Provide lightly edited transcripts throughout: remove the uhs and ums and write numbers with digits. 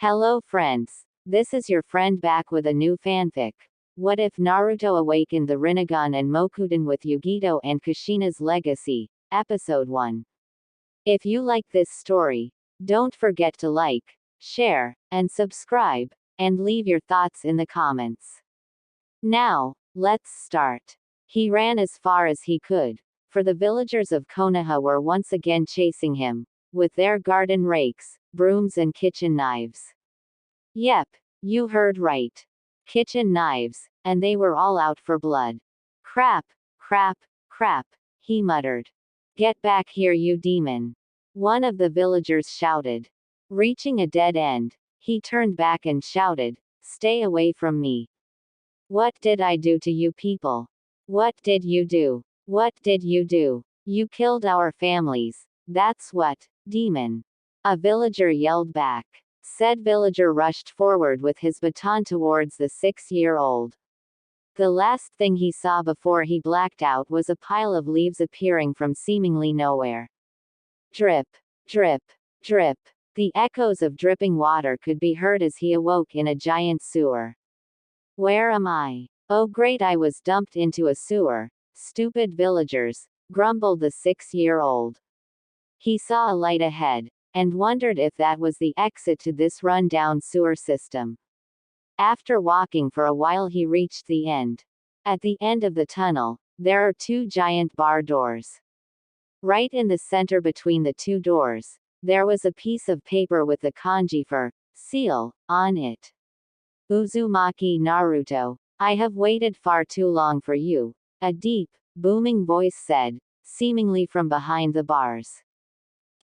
Hello friends. This is your friend back with a new fanfic. What if Naruto awakened the Rinnegan and Mokuton with Yugito and Kushina's legacy? Episode 1. If you like this story, don't forget to like, share, and subscribe, and leave your thoughts in the comments. Now, let's start. He ran as far as he could, for the villagers of Konoha were once again chasing him, with their garden rakes, brooms and kitchen knives. Yep, you heard right. Kitchen knives, and they were all out for blood. Crap, crap, crap, he muttered. Get back here, you demon. One of the villagers shouted. Reaching a dead end, he turned back and shouted, Stay away from me. What did I do to you people? What did you do? What did you do? You killed our families, that's what, demon. A villager yelled back. Said villager rushed forward with his baton towards the 6-year-old. The last thing he saw before he blacked out was a pile of leaves appearing from seemingly nowhere. Drip, drip, drip. The echoes of dripping water could be heard as he awoke in a giant sewer. Where am I? Oh great, I was dumped into a sewer. Stupid villagers, grumbled the 6-year-old. He saw a light ahead, and wondered if that was the exit to this run-down sewer system. After walking for a while he reached the end. At the end of the tunnel, there are 2 giant bar doors. Right in the center between the 2 doors, there was a piece of paper with the kanji for seal on it. Uzumaki Naruto, I have waited far too long for you, a deep, booming voice said, seemingly from behind the bars.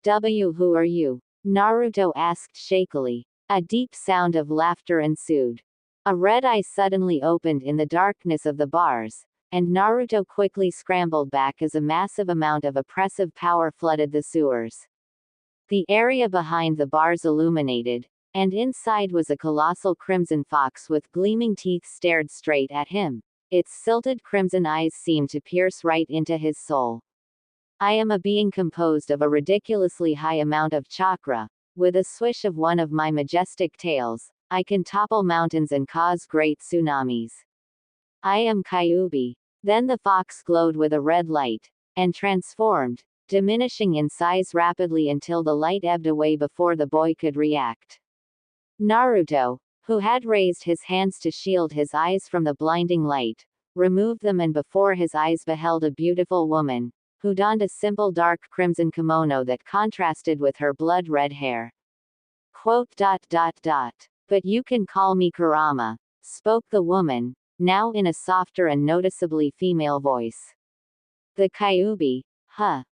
Who are you? Naruto asked shakily. A deep sound of laughter ensued. A red eye suddenly opened in the darkness of the bars, and Naruto quickly scrambled back as a massive amount of oppressive power flooded the sewers. The area behind the bars illuminated, and inside was a colossal crimson fox with gleaming teeth stared straight at him. Its silted crimson eyes seemed to pierce right into his soul. I am a being composed of a ridiculously high amount of chakra. With a swish of one of my majestic tails, I can topple mountains and cause great tsunamis. I am Kyuubi. Then the fox glowed with a red light, and transformed, diminishing in size rapidly until the light ebbed away before the boy could react. Naruto, who had raised his hands to shield his eyes from the blinding light, removed them and before his eyes beheld a beautiful woman, who donned a simple dark crimson kimono that contrasted with her blood-red hair. But you can call me Kurama, spoke the woman, now in a softer and noticeably female voice. The Kyuubi,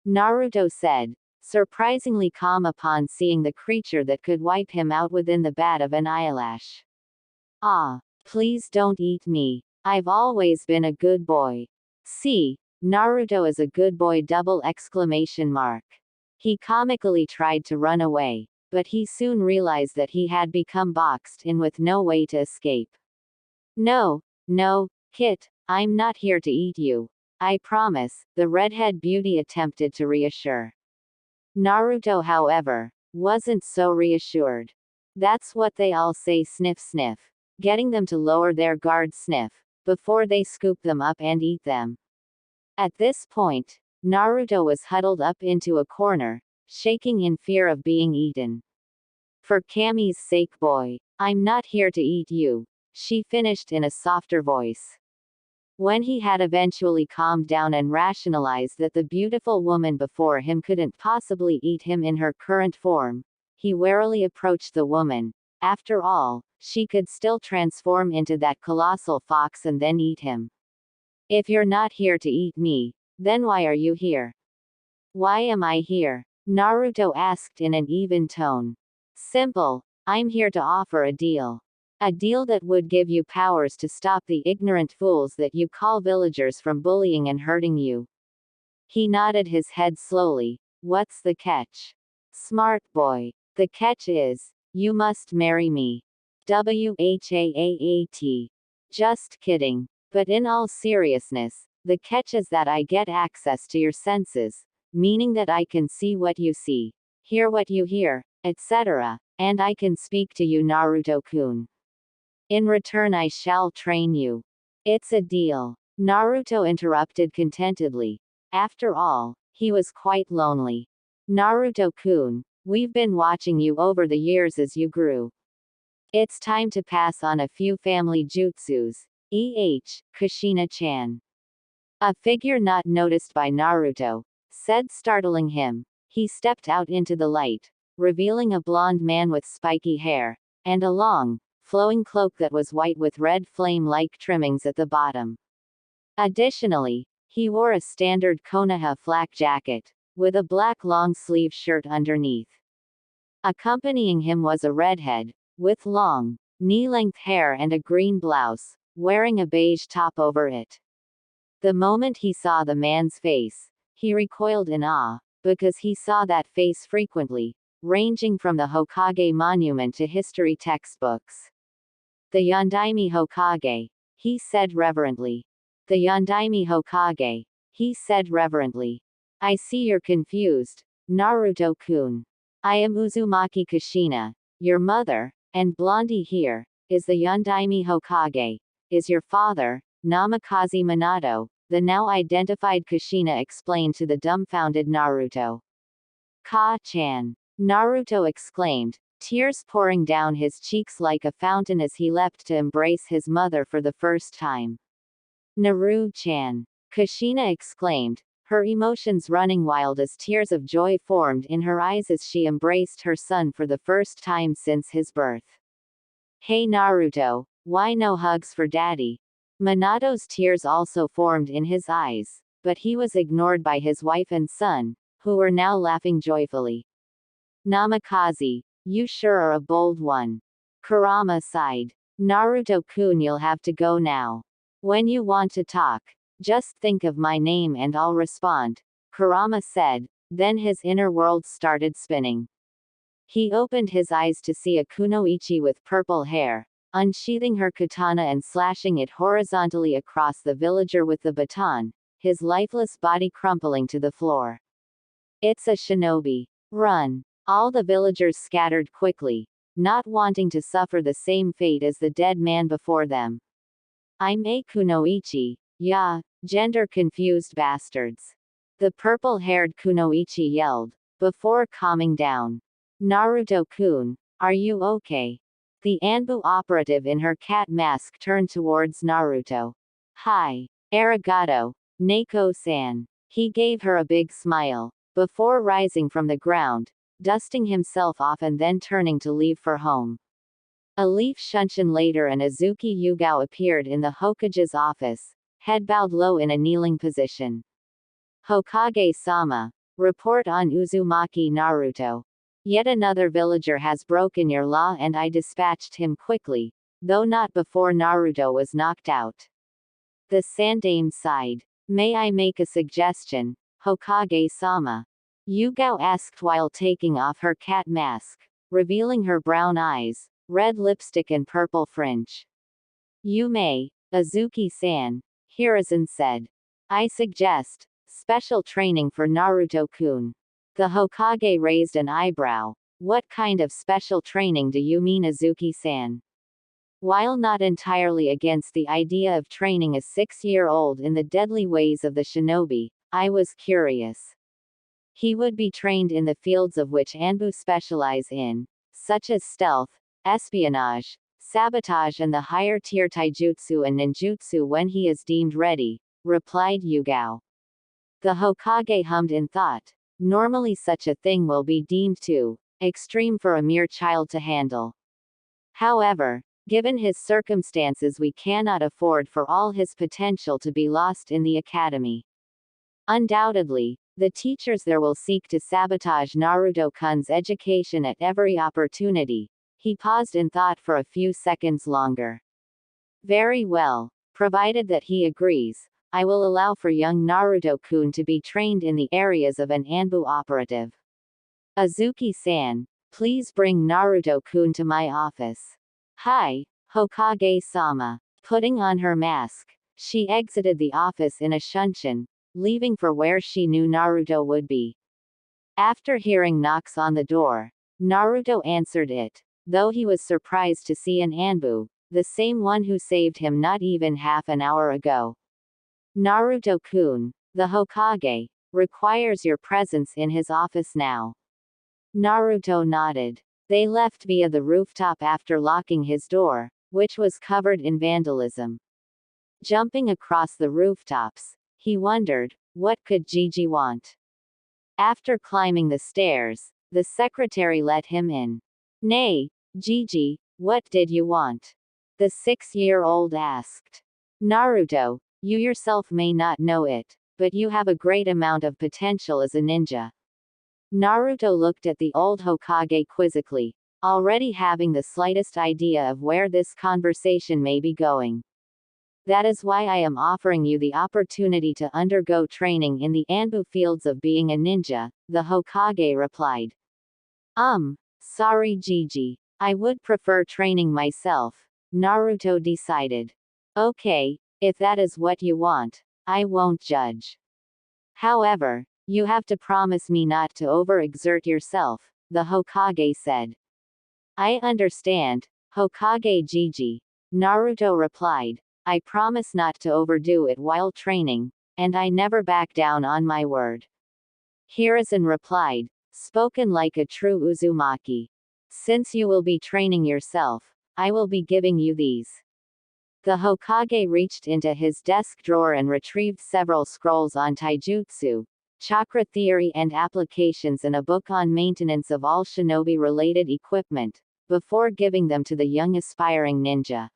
Naruto said, surprisingly calm upon seeing the creature that could wipe him out within the bat of an eyelash. Ah, please don't eat me, I've always been a good boy. See, Naruto is a good boy! He comically tried to run away, but he soon realized that he had become boxed in with no way to escape. No, Kit, I'm not here to eat you. I promise, the redhead beauty attempted to reassure. Naruto, however, wasn't so reassured. That's what they all say, sniff sniff, getting them to lower their guard sniff, before they scoop them up and eat them. At this point, Naruto was huddled up into a corner, shaking in fear of being eaten. For Kami's sake, boy, I'm not here to eat you, she finished in a softer voice. When he had eventually calmed down and rationalized that the beautiful woman before him couldn't possibly eat him in her current form, he warily approached the woman. After all, she could still transform into that colossal fox and then eat him. If you're not here to eat me, then why are you here? Why am I here? Naruto asked in an even tone. Simple, I'm here to offer a deal. A deal that would give you powers to stop the ignorant fools that you call villagers from bullying and hurting you. He nodded his head slowly. What's the catch? Smart boy. The catch is, you must marry me. Whaat. Just kidding. But in all seriousness, the catch is that I get access to your senses, meaning that I can see what you see, hear what you hear, etc., and I can speak to you, Naruto-kun. In return, I shall train you. It's a deal. Naruto interrupted contentedly. After all, he was quite lonely. Naruto-kun, we've been watching you over the years as you grew. It's time to pass on a few family jutsus. Kushina-chan. A figure not noticed by Naruto said, startling him. He stepped out into the light, revealing a blonde man with spiky hair, and a long, flowing cloak that was white with red flame-like trimmings at the bottom. Additionally, he wore a standard Konoha flak jacket, with a black long-sleeve shirt underneath. Accompanying him was a redhead, with long, knee-length hair and a green blouse, wearing a beige top over it. The moment he saw the man's face, he recoiled in awe, because he saw that face frequently, ranging from the Hokage monument to history textbooks. The Yondaime Hokage, he said reverently. The Yondaime Hokage, he said reverently. I see you're confused, Naruto-kun. I am Uzumaki Kushina, your mother, and Blondie here, is the Yondaime Hokage, is your father, Namikaze Minato, the now identified Kushina explained to the dumbfounded Naruto. Ka-chan. Naruto exclaimed, tears pouring down his cheeks like a fountain as he leapt to embrace his mother for the first time. Naru-chan. Kushina exclaimed, her emotions running wild as tears of joy formed in her eyes as she embraced her son for the first time since his birth. Hey Naruto, why no hugs for daddy? Minato's tears also formed in his eyes, but he was ignored by his wife and son, who were now laughing joyfully. Namikaze, you sure are a bold one. Kurama sighed. Naruto-kun, you'll have to go now. When you want to talk, just think of my name and I'll respond, Kurama said, then his inner world started spinning. He opened his eyes to see a kunoichi with purple hair, unsheathing her katana and slashing it horizontally across the villager with the baton, his lifeless body crumpling to the floor. It's a shinobi. Run! All the villagers scattered quickly, not wanting to suffer the same fate as the dead man before them. I'm a kunoichi, ya, gender-confused bastards. The purple-haired kunoichi yelled, before calming down. Naruto-kun, are you okay? The Anbu operative in her cat mask turned towards Naruto. Hi. Arigato, Neko-san. He gave her a big smile, before rising from the ground, dusting himself off and then turning to leave for home. A leaf shunshin later and Azuki Yugao appeared in the Hokage's office, head bowed low in a kneeling position. Hokage-sama, report on Uzumaki Naruto. Yet another villager has broken your law and I dispatched him quickly, though not before Naruto was knocked out. The Sandaime sighed. May I make a suggestion, Hokage-sama? Yugao asked while taking off her cat mask, revealing her brown eyes, red lipstick and purple fringe. You may, Azuki-san, Hiruzen said. I suggest special training for Naruto-kun. The Hokage raised an eyebrow. What kind of special training do you mean, Azuki-san? While not entirely against the idea of training a 6-year-old in the deadly ways of the shinobi, I was curious. He would be trained in the fields of which Anbu specialize in, such as stealth, espionage, sabotage and the higher-tier taijutsu and ninjutsu when he is deemed ready, replied Yugao. The Hokage hummed in thought. Normally such a thing will be deemed too extreme for a mere child to handle. However, given his circumstances, we cannot afford for all his potential to be lost in the academy. Undoubtedly, the teachers there will seek to sabotage Naruto-kun's education at every opportunity. He paused in thought for a few seconds longer. Very well, provided that he agrees, I will allow for young Naruto-kun to be trained in the areas of an Anbu operative. Azuki-san, please bring Naruto-kun to my office. Hi, Hokage-sama. Putting on her mask, she exited the office in a shunshin, leaving for where she knew Naruto would be. After hearing knocks on the door, Naruto answered it, though he was surprised to see an Anbu, the same one who saved him not even half an hour ago. Naruto-kun, the Hokage, requires your presence in his office now. Naruto nodded. They left via the rooftop after locking his door, which was covered in vandalism. Jumping across the rooftops, he wondered, what could Gigi want? After climbing the stairs, the secretary let him in. Nay, Gigi, what did you want? The 6-year-old asked. Naruto, you yourself may not know it, but you have a great amount of potential as a ninja. Naruto looked at the old Hokage quizzically, already having the slightest idea of where this conversation may be going. That is why I am offering you the opportunity to undergo training in the Anbu fields of being a ninja, the Hokage replied. Sorry Gigi. I would prefer training myself, Naruto decided. Okay, if that is what you want, I won't judge. However, you have to promise me not to overexert yourself, the Hokage said. I understand, Hokage Gigi, Naruto replied. I promise not to overdo it while training, and I never back down on my word. Hiruzen replied, spoken like a true Uzumaki. Since you will be training yourself, I will be giving you these. The Hokage reached into his desk drawer and retrieved several scrolls on taijutsu, chakra theory and applications and a book on maintenance of all shinobi-related equipment, before giving them to the young aspiring ninja.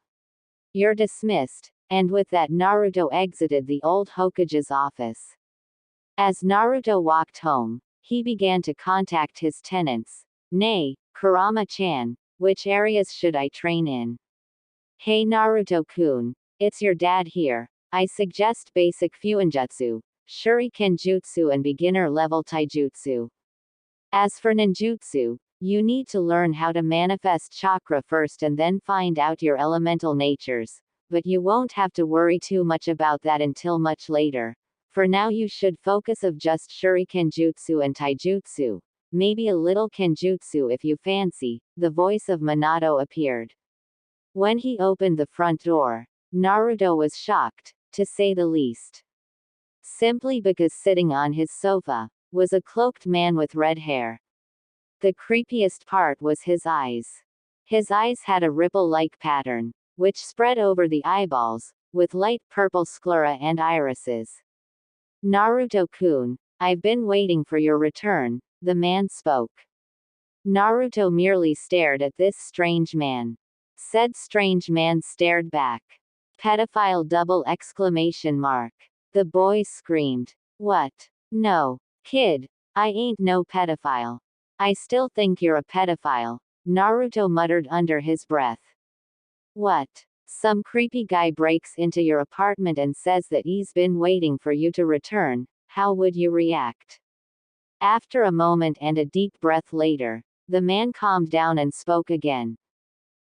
You're dismissed, and with that Naruto exited the old Hokage's office. As Naruto walked home, he began to contact his tenants. Nay, Kurama-chan, which areas should I train in? Hey Naruto-kun, it's your dad here. I suggest basic fuinjutsu, shuriken jutsu and beginner-level taijutsu. As for ninjutsu, you need to learn how to manifest chakra first and then find out your elemental natures, but you won't have to worry too much about that until much later. For now you should focus of just shuriken jutsu and taijutsu, maybe a little kenjutsu if you fancy. The voice of Minato appeared. When he opened the front door, Naruto was shocked, to say the least. Simply because sitting on his sofa was a cloaked man with red hair. The creepiest part was his eyes. His eyes had a ripple-like pattern, which spread over the eyeballs, with light purple sclera and irises. Naruto-kun, I've been waiting for your return, the man spoke. Naruto merely stared at this strange man. Said strange man stared back. Pedophile double exclamation mark. The boy screamed. What? No, kid, I ain't no pedophile. I still think you're a pedophile, Naruto muttered under his breath. What? Some creepy guy breaks into your apartment and says that he's been waiting for you to return, how would you react? After a moment and a deep breath later, the man calmed down and spoke again.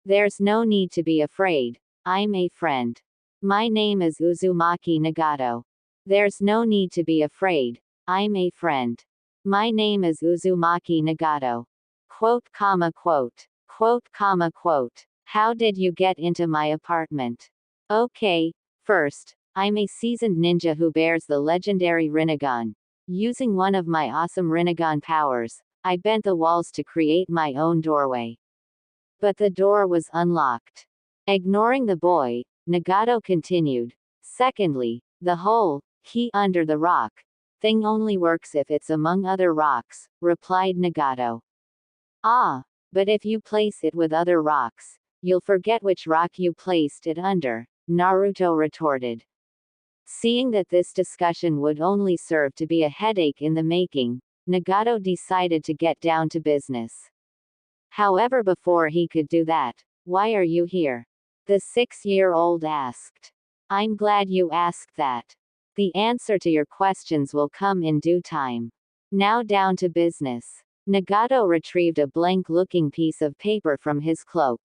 There's no need to be afraid, I'm a friend. My name is Uzumaki Nagato. There's no need to be afraid, I'm a friend. My name is Uzumaki Nagato. Quote, comma, quote. Quote, comma, quote. How did you get into my apartment? Okay, first, I'm a seasoned ninja who bears the legendary Rinnegan. Using one of my awesome Rinnegan powers, I bent the walls to create my own doorway. But the door was unlocked. Ignoring the boy, Nagato continued. Secondly, the whole key under the rock thing only works if it's among other rocks, replied Nagato. Ah, but if you place it with other rocks, you'll forget which rock you placed it under, Naruto retorted. Seeing that this discussion would only serve to be a headache in the making, Nagato decided to get down to business. However, before he could do that, why are you here? The 6-year-old asked. I'm glad you asked that. The answer to your questions will come in due time. Now down to business. Nagato retrieved a blank-looking piece of paper from his cloak.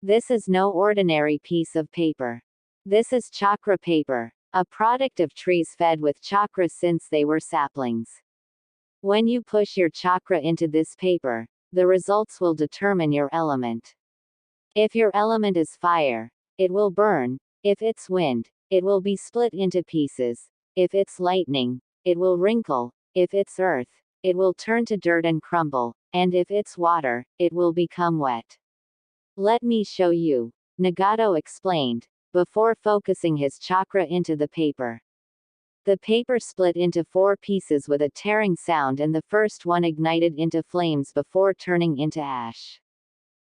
This is no ordinary piece of paper. This is chakra paper, a product of trees fed with chakra since they were saplings. When you push your chakra into this paper, the results will determine your element. If your element is fire, it will burn. If it's wind, it will be split into pieces. If it's lightning, it will wrinkle. If it's earth, it will turn to dirt and crumble. And if it's water, it will become wet. Let me show you, Nagato explained, before focusing his chakra into the paper. The paper split into 4 pieces with a tearing sound, and the first one ignited into flames before turning into ash.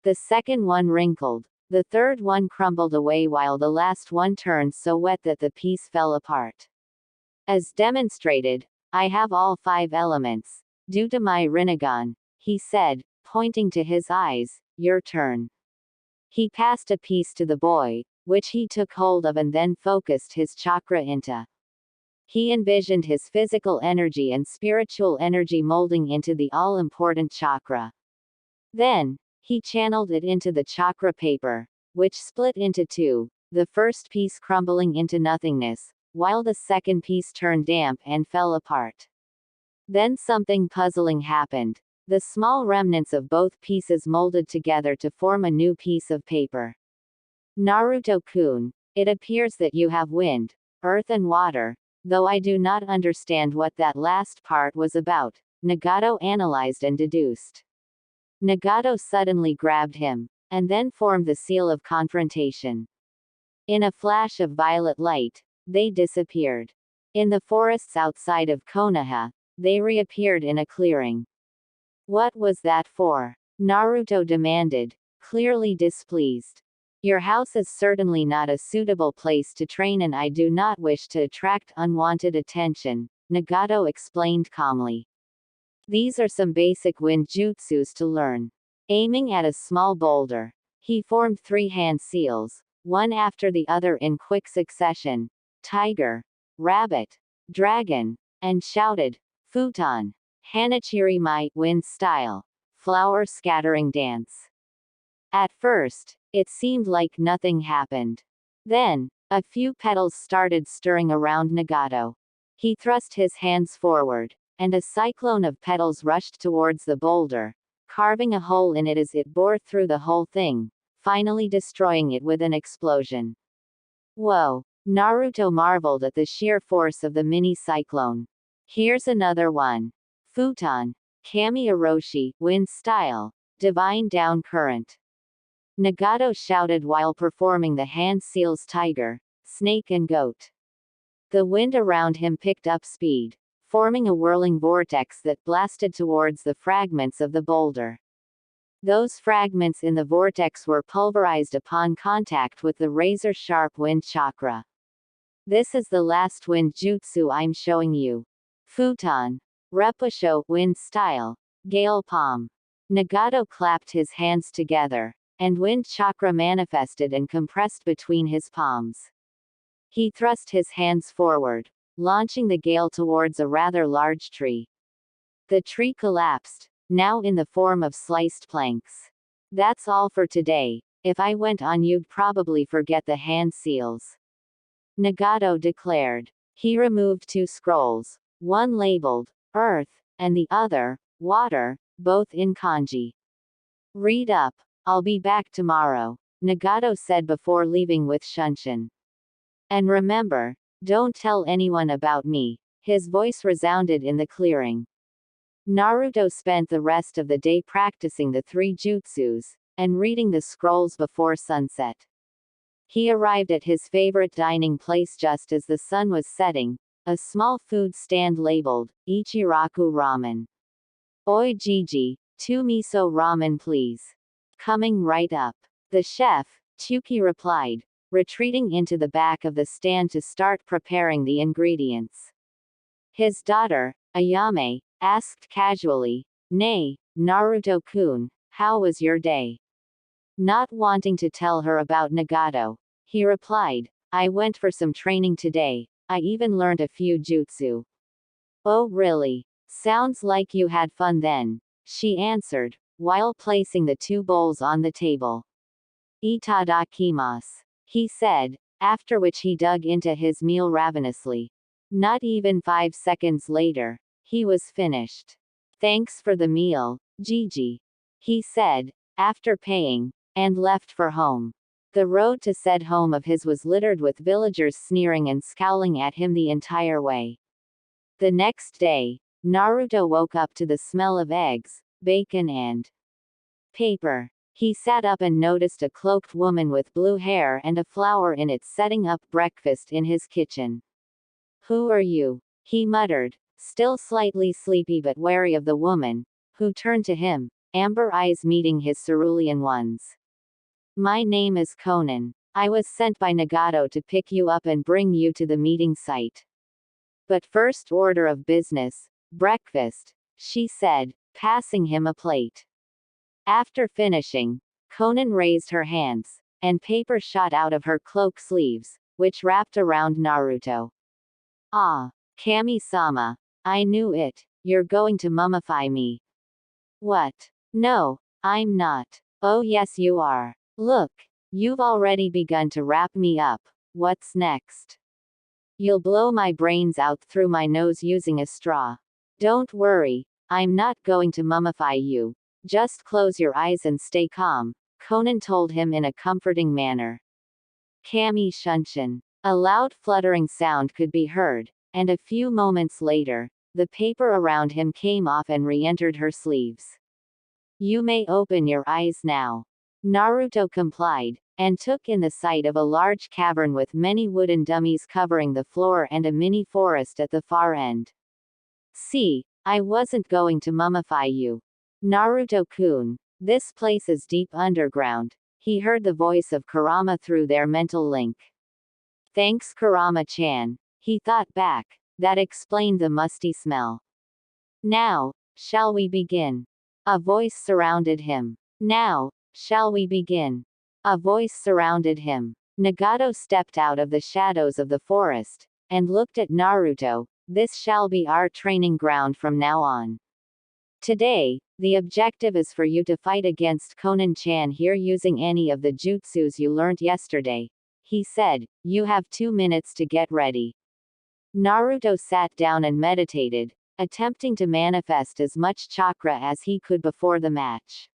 The second one wrinkled. The third one crumbled away, while the last one turned so wet that the piece fell apart. As demonstrated, I have all 5 elements, due to my Rinnegan, he said, pointing to his eyes. Your turn. He passed a piece to the boy, which he took hold of and then focused his chakra into. He envisioned his physical energy and spiritual energy molding into the all-important chakra. Then, he channeled it into the chakra paper, which split into 2, the first piece crumbling into nothingness, while the second piece turned damp and fell apart. Then something puzzling happened. The small remnants of both pieces molded together to form a new piece of paper. Naruto-kun, it appears that you have wind, earth and water, though I do not understand what that last part was about, Nagato analyzed and deduced. Nagato suddenly grabbed him, and then formed the seal of confrontation. In a flash of violet light, they disappeared. In the forests outside of Konoha, they reappeared in a clearing. What was that for? Naruto demanded, clearly displeased. Your house is certainly not a suitable place to train, and I do not wish to attract unwanted attention, Nagato explained calmly. These are some basic wind jutsus to learn. Aiming at a small boulder, he formed 3 hand seals, one after the other in quick succession: tiger, rabbit, dragon, and shouted, Futon, Hanachiri mai, wind style, flower scattering dance. At first, it seemed like nothing happened. Then, a few petals started stirring around Nagato. He thrust his hands forward, and a cyclone of petals rushed towards the boulder, carving a hole in it as it bore through the whole thing, finally destroying it with an explosion. Whoa! Naruto marveled at the sheer force of the mini cyclone. Here's another one. Futon, Kami Oroshi, wind style, divine down current. Nagato shouted while performing the hand seals tiger, snake and goat. The wind around him picked up speed, forming a whirling vortex that blasted towards the fragments of the boulder. Those fragments in the vortex were pulverized upon contact with the razor-sharp wind chakra. This is the last wind jutsu I'm showing you. Futon, Repusho, wind style, gale palm. Nagato clapped his hands together, and wind chakra manifested and compressed between his palms. He thrust his hands forward, launching the gale towards a rather large tree. The tree collapsed, now in the form of sliced planks. That's all for today. If I went on, you'd probably forget the hand seals, Nagato declared. He removed 2 scrolls, one labeled Earth, and the other Water, both in kanji. Read up. I'll be back tomorrow, Nagato said before leaving with Shunshin. And remember, don't tell anyone about me. His voice resounded in the clearing. Naruto spent the rest of the day practicing the 3 jutsus, and reading the scrolls before sunset. He arrived at his favorite dining place just as the sun was setting, a small food stand labeled, Ichiraku Ramen. Oi Gigi, 2 miso ramen please. Coming right up. The chef, Chuki replied, retreating into the back of the stand to start preparing the ingredients. His daughter, Ayame, asked casually, Nay, Naruto-kun, how was your day? Not wanting to tell her about Nagato, he replied, I went for some training today, I even learned a few jutsu. Oh really? Sounds like you had fun then, she answered, while placing the 2 bowls on the table. Itadakimasu, he said, after which he dug into his meal ravenously. Not even 5 seconds later, he was finished. Thanks for the meal, Gigi. he said, after paying, and left for home. The road to said home of his was littered with villagers sneering and scowling at him the entire way. The next day, Naruto woke up to the smell of eggs, bacon and paper. He sat up and noticed a cloaked woman with blue hair and a flower in it setting up breakfast in his kitchen. "Who are you?" he muttered, still slightly sleepy but wary of the woman, who turned to him, amber eyes meeting his cerulean ones. "My name is Conan. I was sent by Nagato to pick you up and bring you to the meeting site. But first order of business, breakfast," she said, passing him a plate. After finishing, Conan raised her hands, and paper shot out of her cloak sleeves, which wrapped around Naruto. "Ah, Kami-sama. I knew it. You're going to mummify me." "What? No, I'm not." "Oh yes you are. Look, you've already begun to wrap me up. What's next?" "You'll blow my brains out through my nose using a straw." "Don't worry, I'm not going to mummify you. Just close your eyes and stay calm," Conan told him in a comforting manner. Kami Shunshin. A loud fluttering sound could be heard, and a few moments later, the paper around him came off and re-entered her sleeves. "You may open your eyes now." Naruto complied, and took in the sight of a large cavern with many wooden dummies covering the floor and a mini forest at the far end. "See, I wasn't going to mummify you. Naruto-kun, this place is deep underground," he heard the voice of Kurama through their mental link. "Thanks Kurama-chan," he thought back, that explained the musty smell. "Now, shall we begin?" A voice surrounded him. "Now, shall we begin?" A voice surrounded him. Nagato stepped out of the shadows of the forest, and looked at Naruto. "This shall be our training ground from now on. Today, the objective is for you to fight against Conan-chan here using any of the jutsus you learnt yesterday," he said. "You have 2 minutes to get ready." Naruto sat down and meditated, attempting to manifest as much chakra as he could before the match.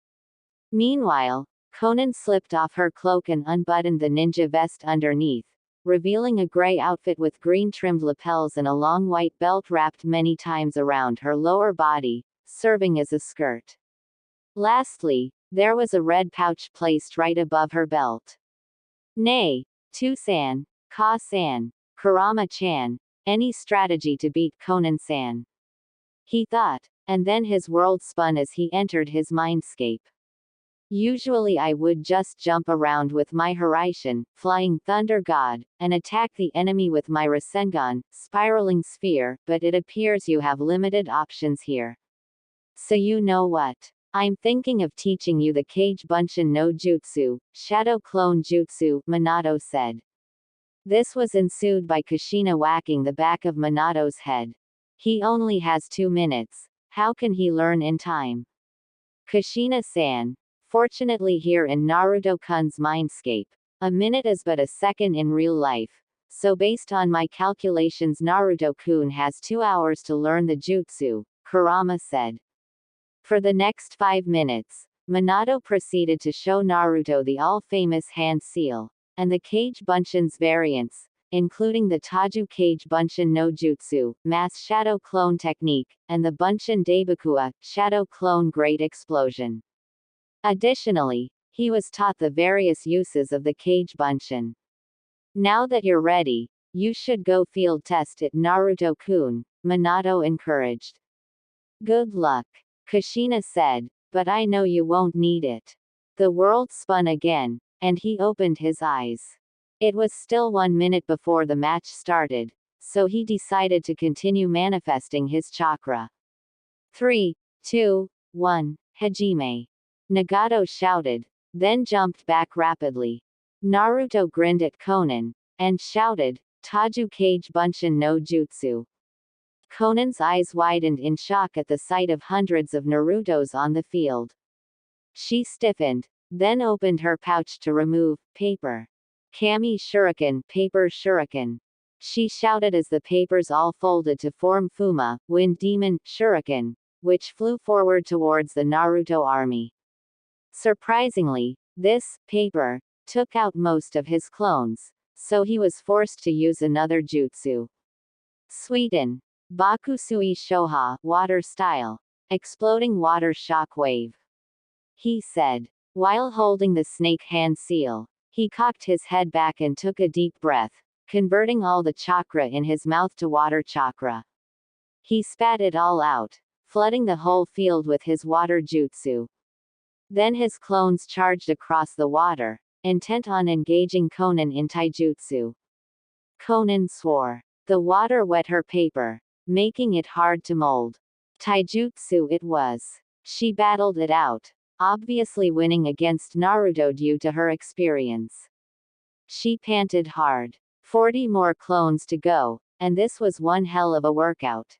Meanwhile, Conan slipped off her cloak and unbuttoned the ninja vest underneath, revealing a gray outfit with green-trimmed lapels and a long white belt wrapped many times around her lower body, serving as a skirt. Lastly, there was a red pouch placed right above her belt. "Nay, Tu-san, Ka-san, Kurama-chan, any strategy to beat Conan-san?" he thought, and then his world spun as he entered his mindscape. "Usually I would just jump around with my Hiraishin, Flying Thunder God, and attack the enemy with my Rasengan, Spiraling Sphere, but it appears you have limited options here. So you know what? I'm thinking of teaching you the Kage Bunshin no Jutsu, Shadow Clone Jutsu," Minato said. This was ensued by Kushina whacking the back of Minato's head. "He only has 2 minutes. How can he learn in time?" "Kushina-san, fortunately here in Naruto-kun's mindscape, a minute is but a second in real life, so based on my calculations Naruto-kun has 2 hours to learn the jutsu," Kurama said. For the next 5 minutes, Minato proceeded to show Naruto the all-famous hand seal, and the Kage Bunshin's variants, including the Taju Kage Bunshin no Jutsu, Mass Shadow Clone Technique, and the Bunshin Daibukua, Shadow Clone Great Explosion. Additionally, he was taught the various uses of the Kage Bunshin. "Now that you're ready, you should go field test it Naruto-kun," Minato encouraged. "Good luck," Kushina said, "but I know you won't need it." The world spun again, and he opened his eyes. It was still 1 minute before the match started, so he decided to continue manifesting his chakra. 3, 2, 1, Hajime. Nagato shouted, then jumped back rapidly. Naruto grinned at Conan, and shouted, "Taju Kage Bunshin no Jutsu." Conan's eyes widened in shock at the sight of hundreds of Narutos on the field. She stiffened, then opened her pouch to remove paper. "Kami Shuriken, paper shuriken," she shouted as the papers all folded to form Fuma, Wind Demon, Shuriken, which flew forward towards the Naruto army. Surprisingly, this paper took out most of his clones, so he was forced to use another jutsu. Sweden. Bakusui Shoha, water style. Exploding water shock wave. He said. While holding the snake hand seal, he cocked his head back and took a deep breath, converting all the chakra in his mouth to water chakra. He spat it all out, flooding the whole field with his water jutsu. Then his clones charged across the water, intent on engaging Konan in taijutsu. Konan swore. The water wet her paper, making it hard to mold. Taijutsu it was. She battled it out, obviously winning against Naruto due to her experience. She panted hard. 40 more clones to go, and this was one hell of a workout.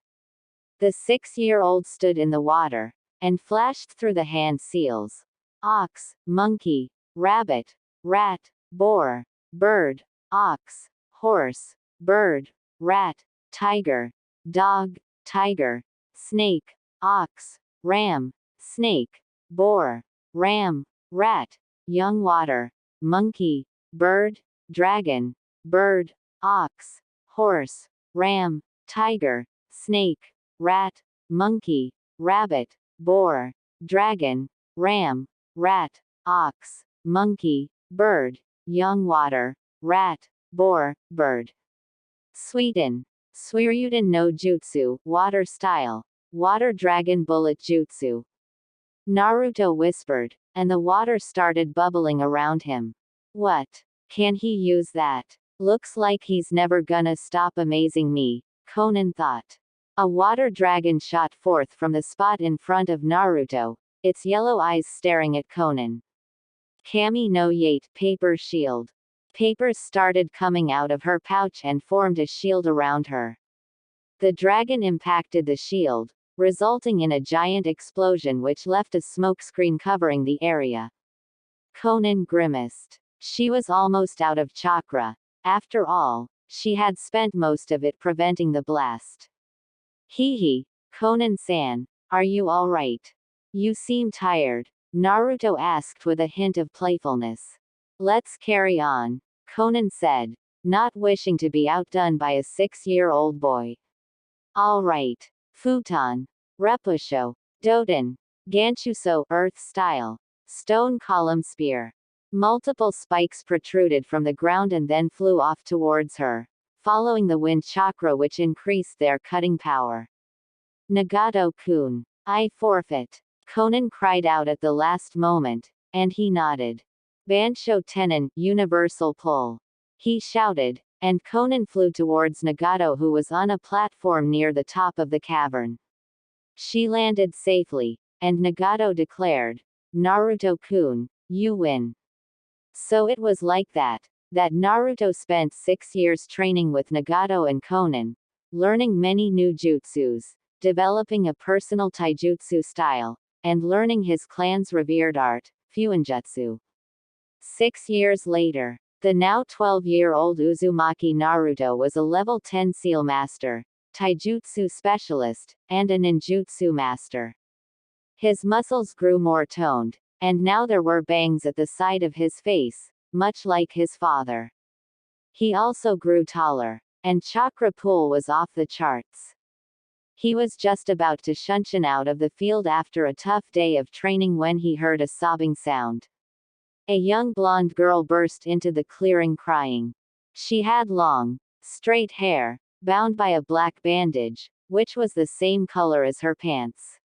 The 6-year-old stood in the water, and flashed through the hand seals. Ox, monkey, rabbit, rat, boar, bird, ox, horse, bird, rat, tiger, dog, tiger, snake, ox, ram, snake, boar, ram, rat, young water, monkey, bird, dragon, bird, ox, horse, ram, tiger, snake, rat, monkey, rabbit, boar, dragon, ram, rat, ox, monkey, bird, young water, rat, boar, bird. Sweden. Suiryuden no Jutsu, water style. Water dragon bullet jutsu. Naruto whispered, and the water started bubbling around him. What? Can he use that? Looks like he's never gonna stop amazing me, Konan thought. A water dragon shot forth from the spot in front of Naruto, its yellow eyes staring at Konan. Kami no Yate, paper shield. Papers started coming out of her pouch and formed a shield around her. The dragon impacted the shield, resulting in a giant explosion which left a smoke screen covering the area. Konan grimaced. She was almost out of chakra. After all, she had spent most of it preventing the blast. Hee, Konan-san, are you alright? You seem tired, Naruto asked with a hint of playfulness. Let's carry on, Konan said, not wishing to be outdone by a 6-year-old boy. Alright. Futon. Repusho. Doden. Ganchuso, earth style. Stone column spear. Multiple spikes protruded from the ground and then flew off towards her, following the wind chakra which increased their cutting power. Nagato-kun. I forfeit. Konan cried out at the last moment, and he nodded. Bansho Tenon, universal pull. He shouted, and Konan flew towards Nagato who was on a platform near the top of the cavern. She landed safely, and Nagato declared, Naruto-kun, you win. So it was like that Naruto spent 6 years training with Nagato and Konan, learning many new jutsus, developing a personal taijutsu style, and learning his clan's revered art, Fuinjutsu. 6 years later, the now 12-year-old Uzumaki Naruto was a level 10 seal master, taijutsu specialist, and a ninjutsu master. His muscles grew more toned, and now there were bangs at the side of his face, much like his father. He also grew taller, and chakra pool was off the charts. He was just about to shunshin out of the field after a tough day of training when he heard a sobbing sound. A young blonde girl burst into the clearing crying. She had long, straight hair, bound by a black bandage, which was the same color as her pants.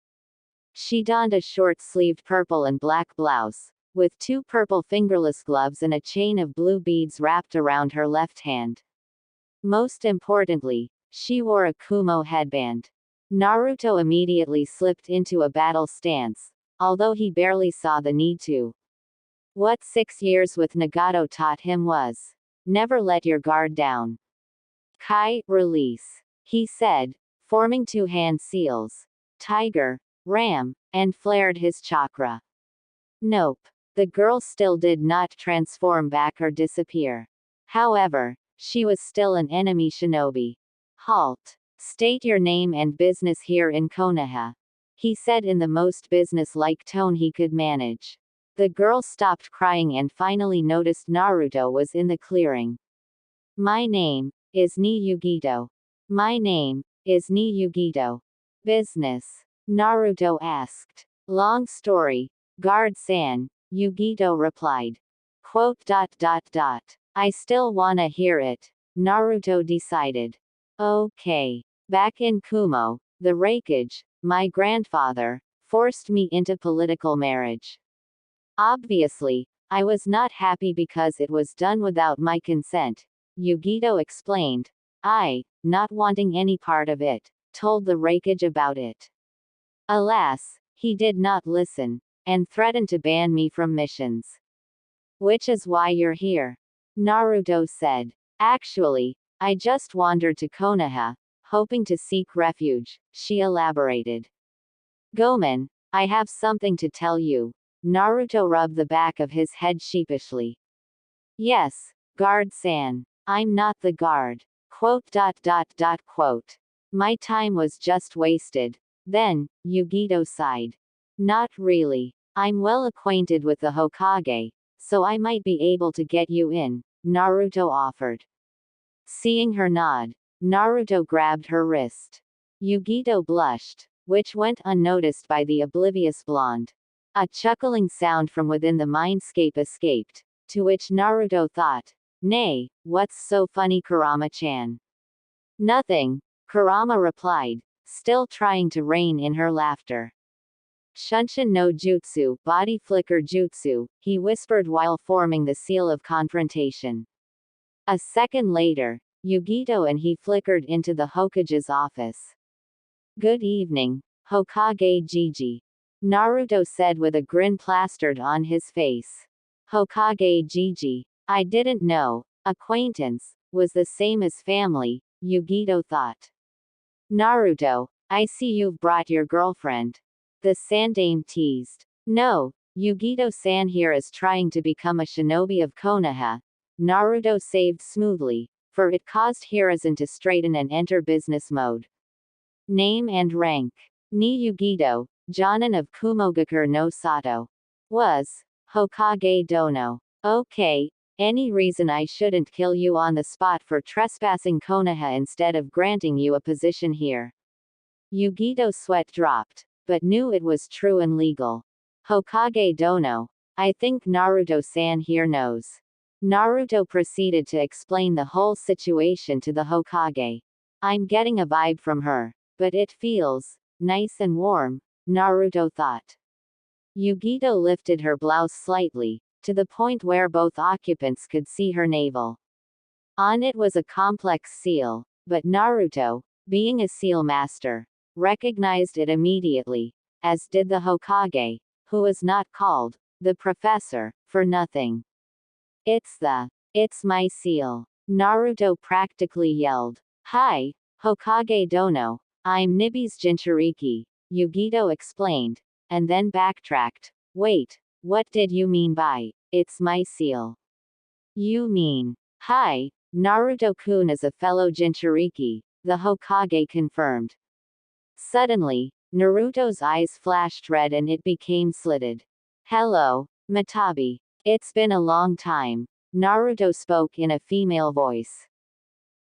She donned a short-sleeved purple and black blouse, with 2 purple fingerless gloves and a chain of blue beads wrapped around her left hand. Most importantly, she wore a Kumo headband. Naruto immediately slipped into a battle stance, although he barely saw the need to. What 6 years with Nagato taught him was, never let your guard down. Kai, release, he said, forming 2 hand seals, tiger, ram, and flared his chakra. Nope. The girl still did not transform back or disappear. However, she was still an enemy shinobi. Halt. State your name and business here in Konoha, he said in the most business-like tone he could manage. The girl stopped crying and finally noticed Naruto was in the clearing. My name is Ni Yugito. My name is Ni Yugito. Business? Naruto asked. Long story, guard-san, Yugito replied. Quote. I still wanna hear it, Naruto decided. Okay. Back in Kumo, the Raikage, my grandfather, forced me into political marriage. Obviously, I was not happy because it was done without my consent, Yugito explained. I, not wanting any part of it, told the Raikage about it. Alas, he did not listen, and threatened to ban me from missions. Which is why you're here, Naruto said. Actually, I just wandered to Konoha, hoping to seek refuge, she elaborated. Gomen, I have something to tell you. Naruto rubbed the back of his head sheepishly. Yes, guard-san. I'm not the guard. Quote. My time was just wasted. Then, Yugito sighed. Not really. I'm well acquainted with the Hokage, so I might be able to get you in, Naruto offered. Seeing her nod, Naruto grabbed her wrist. Yugito blushed, which went unnoticed by the oblivious blonde. A chuckling sound from within the mindscape escaped, to which Naruto thought, nay, what's so funny, Kurama-chan? Nothing, Kurama replied, still trying to rein in her laughter. Shunshin no jutsu, body flicker jutsu, he whispered while forming the seal of confrontation. A second later, Yugito and he flickered into the Hokage's office. Good evening, Hokage Gigi, Naruto said with a grin plastered on his face. Hokage Gigi, I didn't know, acquaintance, was the same as family, Yugito thought. Naruto, I see you've brought your girlfriend. The Sandame teased. No, Yugito-san here is trying to become a shinobi of Konoha. Naruto saved smoothly, for it caused Hiruzen to straighten and enter business mode. Name and rank. Ni Yugito, Jonin of Kumogakur no Sato. Was Hokage Dono. Okay, any reason I shouldn't kill you on the spot for trespassing Konoha instead of granting you a position here? Yugito's sweat dropped, but knew it was true and legal. Hokage Dono, I think Naruto-san here knows. Naruto proceeded to explain the whole situation to the Hokage. I'm getting a vibe from her, but it feels nice and warm, Naruto thought. Yugito lifted her blouse slightly, to the point where both occupants could see her navel. On it was a complex seal, but Naruto, being a seal master, recognized it immediately, as did the Hokage, who was not called the professor for nothing. It's my seal, Naruto practically yelled. Hi, Hokage Dono, I'm Nibi's Jinchuriki, Yugito explained, and then backtracked. Wait, what did you mean by, it's my seal? You mean, hi, Naruto-kun is a fellow Jinchuriki, the Hokage confirmed. Suddenly, Naruto's eyes flashed red and it became slitted. Hello, Matabi. It's been a long time, Naruto spoke in a female voice.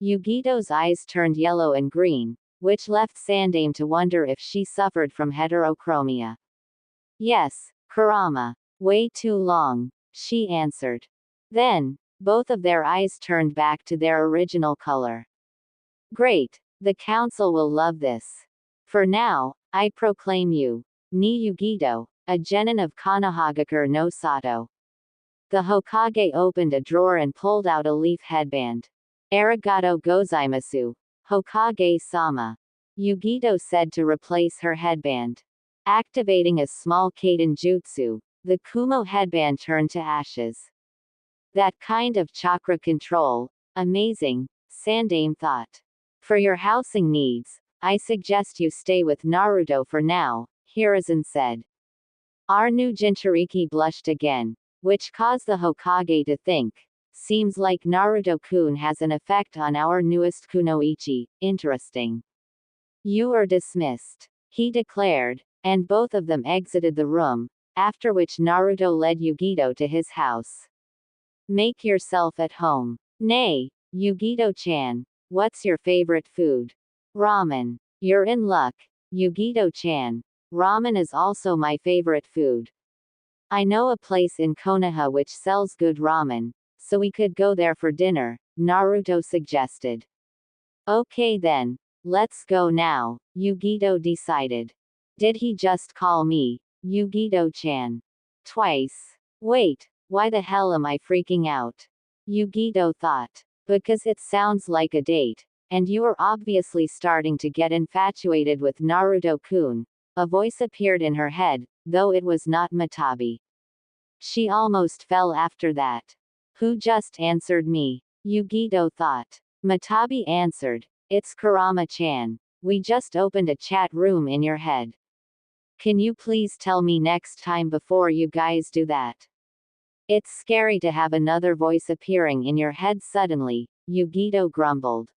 Yugito's eyes turned yellow and green, which left Sandame to wonder if she suffered from heterochromia. Yes, Kurama. Way too long, she answered. Then, both of their eyes turned back to their original color. Great, the council will love this. For now, I proclaim you, Ni Yugito, a genin of Konohagakure no Sato. The Hokage opened a drawer and pulled out a leaf headband. Arigato gozaimasu, Hokage-sama, Yugito said to replace her headband. Activating a small Kaden jutsu, the Kumo headband turned to ashes. That kind of chakra control, amazing, Sandame thought. For your housing needs, I suggest you stay with Naruto for now, Hiruzen said. Our new Jinchuriki blushed again, which caused the Hokage to think, seems like Naruto-kun has an effect on our newest kunoichi, interesting. You are dismissed, he declared, and both of them exited the room, after which Naruto led Yugito to his house. Make yourself at home. Nay, Yugito-chan, what's your favorite food? Ramen. You're in luck, Yugito-chan. Ramen is also my favorite food. I know a place in Konoha which sells good ramen, so we could go there for dinner, Naruto suggested. Okay then, let's go now, Yugito decided. Did he just call me, Yugito-chan? Twice. Wait, why the hell am I freaking out? Yugito thought. Because it sounds like a date, and you are obviously starting to get infatuated with Naruto-kun. A voice appeared in her head, though it was not Matabi. She almost fell after that. Who just answered me? Yugito thought. Matabi answered. It's Kurama-chan. We just opened a chat room in your head. Can you please tell me next time before you guys do that? It's scary to have another voice appearing in your head suddenly, Yugito grumbled.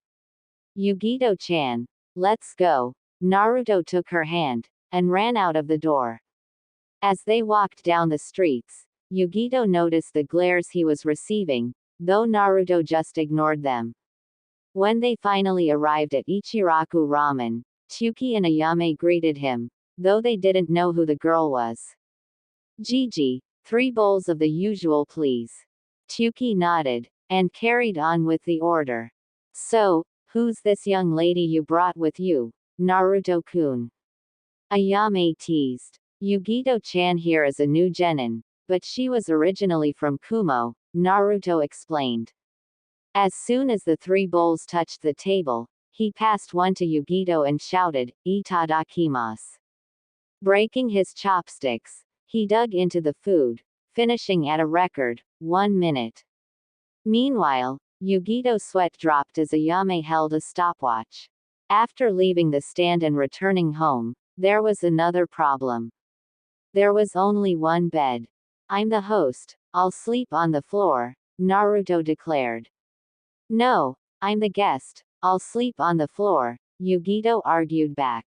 Yugito-chan, let's go. Naruto took her hand, and ran out of the door. As they walked down the streets, Yugito noticed the glares he was receiving, though Naruto just ignored them. When they finally arrived at Ichiraku Ramen, Tsuki and Ayame greeted him, though they didn't know who the girl was. Gigi, 3 bowls of the usual please. Tsuki nodded, and carried on with the order. So, who's this young lady you brought with you, Naruto-kun? Ayame teased. Yugito-chan here is a new genin, but she was originally from Kumo, Naruto explained. As soon as the 3 bowls touched the table, he passed one to Yugito and shouted, "Itadakimasu." Breaking his chopsticks, he dug into the food, finishing at a record, 1 minute. Meanwhile, Yugito's sweat dropped as Ayame held a stopwatch. After leaving the stand and returning home, there was another problem. There was only one bed. I'm the host, I'll sleep on the floor, Naruto declared. No, I'm the guest, I'll sleep on the floor, Yugito argued back.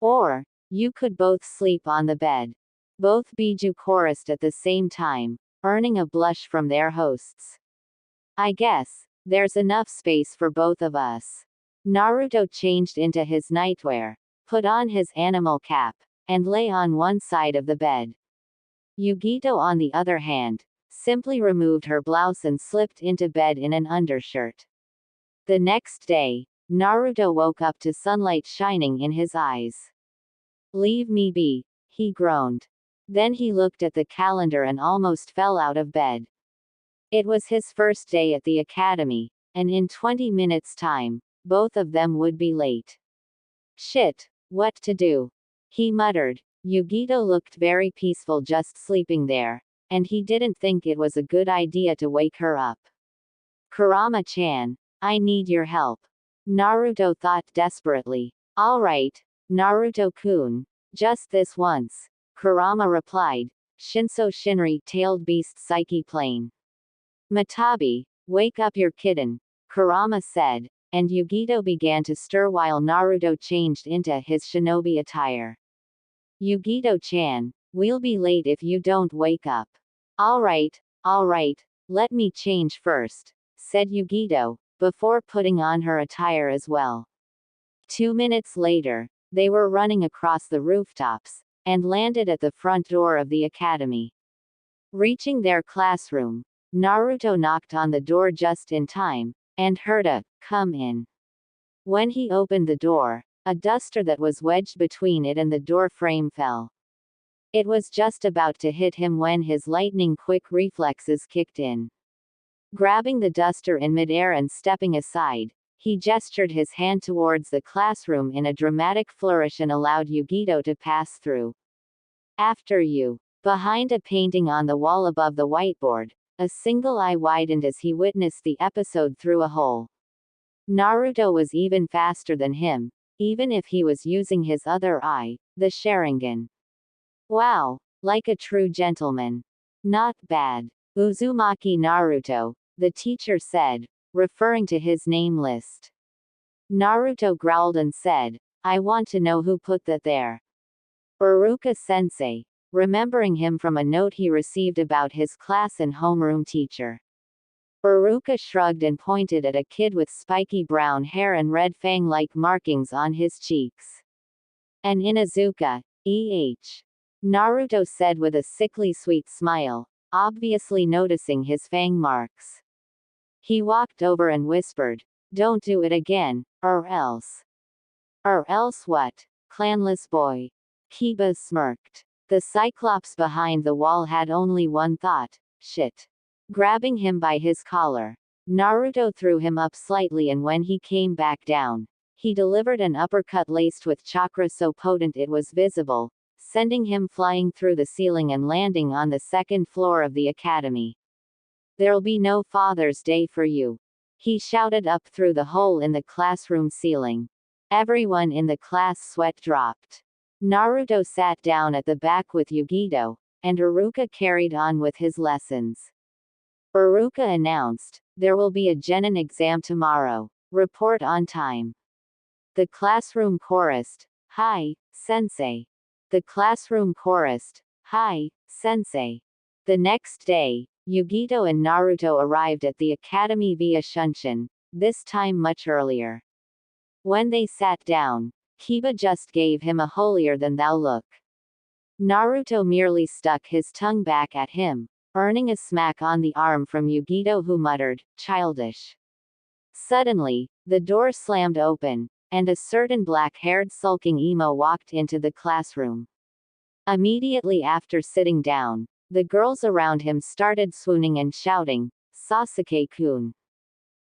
Or, you could both sleep on the bed. Both Biju chorused at the same time, earning a blush from their hosts. I guess, there's enough space for both of us. Naruto changed into his nightwear, put on his animal cap, and lay on one side of the bed. Yugito on the other hand, simply removed her blouse and slipped into bed in an undershirt. The next day, Naruto woke up to sunlight shining in his eyes. Leave me be, he groaned. Then he looked at the calendar and almost fell out of bed. It was his first day at the academy, and in 20 minutes' time, both of them would be late. Shit, what to do? He muttered. Yugito looked very peaceful just sleeping there, and he didn't think it was a good idea to wake her up. Kurama-chan, I need your help. Naruto thought desperately. All right, Naruto-kun, just this once. Kurama replied. Shinso Shinri tailed beast psyche plane. Matabi, wake up your kitten, Kurama said, and Yugito began to stir while Naruto changed into his shinobi attire. Yugito-chan, we'll be late if you don't wake up. All right, let me change first, said Yugito, before putting on her attire as well. 2 minutes later, they were running across the rooftops, and landed at the front door of the academy. Reaching their classroom, Naruto knocked on the door just in time, and heard a, "Come in." When he opened the door, a duster that was wedged between it and the door frame fell. It was just about to hit him when his lightning-quick reflexes kicked in. Grabbing the duster in midair and stepping aside, he gestured his hand towards the classroom in a dramatic flourish and allowed Yugito to pass through. After you. Behind a painting on the wall above the whiteboard, a single eye widened as he witnessed the episode through a hole. Naruto was even faster than him, even if he was using his other eye, the Sharingan. Wow, like a true gentleman. Not bad. Uzumaki Naruto, the teacher said, referring to his name list. Naruto growled and said, I want to know who put that there. Uruka-sensei. remembering him from a note he received about his class and homeroom teacher. Iruka shrugged and pointed at a kid with spiky brown hair and red fang-like markings on his cheeks. An Inuzuka, Naruto said with a sickly sweet smile, obviously noticing his fang marks. He walked over and whispered, "Don't do it again, or else." "Or else what?" Clanless boy. Kiba smirked. The Cyclops behind the wall had only one thought, shit. Grabbing him by his collar, Naruto threw him up slightly, and when he came back down, he delivered an uppercut laced with chakra so potent it was visible, sending him flying through the ceiling and landing on the second floor of the academy. "There'll be no Father's Day for you," he shouted up through the hole in the classroom ceiling. Everyone in the class sweat dropped. Naruto sat down at the back with Yugito, and Iruka carried on with his lessons. Iruka announced, "There will be a genin exam tomorrow. Report on time." The classroom chorused, "Hi, sensei." The classroom chorused, "Hi, sensei." The next day, Yugito and Naruto arrived at the academy via Shunshin, this time much earlier. When they sat down, Kiba just gave him a holier-than-thou look. Naruto merely stuck his tongue back at him, earning a smack on the arm from Yugito, who muttered, "Childish." Suddenly, the door slammed open, and a certain black-haired sulking emo walked into the classroom. Immediately after sitting down, the girls around him started swooning and shouting, "Sasuke-kun."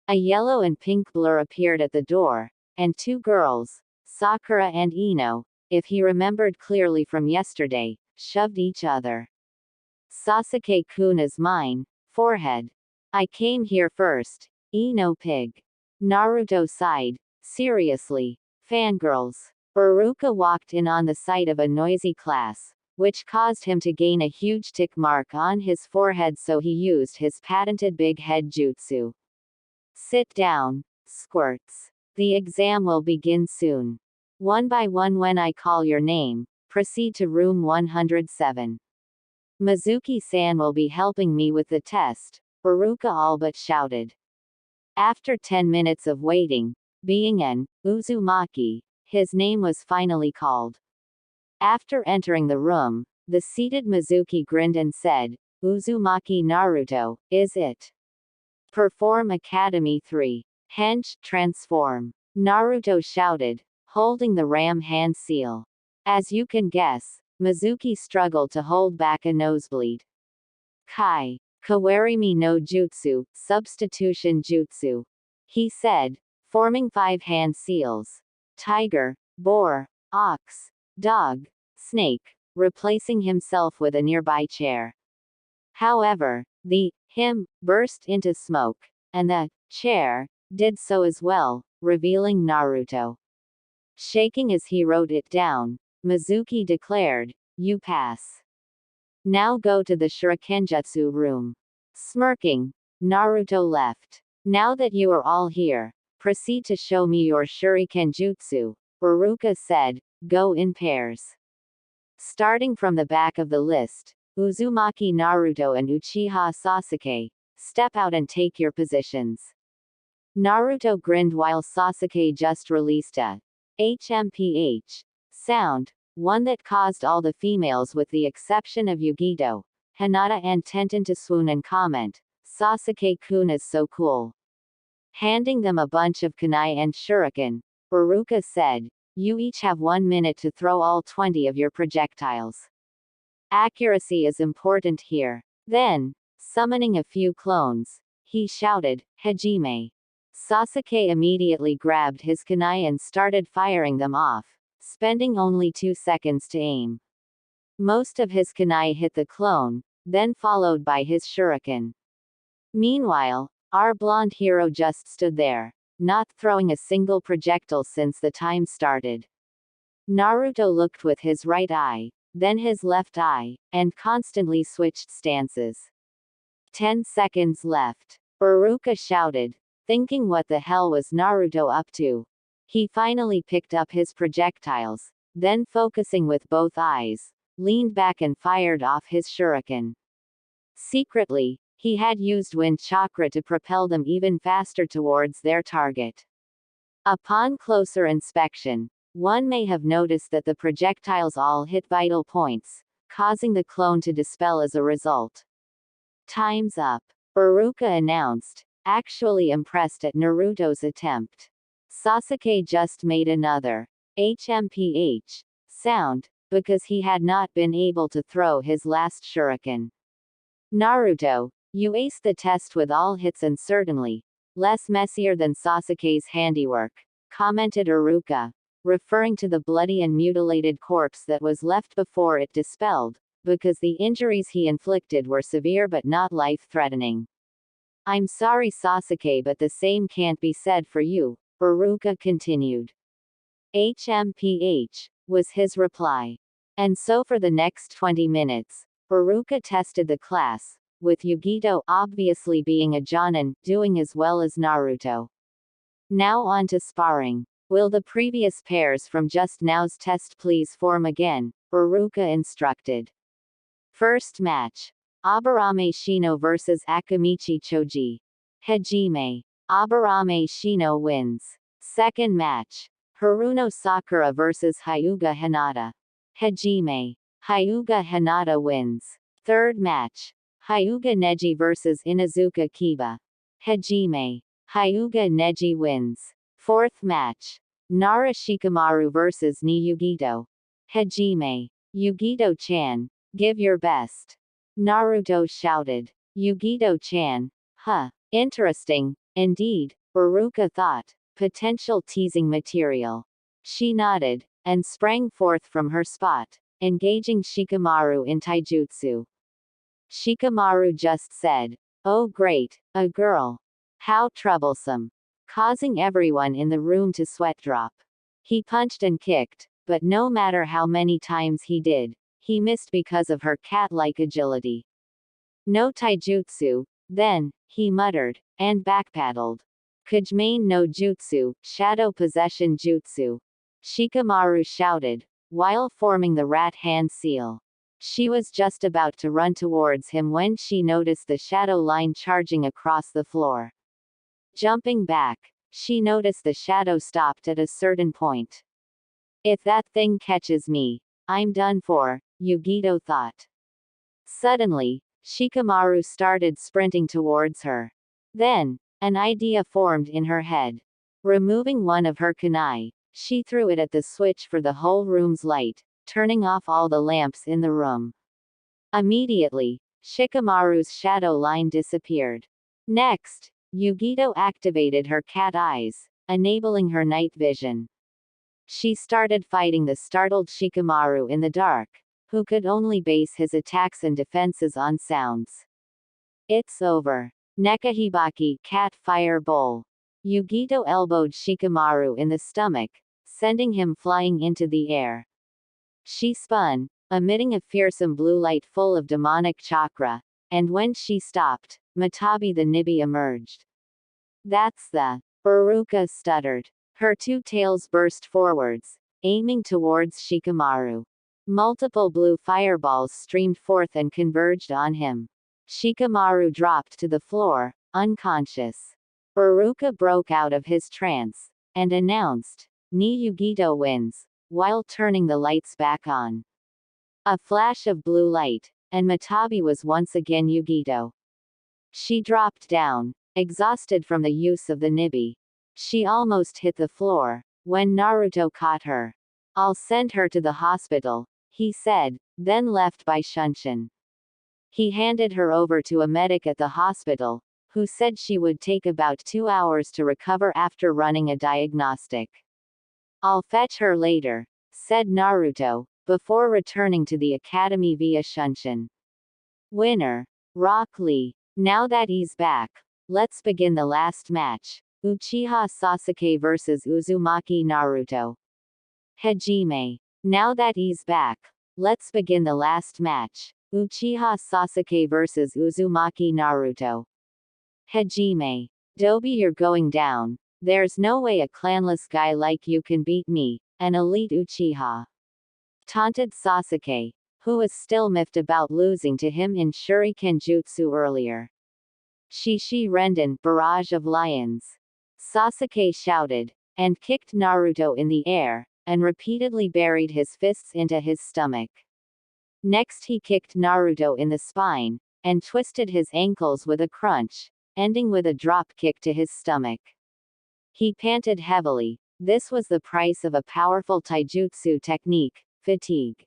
A yellow and pink blur appeared at the door, and two girls, Sakura and Ino, if he remembered clearly from yesterday, shoved each other. "Sasuke-kun is mine." Forehead. "I came here first." Ino pig. Naruto sighed. "Seriously. Fangirls." Iruka walked in on the sight of a noisy class, which caused him to gain a huge tick mark on his forehead, so he used his patented big head jutsu. "Sit down, squirts. The exam will begin soon. One by one, when I call your name, proceed to room 107. Mizuki-san will be helping me with the test," Iruka all but shouted. After 10 minutes of waiting, being an Uzumaki, his name was finally called. After entering the room, the seated Mizuki grinned and said, "Uzumaki Naruto, is it? Perform Academy 3. Hench, transform." Naruto shouted, holding the ram hand seal. As you can guess, Mizuki struggled to hold back a nosebleed. "Kai, Kawarimi no Jutsu, substitution jutsu," he said, forming 5 hand seals. Tiger, boar, ox, dog, snake, replacing himself with a nearby chair. However, the him burst into smoke, and the chair did so as well, revealing Naruto. Shaking as he wrote it down, Mizuki declared, "You pass. Now go to the shurikenjutsu room." Smirking, Naruto left. "Now that you are all here, proceed to show me your shurikenjutsu," Iruka said, "Go in pairs." Starting from the back of the list, Uzumaki Naruto and Uchiha Sasuke, step out and take your positions. Naruto grinned while Sasuke just released a HMPH sound, one that caused all the females with the exception of Yugito, Hinata and Tenten to swoon and comment, "Sasuke-kun is so cool." Handing them a bunch of kunai and shuriken, Iruka said, "You each have 1 minute to throw all 20 of your projectiles. Accuracy is important here." Then, summoning a few clones, he shouted, "Hajime." Sasuke immediately grabbed his kunai and started firing them off, spending only 2 seconds to aim. Most of his kunai hit the clone, then followed by his shuriken. Meanwhile, our blonde hero just stood there, not throwing a single projectile since the time started. Naruto looked with his right eye, then his left eye, and constantly switched stances. 10 seconds left. Iruka shouted, thinking what the hell was Naruto up to. He finally picked up his projectiles, then focusing with both eyes, leaned back and fired off his shuriken. Secretly, he had used wind chakra to propel them even faster towards their target. Upon closer inspection, one may have noticed that the projectiles all hit vital points, causing the clone to dispel as a result. Time's up, Iruka announced, actually impressed at Naruto's attempt. Sasuke just made another HMPH sound, because he had not been able to throw his last shuriken. Naruto, you aced the test with all hits and certainly less messier than Sasuke's handiwork, commented Iruka, referring to the bloody and mutilated corpse that was left before it dispelled, because the injuries he inflicted were severe but not life-threatening. I'm sorry Sasuke, but the same can't be said for you, Iruka continued. HMPH, was his reply. And so for the next 20 minutes, Iruka tested the class, with Yugito obviously being a Jonin, doing as well as Naruto. Now on to sparring. Will the previous pairs from just now's test please form again? Iruka instructed. First match. Aburame Shino vs Akamichi Choji. Hajime. Aburame Shino wins. Second match. Haruno Sakura vs Hyuga Hinata. Hajime. Hyuga Hinata wins. Third match. Hyuga Neji vs Inazuka Kiba. Hajime. Hyuga Neji wins. Fourth match. Nara Shikamaru vs Ni Yugito. Hajime. Yugito-chan, give your best. Naruto shouted. Yugito-chan. Huh. Interesting, indeed, Iruka thought. Potential teasing material. She nodded, and sprang forth from her spot, engaging Shikamaru in taijutsu. Shikamaru just said, "Oh great, a girl. How troublesome." Causing everyone in the room to sweat drop. He punched and kicked, but no matter how many times he did, he missed because of her cat-like agility. No taijutsu, then, he muttered, and backpedaled. Kajimane no jutsu, shadow possession jutsu. Shikamaru shouted, while forming the rat hand seal. She was just about to run towards him when she noticed the shadow line charging across the floor. Jumping back, she noticed the shadow stopped at a certain point. If that thing catches me, I'm done for, Yugito thought. Suddenly, Shikamaru started sprinting towards her. Then, an idea formed in her head. Removing one of her kunai, she threw it at the switch for the whole room's light, turning off all the lamps in the room. Immediately, Shikamaru's shadow line disappeared. Next, Yugito activated her cat eyes, enabling her night vision. She started fighting the startled Shikamaru in the dark, who could only base his attacks and defenses on sounds. It's over. Nekahibaki cat fire bowl. Yugito elbowed Shikamaru in the stomach, sending him flying into the air. She spun, emitting a fearsome blue light full of demonic chakra, and when she stopped, Matabi the Nibi emerged. That's the... Iruka stuttered. Her two tails burst forwards, aiming towards Shikamaru. Multiple blue fireballs streamed forth and converged on him. Shikamaru dropped to the floor, unconscious. Iruka broke out of his trance, and announced, Ni Yugito wins, while turning the lights back on. A flash of blue light, and Matabi was once again Yugito. She dropped down, exhausted from the use of the Nibi. She almost hit the floor, when Naruto caught her. I'll send her to the hospital, he said, then left by Shunshin. He handed her over to a medic at the hospital, who said she would take about 2 hours to recover after running a diagnostic. I'll fetch her later, said Naruto, before returning to the academy via Shunshin. Winner. Rock Lee. Now that he's back, let's begin the last match. Uchiha Sasuke vs Uzumaki Naruto. Hajime. Now that he's back, let's begin the last match. Uchiha Sasuke vs Uzumaki Naruto. Hajime. Dobi, you're going down. There's no way a clanless guy like you can beat me, an elite Uchiha. Taunted Sasuke, who was still miffed about losing to him in Shuriken Jutsu earlier. Shishi Renden, barrage of lions. Sasuke shouted, and kicked Naruto in the air, and repeatedly buried his fists into his stomach. Next he kicked Naruto in the spine, and twisted his ankles with a crunch, ending with a drop kick to his stomach. He panted heavily. This was the price of a powerful taijutsu technique, fatigue.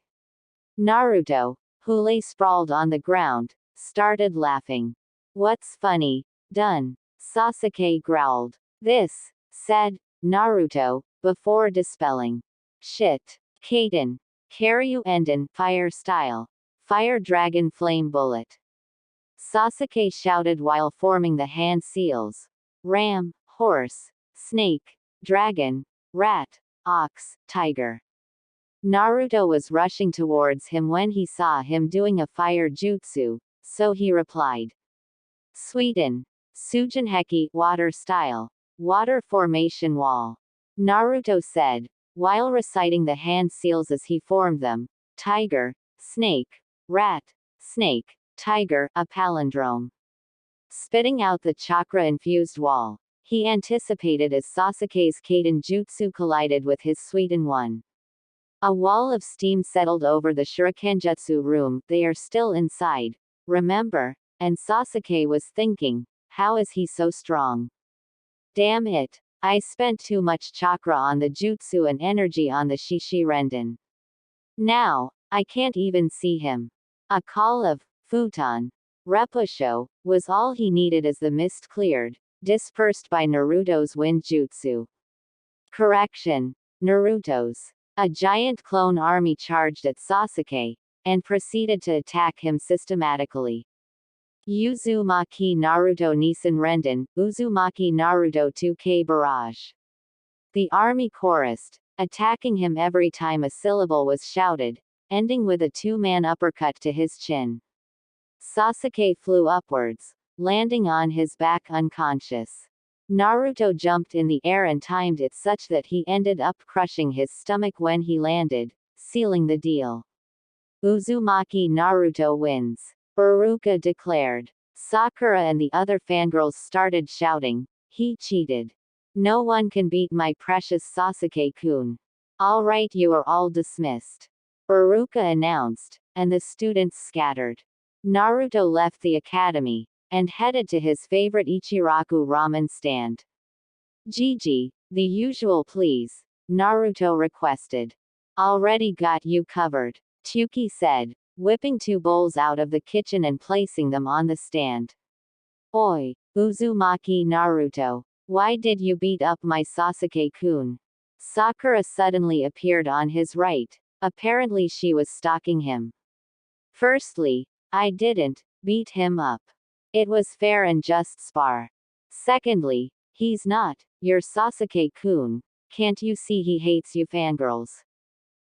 Naruto, who lay sprawled on the ground, started laughing. What's funny? Done. Sasuke growled. This, said Naruto, before dispelling. Shit. Kaden. Karyu Enden, fire style. Fire dragon flame bullet. Sasuke shouted while forming the hand seals. Ram, horse, snake, dragon, rat, ox, tiger. Naruto was rushing towards him when he saw him doing a fire jutsu, so he replied. Suiten. Sujinheki, water style. Water formation wall. Naruto said, while reciting the hand seals as he formed them. Tiger, snake, rat, snake, tiger, a palindrome. Spitting out the chakra-infused wall, he anticipated as Sasuke's Kaden Jutsu collided with his Suiten one. A wall of steam settled over the Shurikenjutsu room. They are still inside, remember? And Sasuke was thinking, how is he so strong? Damn it. I spent too much chakra on the jutsu and energy on the Shishi Renden. Now, I can't even see him. A call of futon, repusho, was all he needed as the mist cleared, dispersed by Naruto's wind jutsu. Correction. Naruto's. A giant clone army charged at Sasuke, and proceeded to attack him systematically. Uzumaki Naruto Nisan Renden, Uzumaki Naruto 2K Barrage. The army chorused, attacking him every time a syllable was shouted, ending with a two-man uppercut to his chin. Sasuke flew upwards, landing on his back unconscious. Naruto jumped in the air and timed it such that he ended up crushing his stomach when he landed, sealing the deal. Uzumaki Naruto wins. Iruka declared. Sakura and the other fangirls started shouting, he cheated. No one can beat my precious Sasuke-kun. Alright, you are all dismissed. Iruka announced, and the students scattered. Naruto left the academy, and headed to his favorite Ichiraku ramen stand. Gigi, the usual please, Naruto requested. Already got you covered, Chuki said, whipping two bowls out of the kitchen and placing them on the stand. Oi, Uzumaki Naruto, why did you beat up my Sasuke-kun? Sakura suddenly appeared on his right. Apparently she was stalking him. Firstly, I didn't beat him up. It was fair and just spar. Secondly, he's not your Sasuke-kun. Can't you see he hates you fangirls?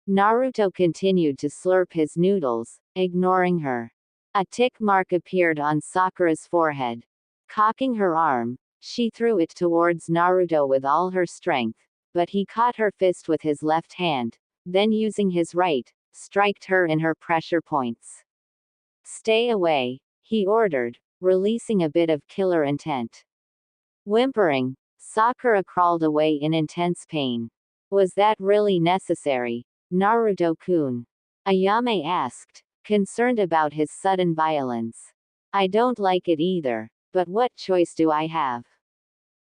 Naruto continued to slurp his noodles, ignoring her. A tick mark appeared on Sakura's forehead. Cocking her arm, she threw it towards Naruto with all her strength, but he caught her fist with his left hand, then using his right, striked her in her pressure points. Stay away, he ordered, releasing a bit of killer intent. Whimpering, Sakura crawled away in intense pain. Was that really necessary, Naruto-kun? Ayame asked, concerned about his sudden violence. I don't like it either, but what choice do I have?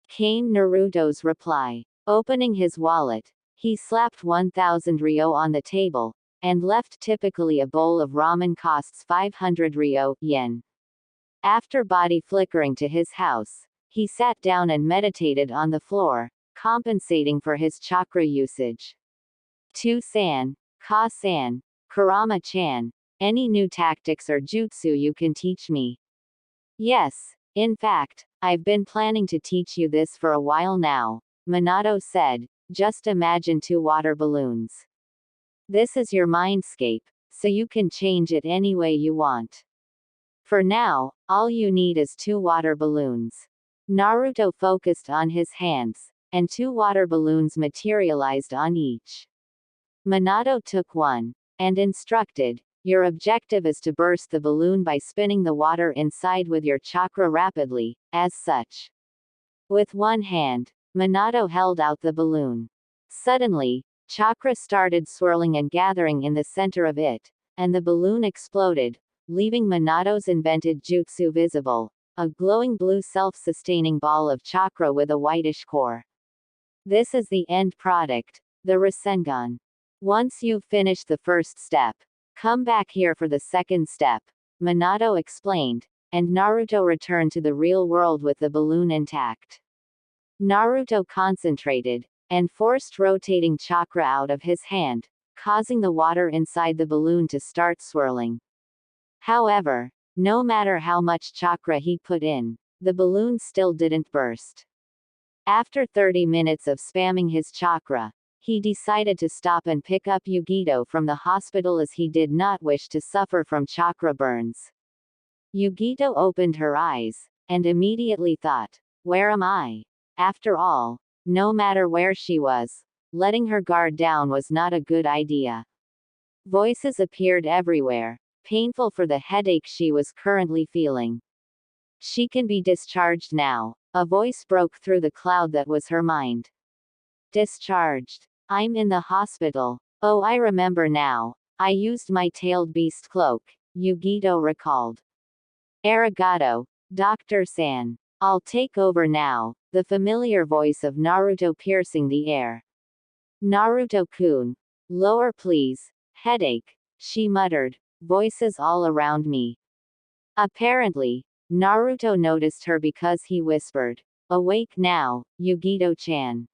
Came Naruto's reply. Opening his wallet, he slapped 1,000 ryo on the table, and left. Typically a bowl of ramen costs 500 ryo, yen. After body flickering to his house, he sat down and meditated on the floor, compensating for his chakra usage. Tu-san, Ka-san, Kurama-chan, any new tactics or jutsu you can teach me? Yes, in fact, I've been planning to teach you this for a while now, Minato said. Just imagine 2 water balloons. This is your mindscape, so you can change it any way you want. For now, all you need is 2 water balloons. Naruto focused on his hands, and 2 water balloons materialized on each. Minato took one, and instructed, Your objective is to burst the balloon by spinning the water inside with your chakra rapidly, as such. With one hand, Minato held out the balloon. Suddenly, chakra started swirling and gathering in the center of it, and the balloon exploded, leaving Minato's invented jutsu visible, a glowing blue self-sustaining ball of chakra with a whitish core. This is the end product, the Rasengan. Once you've finished the first step, come back here for the second step, Minato explained, and Naruto returned to the real world with the balloon intact. Naruto concentrated, and forced rotating chakra out of his hand, causing the water inside the balloon to start swirling. However, no matter how much chakra he put in, the balloon still didn't burst. After 30 minutes of spamming his chakra, he decided to stop and pick up Yugito from the hospital as he did not wish to suffer from chakra burns. Yugito opened her eyes, and immediately thought, "Where am I?" After all, no matter where she was, letting her guard down was not a good idea. Voices appeared everywhere, painful for the headache she was currently feeling. "She can be discharged now," a voice broke through the cloud that was her mind. "Discharged? I'm in the hospital. Oh, I remember now. I used my tailed beast cloak," Yugito recalled. "Arigato, Dr. San. I'll take over now," the familiar voice of Naruto piercing the air. "Naruto-kun. Lower please. Headache," she muttered. "Voices all around me." Apparently, Naruto noticed her because he whispered, "Awake now, Yugito-chan.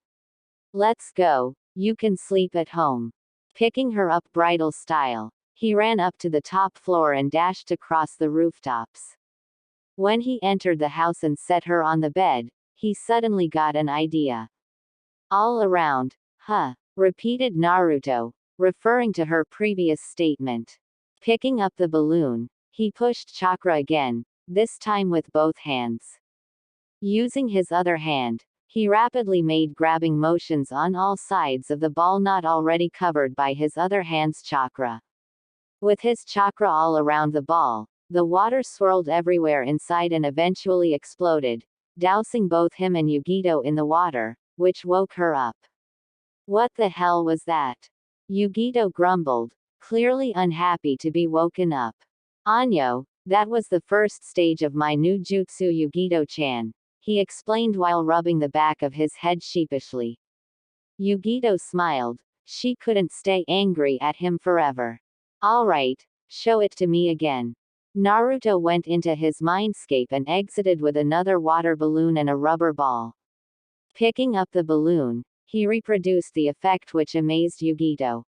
Let's go, you can sleep at home." Picking her up bridal style, he ran up to the top floor and dashed across the rooftops. When he entered the house and set her on the bed, he suddenly got an idea. "All around, huh?" repeated Naruto, referring to her previous statement. Picking up the balloon, he pushed chakra again, this time with both hands. Using his other hand, he rapidly made grabbing motions on all sides of the ball not already covered by his other hand's chakra. With his chakra all around the ball, the water swirled everywhere inside and eventually exploded, dousing both him and Yugito in the water, which woke her up. "What the hell was that?" Yugito grumbled, clearly unhappy to be woken up. "Anyo, that was the first stage of my new jutsu, Yugito-chan," he explained while rubbing the back of his head sheepishly. Yugito smiled. She couldn't stay angry at him forever. "Alright, show it to me again." Naruto went into his mindscape and exited with another water balloon and a rubber ball. Picking up the balloon, he reproduced the effect which amazed Yugito.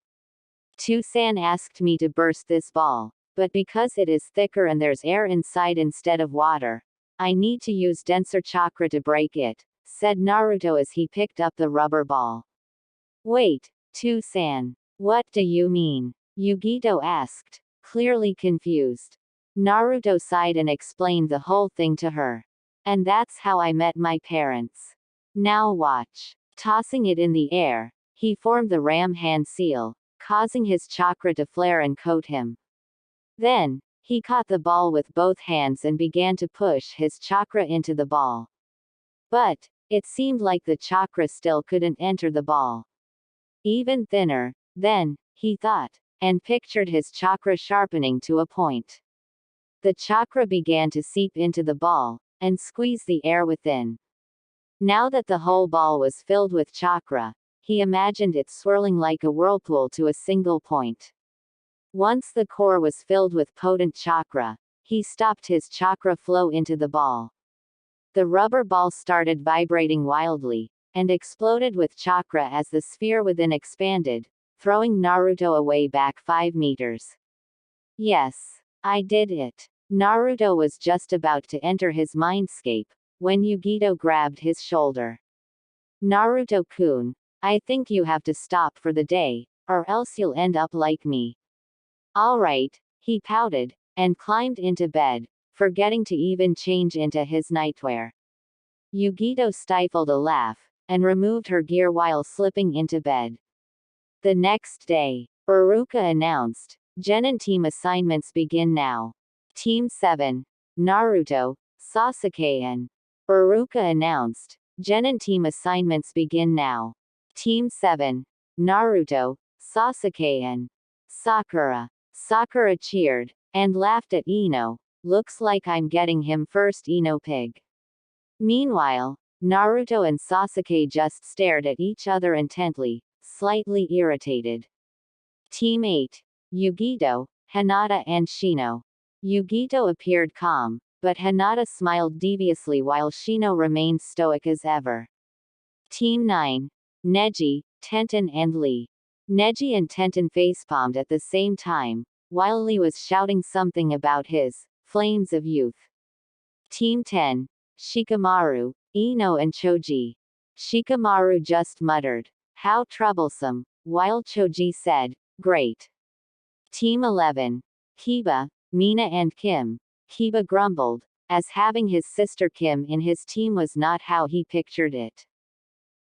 "Tusan asked me to burst this ball, but because it is thicker and there's air inside instead of water, I need to use denser chakra to break it," said Naruto as he picked up the rubber ball. "Wait, Tusan. What do you mean?" Yugito asked, clearly confused. Naruto sighed and explained the whole thing to her. "And that's how I met my parents. Now watch." Tossing it in the air, he formed the ram hand seal, causing his chakra to flare and coat him. Then, he caught the ball with both hands and began to push his chakra into the ball. But, it seemed like the chakra still couldn't enter the ball. Even thinner, then, he thought, and pictured his chakra sharpening to a point. The chakra began to seep into the ball, and squeeze the air within. Now that the whole ball was filled with chakra, he imagined it swirling like a whirlpool to a single point. Once the core was filled with potent chakra, he stopped his chakra flow into the ball. The rubber ball started vibrating wildly, and exploded with chakra as the sphere within expanded, throwing Naruto away back 5 meters. "Yes, I did it." Naruto was just about to enter his mindscape, when Yugito grabbed his shoulder. "Naruto-kun, I think you have to stop for the day, or else you'll end up like me." "Alright," he pouted, and climbed into bed, forgetting to even change into his nightwear. Yugito stifled a laugh, and removed her gear while slipping into bed. The next day, Iruka announced, Genin team assignments begin now. Team 7. Naruto, Sasuke and Iruka announced. Genin team assignments begin now. Team 7. Naruto, Sasuke and Sakura. Sakura cheered and laughed at Ino. Looks like I'm getting him first, Ino pig. Meanwhile, Naruto and Sasuke just stared at each other intently, slightly irritated. Team 8. Yugito, Hinata and Shino. Yugito appeared calm, but Hinata smiled deviously while Shino remained stoic as ever. Team 9. Neji, Tenten and Lee. Neji and Tenten facepalmed at the same time, while Lee was shouting something about his flames of youth. Team 10. Shikamaru, Ino and Choji. Shikamaru just muttered, "How troublesome," while Choji said, "Great." Team 11. Kiba, Mina and Kim. Kiba grumbled, as having his sister Kim in his team was not how he pictured it.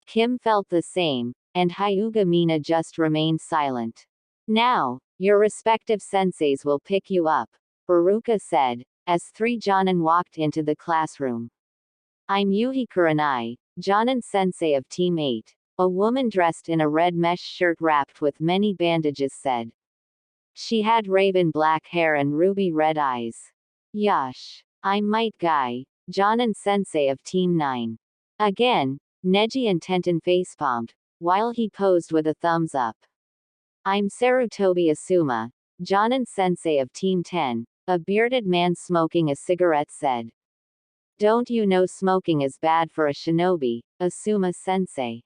Kim felt the same, and Hyuga Mina just remained silent. "Now, your respective senseis will pick you up," Iruka said, as 3 Jonin walked into the classroom. "I'm Yuhi Kuranai, Jonin sensei of Team 8, a woman dressed in a red mesh shirt wrapped with many bandages said. She had raven black hair and ruby red eyes. "Yash. I'm Might Guy, Jonin sensei of Team 9. Again, Neji and Tenten facepalmed, while he posed with a thumbs up. "I'm Sarutobi Asuma, Jonin sensei of Team 10, a bearded man smoking a cigarette said. "Don't you know smoking is bad for a shinobi, Asuma sensei?"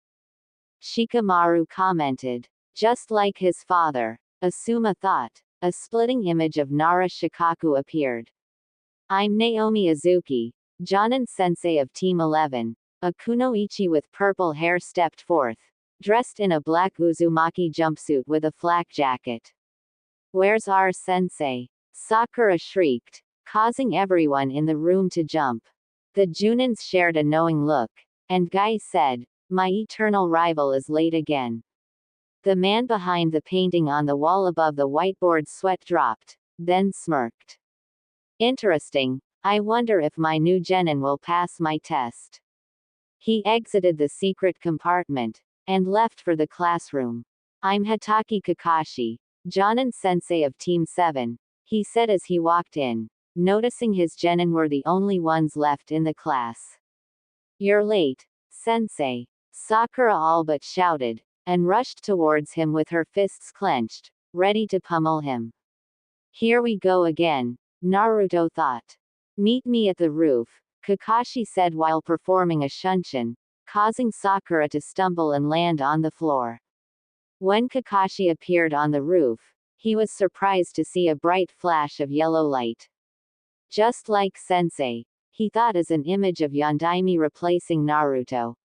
Shikamaru commented. Just like his father, Asuma thought. A splitting image of Nara Shikaku appeared. "I'm Naomi Azuki, Jonin sensei of Team 11. A kunoichi with purple hair stepped forth, dressed in a black Uzumaki jumpsuit with a flak jacket. "Where's our sensei?" Sakura shrieked, causing everyone in the room to jump. The Junins shared a knowing look, and Guy said, "My eternal rival is late again." The man behind the painting on the wall above the whiteboard sweat dropped, then smirked. "Interesting, I wonder if my new genin will pass my test." He exited the secret compartment, and left for the classroom. "I'm Hitaki Kakashi, Jonin sensei of Team 7, he said as he walked in, noticing his genin were the only ones left in the class. "You're late, sensei," Sakura all but shouted, and rushed towards him with her fists clenched, ready to pummel him. "Here we go again," Naruto thought. "Meet me at the roof," Kakashi said while performing a shunshin, causing Sakura to stumble and land on the floor. When Kakashi appeared on the roof, he was surprised to see a bright flash of yellow light. Just like Sensei, he thought as an image of Yondaime replacing Naruto.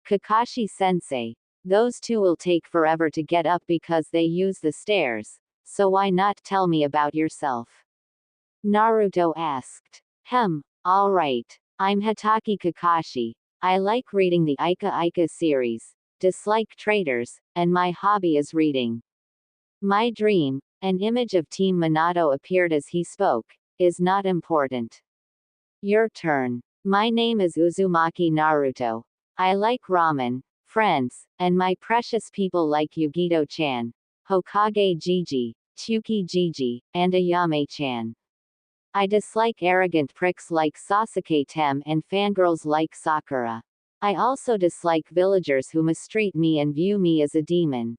"Kakashi Sensei, those two will take forever to get up because they use the stairs, so why not tell me about yourself?" Naruto asked. Alright. I'm Hitaki Kakashi. I like reading the Ika Ika series, dislike traitors, and my hobby is reading. My dream, an image of Team Minato appeared as he spoke, is not important. Your turn. My name is Uzumaki Naruto. I like ramen, friends, and my precious people like Yugito-chan, Hokage Gigi, Tsuki Gigi, and Ayame-chan. I dislike arrogant pricks like Sasuke Tem and fangirls like Sakura. I also dislike villagers who mistreat me and view me as a demon.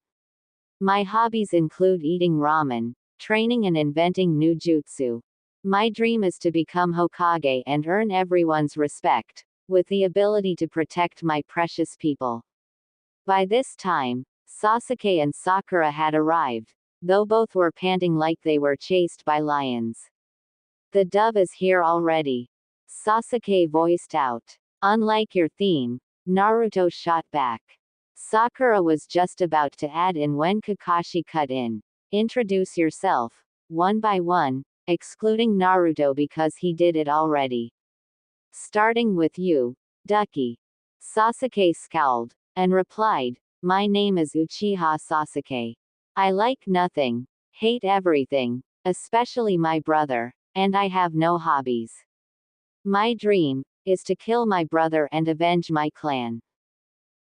My hobbies include eating ramen, training and inventing new jutsu. My dream is to become Hokage and earn everyone's respect, with the ability to protect my precious people. By this time, Sasuke and Sakura had arrived, though both were panting like they were chased by lions. The dove is here already, Sasuke voiced out. Unlike your theme, Naruto shot back. Sakura was just about to add in when Kakashi cut in. Introduce yourself, one by one, excluding Naruto because he did it already. Starting with you, Ducky. Sasuke scowled, and replied, my name is Uchiha Sasuke. I like nothing, Hate everything, especially my brother, and I have no hobbies. My dream is to kill my brother and avenge my clan.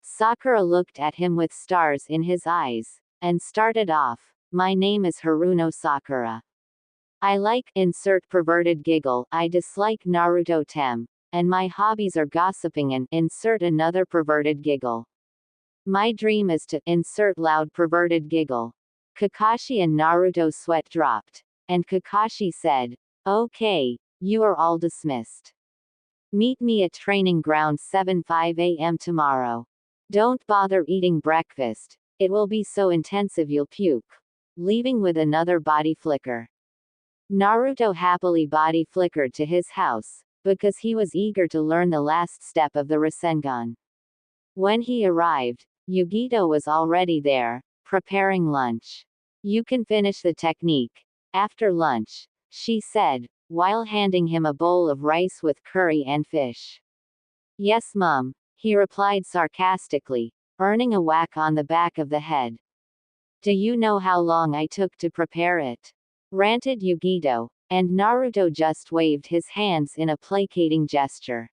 Sakura looked at him with stars in his eyes, and started off. My name is Haruno Sakura. I like, insert perverted giggle, I dislike Naruto Tem, and my hobbies are gossiping and, insert another perverted giggle. My dream is to, insert loud perverted giggle. Kakashi and Naruto sweat dropped, and Kakashi said, okay, you are all dismissed. Meet me at training ground 7:05 a.m. tomorrow. Don't bother eating breakfast, it will be so intensive you'll puke. Leaving with another body flicker. Naruto happily body flickered to his house, because he was eager to learn the last step of the Rasengan. When he arrived, Yugito was already there, preparing lunch. You can finish the technique after lunch, she said, while handing him a bowl of rice with curry and fish. Yes, Mum, he replied sarcastically, earning a whack on the back of the head. Do you know how long I took to prepare it? Ranted Yugito, and Naruto just waved his hands in a placating gesture.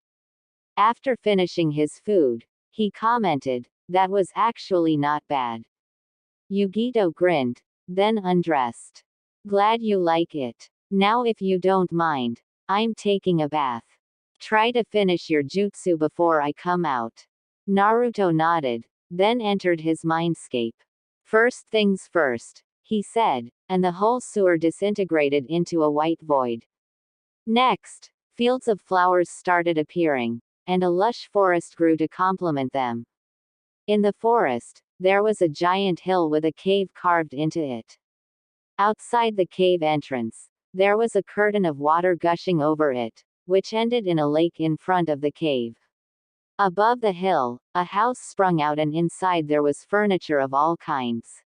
After finishing his food, he commented, that was actually not bad. Yugito grinned, then undressed. Glad you like it. Now if you don't mind, I'm taking a bath. Try to finish your jutsu before I come out. Naruto nodded, then entered his mindscape. First things first, he said, and the whole sewer disintegrated into a white void. Next, fields of flowers started appearing, and a lush forest grew to complement them. In the forest, there was a giant hill with a cave carved into it. Outside the cave entrance, there was a curtain of water gushing over it, which ended in a lake in front of the cave. Above the hill, a house sprung out and inside there was furniture of all kinds.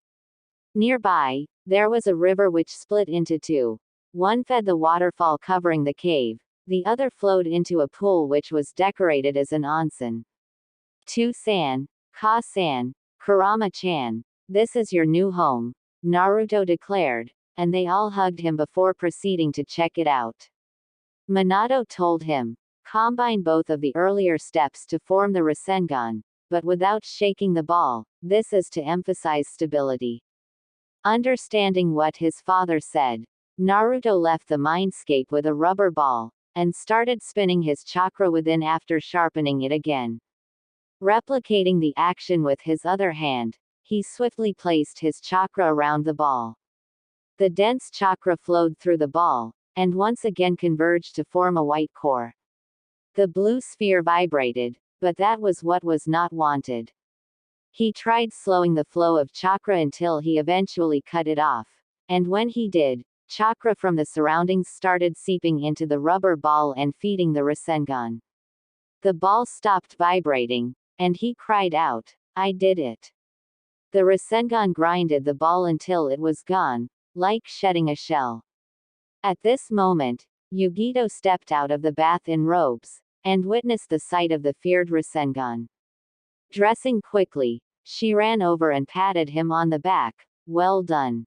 Nearby, there was a river which split into two. One fed the waterfall covering the cave, the other flowed into a pool which was decorated as an onsen. To-san, Ka-san, Kurama-chan, this is your new home, Naruto declared, and they all hugged him before proceeding to check it out. Minato told him, combine both of the earlier steps to form the Rasengan, but without shaking the ball, this is to emphasize stability. Understanding what his father said, Naruto left the mindscape with a rubber ball, and started spinning his chakra within after sharpening it again. Replicating the action with his other hand, he swiftly placed his chakra around the ball. The dense chakra flowed through the ball, and once again converged to form a white core. The blue sphere vibrated, but that was what was not wanted. He tried slowing the flow of chakra until he eventually cut it off, and when he did, chakra from the surroundings started seeping into the rubber ball and feeding the Rasengan. The ball stopped vibrating, and he cried out, I did it. The Rasengan grinded the ball until it was gone, like shedding a shell. At this moment, Yugito stepped out of the bath in robes, and witnessed the sight of the feared Rasengan. Dressing quickly, she ran over and patted him on the back. Well done.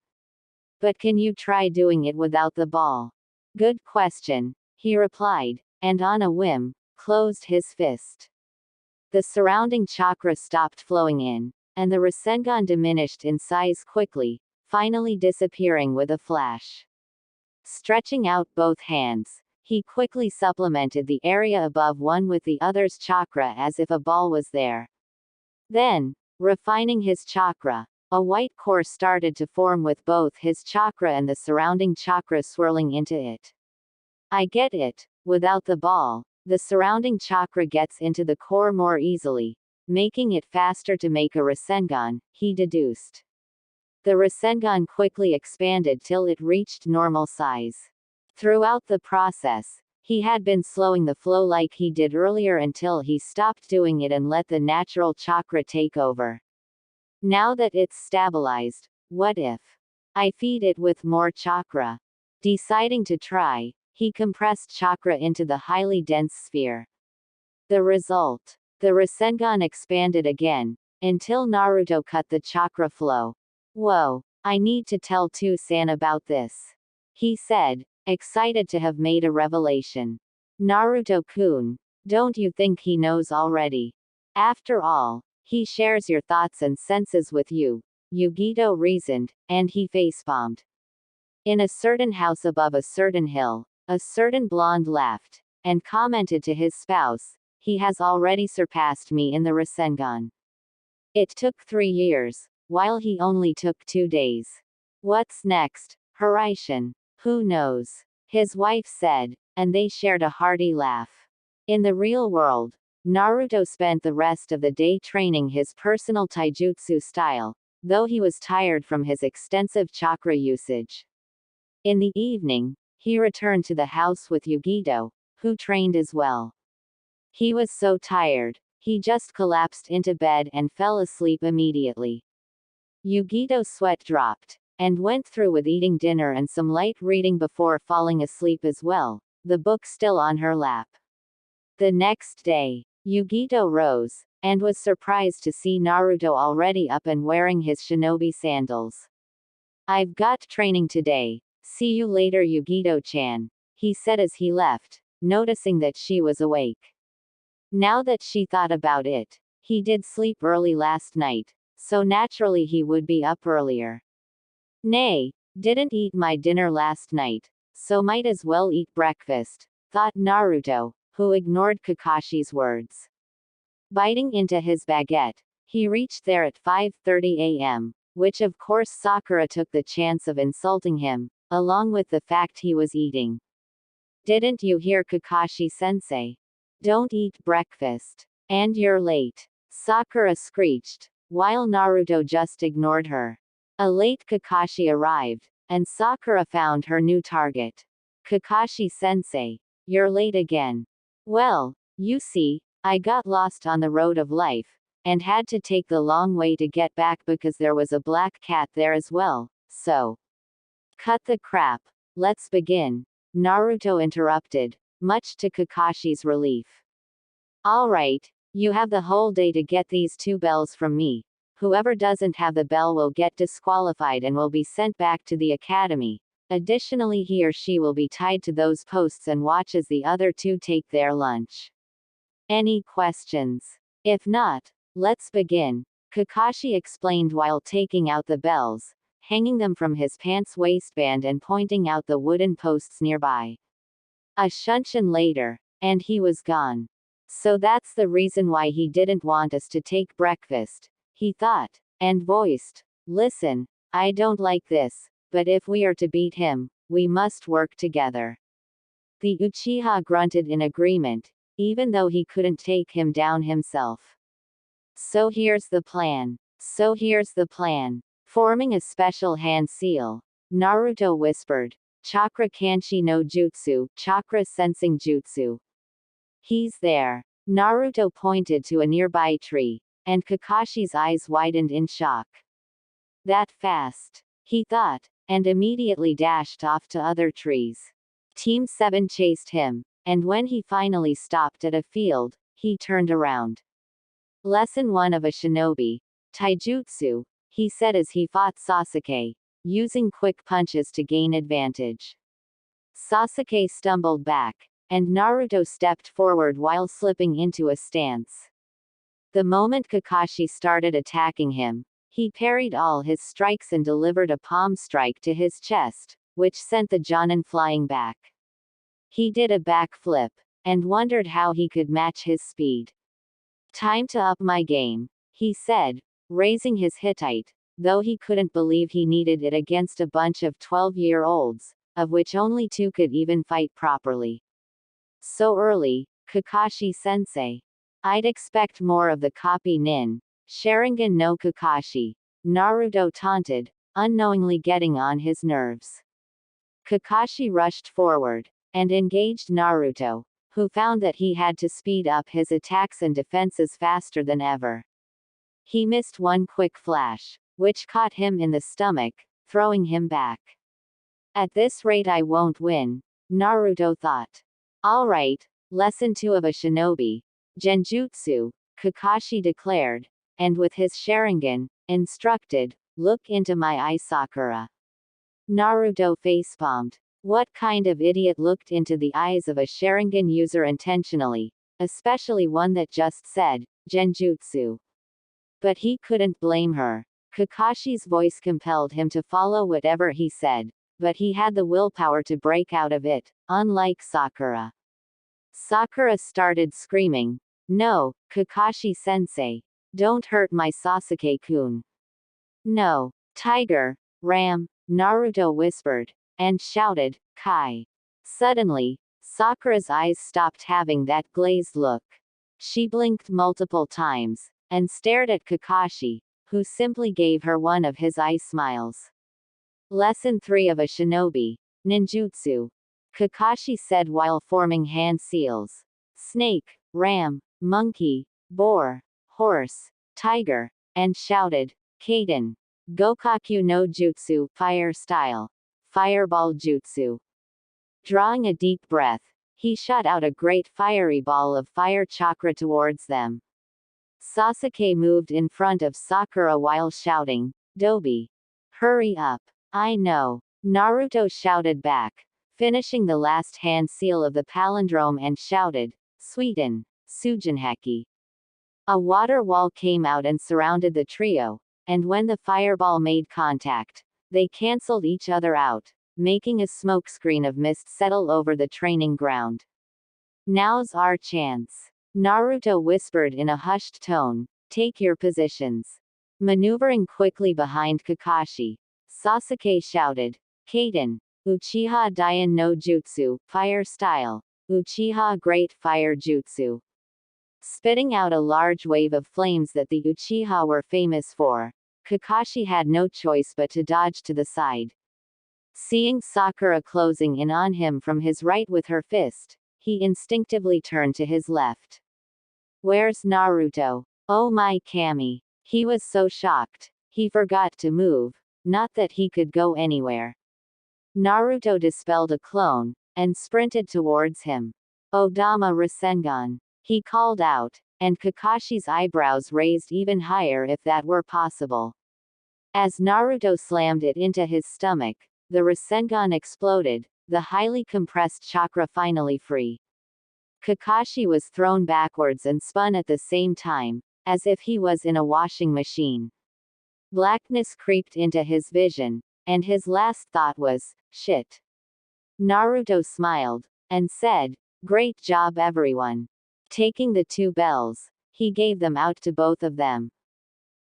But can you try doing it without the ball? Good question, he replied, and on a whim, closed his fist. The surrounding chakra stopped flowing in, and the Rasengan diminished in size quickly, finally disappearing with a flash. Stretching out both hands, he quickly supplemented the area above one with the other's chakra as if a ball was there. Then, refining his chakra, a white core started to form with both his chakra and the surrounding chakra swirling into it. I get it, without the ball, the surrounding chakra gets into the core more easily, making it faster to make a Rasengan, he deduced. The Rasengan quickly expanded till it reached normal size. Throughout the process, he had been slowing the flow like he did earlier until he stopped doing it and let the natural chakra take over. Now that it's stabilized, what if I feed it with more chakra? Deciding to try, he compressed chakra into the highly dense sphere. The result: the Rasengan expanded again, until Naruto cut the chakra flow. Whoa, I need to tell To-san about this, he said, excited to have made a revelation. Naruto-kun, don't you think he knows already? After all, he shares your thoughts and senses with you, Yugito reasoned, and he facepalmed. In a certain house above a certain hill, a certain blonde laughed, and commented to his spouse, he has already surpassed me in the Rasengan. It took 3 years, while he only took 2 days. What's next, Hiraishin? Who knows? His wife said, and they shared a hearty laugh. In the real world, Naruto spent the rest of the day training his personal taijutsu style, though he was tired from his extensive chakra usage. In the evening, he returned to the house with Yugito, who trained as well. He was so tired, he just collapsed into bed and fell asleep immediately. Yugito's sweat dropped, and went through with eating dinner and some light reading before falling asleep as well, the book still on her lap. The next day, Yugito rose, and was surprised to see Naruto already up and wearing his shinobi sandals. I've got training today, see you later Yugito-chan, he said as he left, noticing that she was awake. Now that she thought about it, he did sleep early last night, so naturally he would be up earlier. Nay, didn't eat my dinner last night, so might as well eat breakfast, thought Naruto, who ignored Kakashi's words. Biting into his baguette, he reached there at 5:30 a.m., which of course Sakura took the chance of insulting him, along with the fact he was eating. Didn't you hear Kakashi-sensei? Don't eat breakfast. And you're late, Sakura screeched, while Naruto just ignored her. A late Kakashi arrived, and Sakura found her new target. Kakashi-sensei, you're late again. Well, you see, I got lost on the road of life, and had to take the long way to get back because there was a black cat there as well, so. Cut the crap, let's begin, Naruto interrupted, much to Kakashi's relief. Alright, you have the whole day to get these 2 bells from me. Whoever doesn't have the bell will get disqualified and will be sent back to the academy. Additionally, he or she will be tied to those posts and watch as the other 2 take their lunch. Any questions? If not, let's begin, Kakashi explained while taking out the bells, hanging them from his pants waistband and pointing out the wooden posts nearby. A shunshin later, and he was gone. So that's the reason why he didn't want us to take breakfast, he thought, and voiced, listen, I don't like this, but if we are to beat him, we must work together. The Uchiha grunted in agreement, even though he couldn't take him down himself. So here's the plan. Forming a special hand seal, Naruto whispered, Chakra Kanshi no Jutsu, Chakra Sensing Jutsu. He's there. Naruto pointed to a nearby tree, and Kakashi's eyes widened in shock. That fast, he thought, and immediately dashed off to other trees. Team 7 chased him, and when he finally stopped at a field, he turned around. Lesson 1 of a shinobi, taijutsu, he said as he fought Sasuke, using quick punches to gain advantage. Sasuke stumbled back, and Naruto stepped forward while slipping into a stance. The moment Kakashi started attacking him, he parried all his strikes and delivered a palm strike to his chest, which sent the Jonin flying back. He did a backflip, and wondered how he could match his speed. Time to up my game, he said, raising his Hittite, though he couldn't believe he needed it against a bunch of 12-year-olds, of which only 2 could even fight properly. So early, Kakashi-sensei. I'd expect more of the copy nin, Sharingan no Kakashi, Naruto taunted, unknowingly getting on his nerves. Kakashi rushed forward, and engaged Naruto, who found that he had to speed up his attacks and defenses faster than ever. He missed one quick flash, which caught him in the stomach, throwing him back. At this rate I won't win, Naruto thought. Alright, lesson 2 of a shinobi, Genjutsu, Kakashi declared, and with his Sharingan, instructed, Look into my eye, Sakura. Naruto facepalmed. What kind of idiot looked into the eyes of a Sharingan user intentionally, especially one that just said, Genjutsu? But he couldn't blame her. Kakashi's voice compelled him to follow whatever he said, but he had the willpower to break out of it, unlike Sakura. Sakura started screaming, "No, Kakashi-sensei! Don't hurt my Sasuke-kun!" "No, Tiger, Ram," Naruto whispered, and shouted, "Kai!" Suddenly, Sakura's eyes stopped having that glazed look. She blinked multiple times, and stared at Kakashi, who simply gave her one of his eye smiles. Lesson 3 of a Shinobi. Ninjutsu. Kakashi said while forming hand seals. Snake, ram, monkey, boar, horse, tiger, and shouted, Kaden. Gokaku no Jutsu, fire style. Fireball Jutsu. Drawing a deep breath, he shot out a great fiery ball of fire chakra towards them. Sasuke moved in front of Sakura while shouting, Dobi. Hurry up. I know. Naruto shouted back, finishing the last hand seal of the palindrome and shouted, Suiten, Sujinheki. A water wall came out and surrounded the trio, and when the fireball made contact, they cancelled each other out, making a smokescreen of mist settle over the training ground. Now's our chance. Naruto whispered in a hushed tone, take your positions. Maneuvering quickly behind Kakashi, Sasuke shouted, Kaden, Uchiha Daien no Jutsu, fire style, Uchiha Great Fire Jutsu. Spitting out a large wave of flames that the Uchiha were famous for, Kakashi had no choice but to dodge to the side. Seeing Sakura closing in on him from his right with her fist, he instinctively turned to his left. Where's Naruto? Oh my Kami. He was so shocked, he forgot to move, not that he could go anywhere. Naruto dispelled a clone, and sprinted towards him. Odama Rasengan. He called out, and Kakashi's eyebrows raised even higher if that were possible. As Naruto slammed it into his stomach, the Rasengan exploded, the highly compressed chakra finally free. Kakashi was thrown backwards and spun at the same time, as if he was in a washing machine. Blackness creeped into his vision, and his last thought was, shit. Naruto smiled, and said, great job everyone. Taking the two bells, he gave them out to both of them.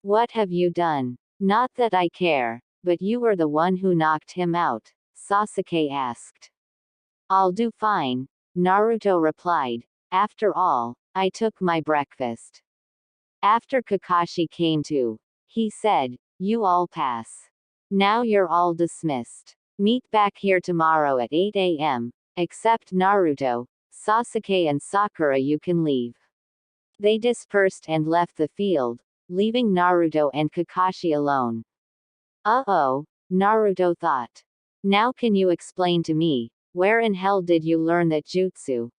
What have you done? Not that I care, but you were the one who knocked him out, Sasuke asked. I'll do fine, Naruto replied. After all, I took my breakfast. After Kakashi came to, he said, you all pass. Now you're all dismissed. Meet back here tomorrow at 8 a.m., except Naruto, Sasuke and Sakura you can leave. They dispersed and left the field, leaving Naruto and Kakashi alone. Uh-oh, Naruto thought. Now can you explain to me, where in hell did you learn that jutsu?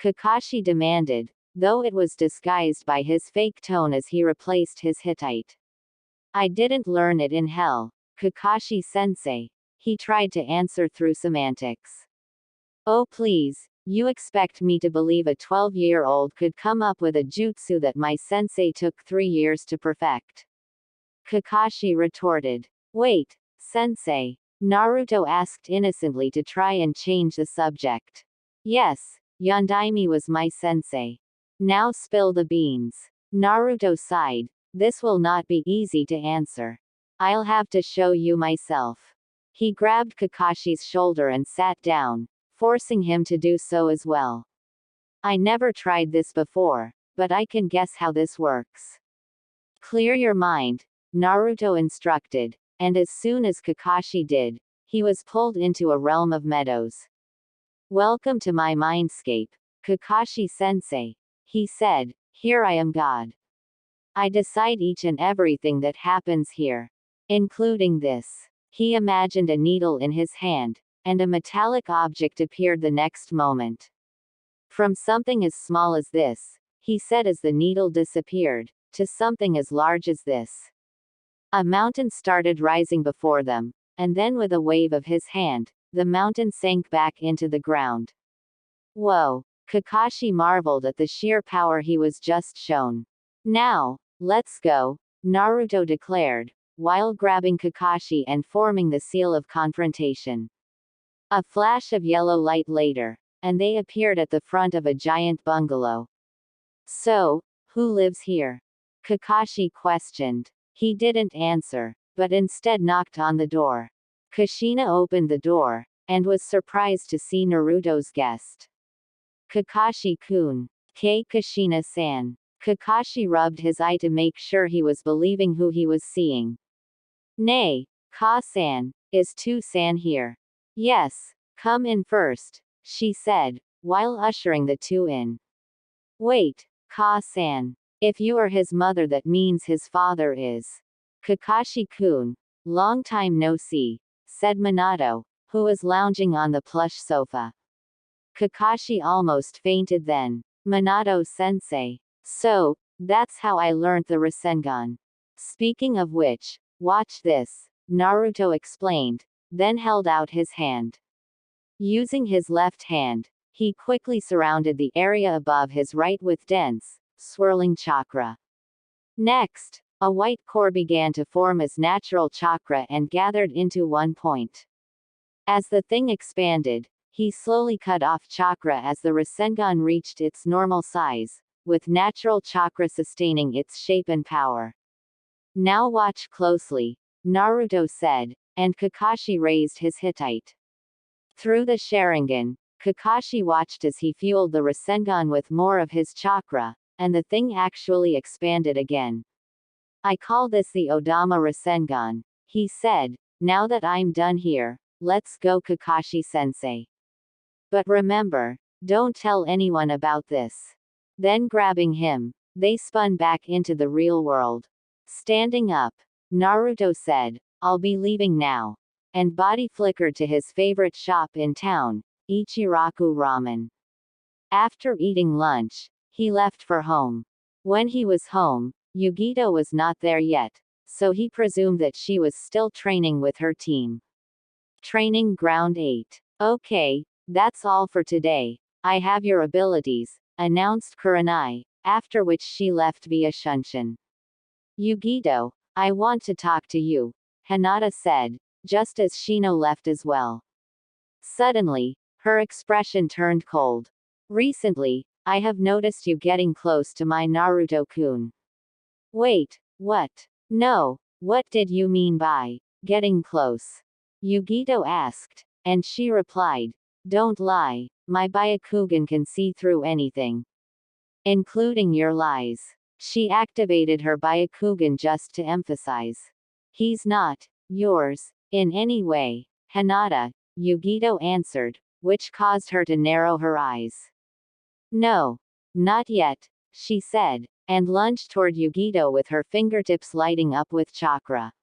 Kakashi demanded, though it was disguised by his fake tone as he replaced his Hittite. I didn't learn it in hell, Kakashi-sensei. He tried to answer through semantics. Oh please, you expect me to believe a 12-year-old could come up with a jutsu that my sensei took 3 years to perfect? Kakashi retorted. Wait, sensei. Naruto asked innocently to try and change the subject. Yes, Yondaime was my sensei. Now spill the beans. Naruto sighed. This will not be easy to answer. I'll have to show you myself. He grabbed Kakashi's shoulder and sat down, forcing him to do so as well. I never tried this before, but I can guess how this works. Clear your mind, Naruto instructed, and as soon as Kakashi did, he was pulled into a realm of meadows. Welcome to my mindscape, Kakashi-sensei, he said. Here I am God. I decide each and everything that happens here, including this. He imagined a needle in his hand, and a metallic object appeared the next moment. From something as small as this, he said as the needle disappeared, to something as large as this. A mountain started rising before them, and then with a wave of his hand, the mountain sank back into the ground. Whoa! Kakashi marveled at the sheer power he was just shown. Now, let's go, Naruto declared, while grabbing Kakashi and forming the seal of confrontation. A flash of yellow light later, and they appeared at the front of a giant bungalow. So, who lives here? Kakashi questioned. He didn't answer, but instead knocked on the door. Kushina opened the door, and was surprised to see Naruto's guest. Kakashi-kun. Kushina-san. Kakashi rubbed his eye to make sure he was believing who he was seeing. Nay, Ka-san, is Tu-san here? Yes, come in first, she said, while ushering the two in. Wait, Ka-san. If you are his mother, that means his father is. Kakashi-kun, long time no see, said Minato, who was lounging on the plush sofa. Kakashi almost fainted then. Minato-sensei. So, that's how I learned the Rasengan. Speaking of which, watch this, Naruto explained, then held out his hand. Using his left hand, he quickly surrounded the area above his right with dense, swirling chakra. Next, a white core began to form as natural chakra and gathered into one point. As the thing expanded, he slowly cut off chakra as the Rasengan reached its normal size, with natural chakra sustaining its shape and power. Now watch closely, Naruto said, and Kakashi raised his Hittite. Through the Sharingan, Kakashi watched as he fueled the Rasengan with more of his chakra, and the thing actually expanded again. I call this the Odama Rasengan, he said. Now that I'm done here, let's go, Kakashi-sensei. But remember, don't tell anyone about this. Then grabbing him, they spun back into the real world. Standing up, Naruto said, I'll be leaving now. And body flickered to his favorite shop in town, Ichiraku Ramen. After eating lunch, he left for home. When he was home, Yugito was not there yet, so he presumed that she was still training with her team. Training Ground 8. Okay, that's all for today. I have your abilities, announced Kurenai, after which she left via Shunshin. Yugito, I want to talk to you, Hinata said, just as Shino left as well. Suddenly, her expression turned cold. Recently, I have noticed you getting close to my Naruto-kun. Wait, what? No, what did you mean by getting close? Yugito asked, and she replied, don't lie, my Byakugan can see through anything. Including your lies. She activated her Byakugan just to emphasize. He's not yours in any way, Hinata, Yugito answered, which caused her to narrow her eyes. No, not yet, she said, and lunged toward Yugito with her fingertips lighting up with chakra.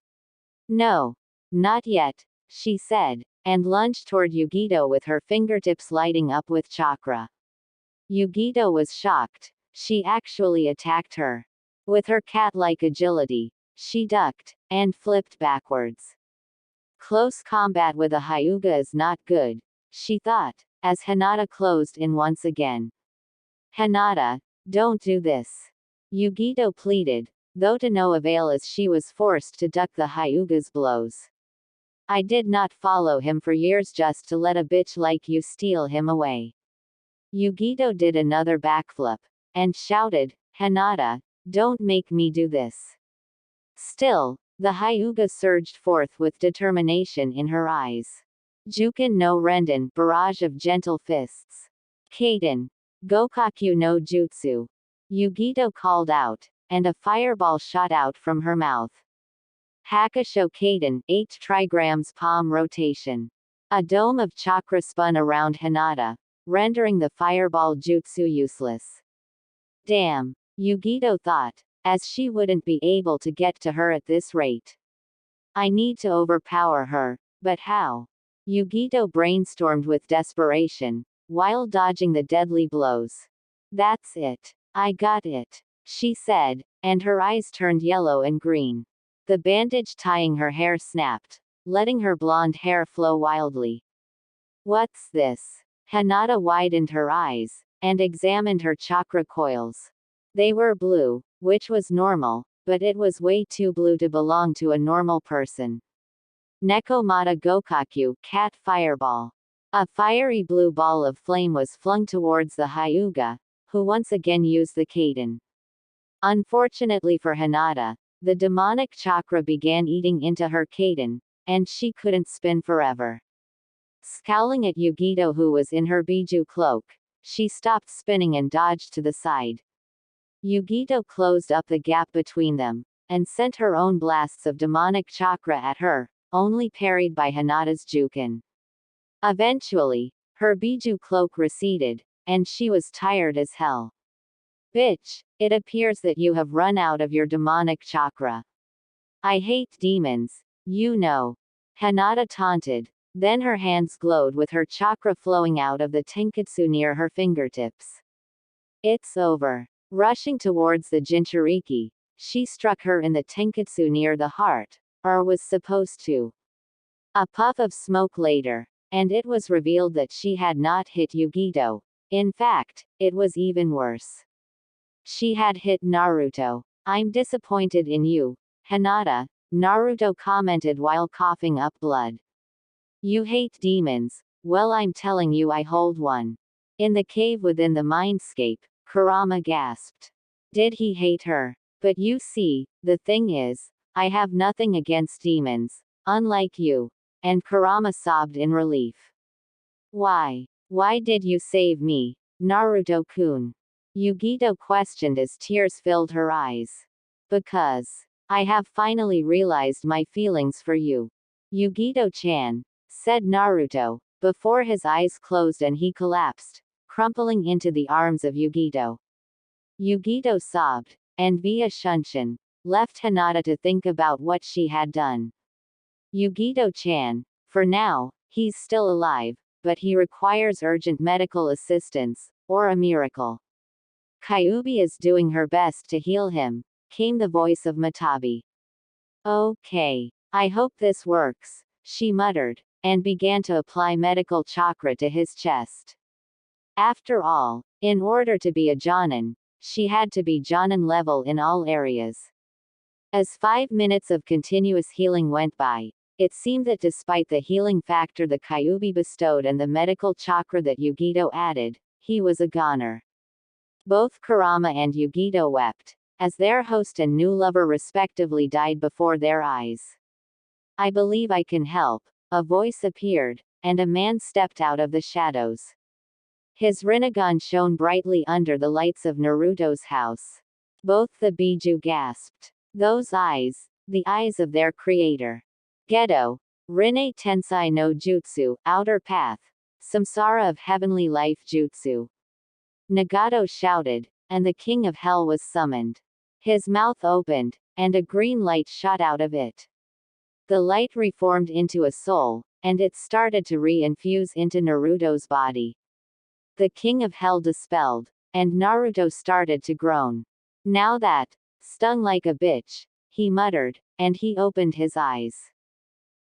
No, not yet, she said, and lunged toward Yugito with her fingertips lighting up with chakra. Yugito was shocked. She actually attacked her. With her cat-like agility, she ducked, and flipped backwards. Close combat with a Hyuga is not good, she thought, as Hinata closed in once again. Hinata, don't do this. Yugito pleaded, though to no avail as she was forced to duck the Hyuga's blows. I did not follow him for years just to let a bitch like you steal him away. Yugito did another backflip, and shouted, Hinata, don't make me do this. Still, the Hyuga surged forth with determination in her eyes. Juken no Renden, barrage of gentle fists. Kaden. Gokaku no Jutsu. Yugito called out, and a fireball shot out from her mouth. Hakusho Kaden, 8 trigrams palm rotation. A dome of chakra spun around Hinata, rendering the fireball jutsu useless. Damn, Yugito thought, as she wouldn't be able to get to her at this rate. I need to overpower her, but how? Yugito brainstormed with desperation, while dodging the deadly blows. That's it. I got it, she said, and her eyes turned yellow and green. The bandage tying her hair snapped, letting her blonde hair flow wildly. What's this? Hinata widened her eyes, and examined her chakra coils. They were blue, which was normal, but it was way too blue to belong to a normal person. Nekomata Gokaku, cat fireball. A fiery blue ball of flame was flung towards the Hyuga, who once again used the Kaden. Unfortunately for Hinata, the demonic chakra began eating into her Kaden, and she couldn't spin forever. Scowling at Yugito, who was in her Biju cloak, she stopped spinning and dodged to the side. Yugito closed up the gap between them, and sent her own blasts of demonic chakra at her, only parried by Hinata's Jukin. Eventually, her Biju cloak receded, and she was tired as hell. Bitch, it appears that you have run out of your demonic chakra. I hate demons, you know. Hinata taunted, then her hands glowed with her chakra flowing out of the tenketsu near her fingertips. It's over. Rushing towards the Jinchuriki, she struck her in the tenketsu near the heart, or was supposed to. A puff of smoke later, and it was revealed that she had not hit Yugito. In fact, it was even worse. She had hit Naruto. I'm disappointed in you, Hinata, Naruto commented while coughing up blood. You hate demons, well I'm telling you I hold one. In the cave within the mindscape, Kurama gasped. Did he hate her? But you see, the thing is, I have nothing against demons, unlike you. And Kurama sobbed in relief. Why? Why did you save me, Naruto-kun? Yugito questioned as tears filled her eyes. Because I have finally realized my feelings for you. Yugito-chan, said Naruto, before his eyes closed and he collapsed, crumpling into the arms of Yugito. Yugito sobbed, and via Shunshin, left Hinata to think about what she had done. Yugito-chan, for now, he's still alive, but he requires urgent medical assistance, or a miracle. Kyuubi is doing her best to heal him, came the voice of Matabi. Okay. I hope this works, she muttered, and began to apply medical chakra to his chest. After all, in order to be a Jonin, she had to be Jonin level in all areas. As 5 minutes of continuous healing went by, it seemed that despite the healing factor the Kyuubi bestowed and the medical chakra that Yugito added, he was a goner. Both Kurama and Yugito wept, as their host and new lover respectively died before their eyes. I believe I can help, a voice appeared, and a man stepped out of the shadows. His Rinnegan shone brightly under the lights of Naruto's house. Both the Biju gasped. Those eyes, the eyes of their creator. Gedo, Rinne Tensai no Jutsu, Outer Path, Samsara of Heavenly Life Jutsu. Nagato shouted, and the King of Hell was summoned. His mouth opened, and a green light shot out of it. The light reformed into a soul, and it started to re-infuse into Naruto's body. The King of Hell dispelled, and Naruto started to groan. Now that, stung like a bitch, he muttered, and he opened his eyes.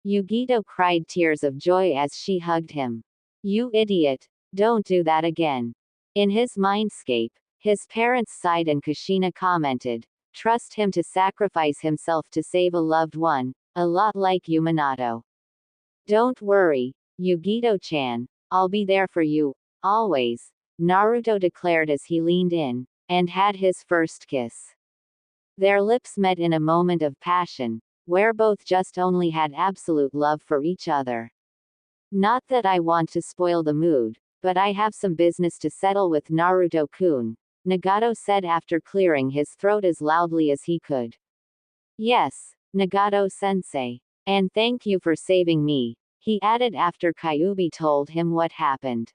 Yugito cried tears of joy as she hugged him. You idiot, don't do that again. In his mindscape, his parents sighed and Kushina commented, trust him to sacrifice himself to save a loved one, a lot like you Minato. Don't worry, Yugito-chan, I'll be there for you, always, Naruto declared as he leaned in, and had his first kiss. Their lips met in a moment of passion, where both just only had absolute love for each other. Not that I want to spoil the mood, but I have some business to settle with Naruto-kun, Nagato said after clearing his throat as loudly as he could. Yes, Nagato-sensei. And thank you for saving me, he added after Kyuubi told him what happened.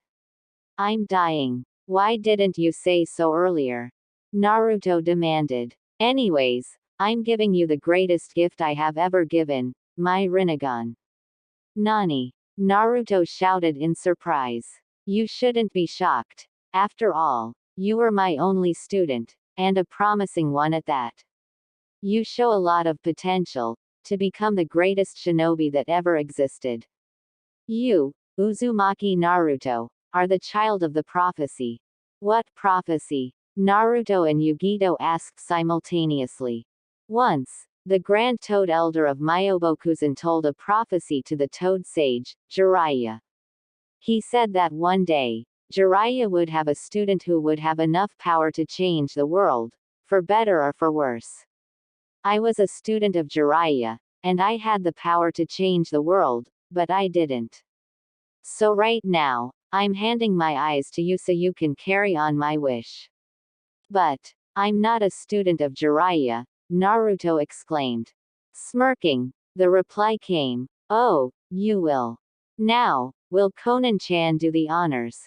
I'm dying. Why didn't you say so earlier? Naruto demanded. Anyways, I'm giving you the greatest gift I have ever given, my Rinnegan. Nani? Naruto shouted in surprise. You shouldn't be shocked. After all, you were my only student, and a promising one at that. You show a lot of potential to become the greatest shinobi that ever existed. You, Uzumaki Naruto, are the child of the prophecy. What prophecy? Naruto and Yugito asked simultaneously. Once, the Grand Toad Elder of Myobokuzen told a prophecy to the Toad Sage, Jiraiya. He said that one day, Jiraiya would have a student who would have enough power to change the world, for better or for worse. I was a student of Jiraiya, and I had the power to change the world, but I didn't. So right now, I'm handing my eyes to you so you can carry on my wish. But I'm not a student of Jiraiya, Naruto exclaimed. Smirking, the reply came, oh, you will. Now, will Konan-chan do the honors?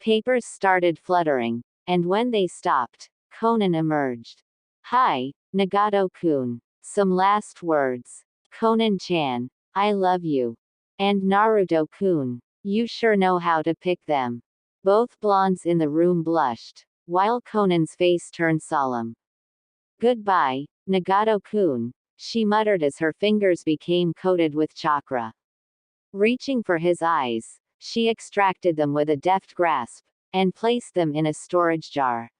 Papers started fluttering, and when they stopped, Konan emerged. Hi, Nagato-kun. Some last words. Konan-chan, I love you. And Naruto-kun, you sure know how to pick them. Both blondes in the room blushed, while Konan's face turned solemn. Goodbye, Nagato-kun, she muttered as her fingers became coated with chakra. Reaching for his eyes, she extracted them with a deft grasp, and placed them in a storage jar.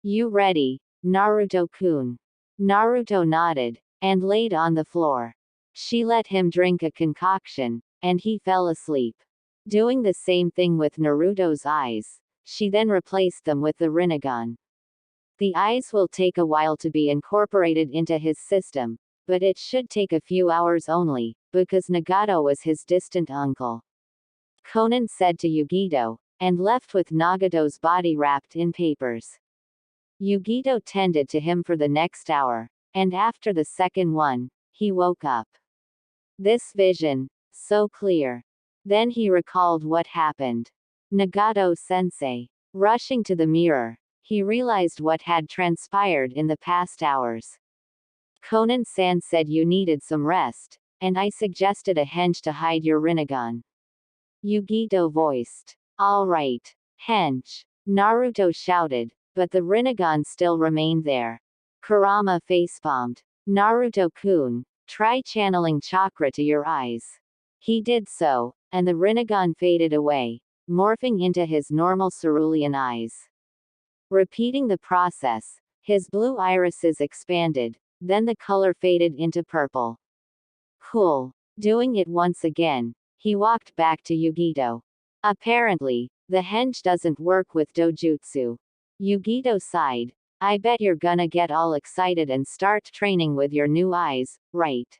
You ready, Naruto-kun? Naruto nodded, and laid on the floor. She let him drink a concoction, and he fell asleep. Doing the same thing with Naruto's eyes, she then replaced them with the Rinnegan. The eyes will take a while to be incorporated into his system, but it should take a few hours only, because Nagato was his distant uncle. Konan said to Yugito, and left with Nagato's body wrapped in papers. Yugito tended to him for the next hour, and after the second one, he woke up. This vision, so clear. Then he recalled what happened. Nagato-sensei. Rushing to the mirror, he realized what had transpired in the past hours. Konan-san said you needed some rest, and I suggested a henge to hide your Rinnegan. Yugito voiced. All right, henge. Naruto shouted, but the Rinnegan still remained there. Kurama facepalmed. Naruto-kun, try channeling chakra to your eyes. He did so, and the Rinnegan faded away, morphing into his normal cerulean eyes. Repeating the process, his blue irises expanded, then the color faded into purple. Cool. Doing it once again, he walked back to Yugito. Apparently, the henge doesn't work with dojutsu. Yugito sighed. I bet you're gonna get all excited and start training with your new eyes, right?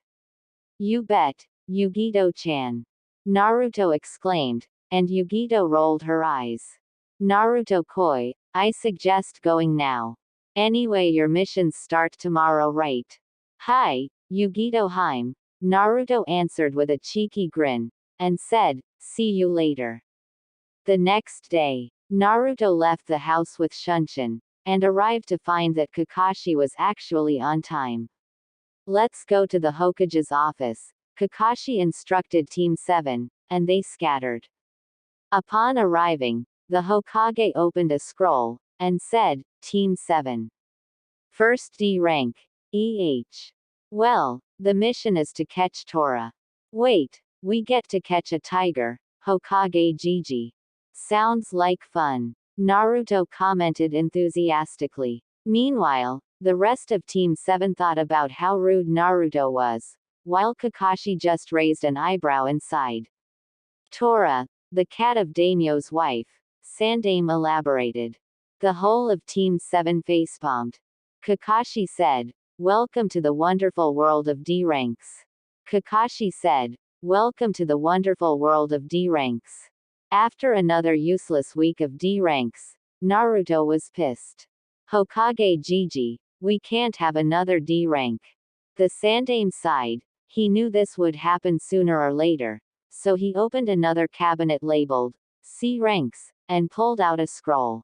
You bet, Yugito-chan. Naruto exclaimed, and Yugito rolled her eyes. Naruto-koi, I suggest going now. Anyway, your missions start tomorrow, right? Hi, Yugito-hime. Naruto answered with a cheeky grin, and said, see you later. The next day, Naruto left the house with Shunshin, and arrived to find that Kakashi was actually on time. Let's go to the Hokage's office, Kakashi instructed Team 7, and they scattered. Upon arriving, the Hokage opened a scroll, and said, Team 7. First D rank, EH. Well, the mission is to catch Tora. Wait, we get to catch a tiger, Hokage Gigi. Sounds like fun. Naruto commented enthusiastically. Meanwhile, the rest of Team 7 thought about how rude Naruto was, while Kakashi just raised an eyebrow and sighed. Tora, the cat of Daimyo's wife, Sandaime elaborated. The whole of Team 7 facepalmed. Kakashi said, welcome to the wonderful world of D ranks. Kakashi said, welcome to the wonderful world of D ranks. After another useless week of D ranks, Naruto was pissed. Hokage Gigi, we can't have another D rank. The Sandaime sighed. He knew this would happen sooner or later, so he opened another cabinet labeled C ranks, and pulled out a scroll.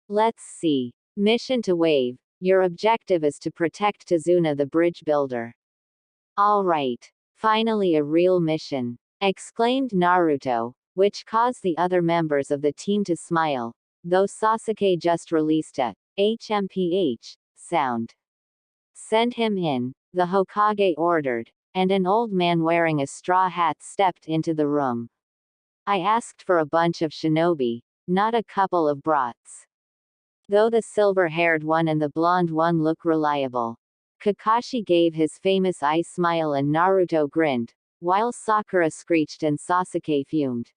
Let's see. Mission to Wave. Your objective is to protect Tazuna the bridge builder. All right. Finally a real mission, exclaimed Naruto, which caused the other members of the team to smile, though Sasuke just released a HMPH sound. Send him in, the Hokage ordered, and an old man wearing a straw hat stepped into the room. I asked for a bunch of shinobi, not a couple of brats. Though the silver-haired one and the blonde one look reliable. Kakashi gave his famous eye smile and Naruto grinned, while Sakura screeched and Sasuke fumed.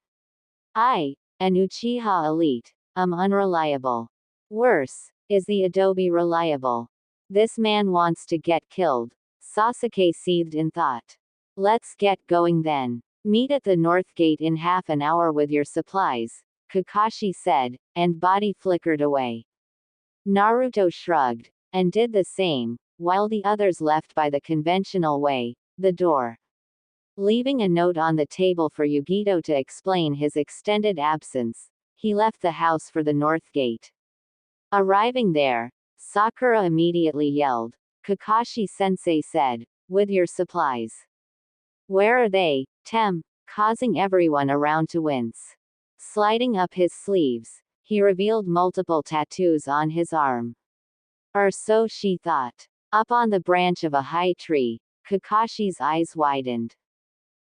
I, an Uchiha elite, am unreliable. Worse, is the Adobe reliable? This man wants to get killed. Sasuke seethed in thought. Let's get going then. Meet at the North Gate in half an hour with your supplies, Kakashi said, and body flickered away. Naruto shrugged, and did the same, while the others left by the conventional way, the door. Leaving a note on the table for Yugito to explain his extended absence, he left the house for the North Gate. Arriving there, Sakura immediately yelled, Kakashi-sensei said, with your supplies. Where are they, Tem? Causing everyone around to wince. Sliding up his sleeves, he revealed multiple tattoos on his arm. Or so she thought. Up on the branch of a high tree, Kakashi's eyes widened.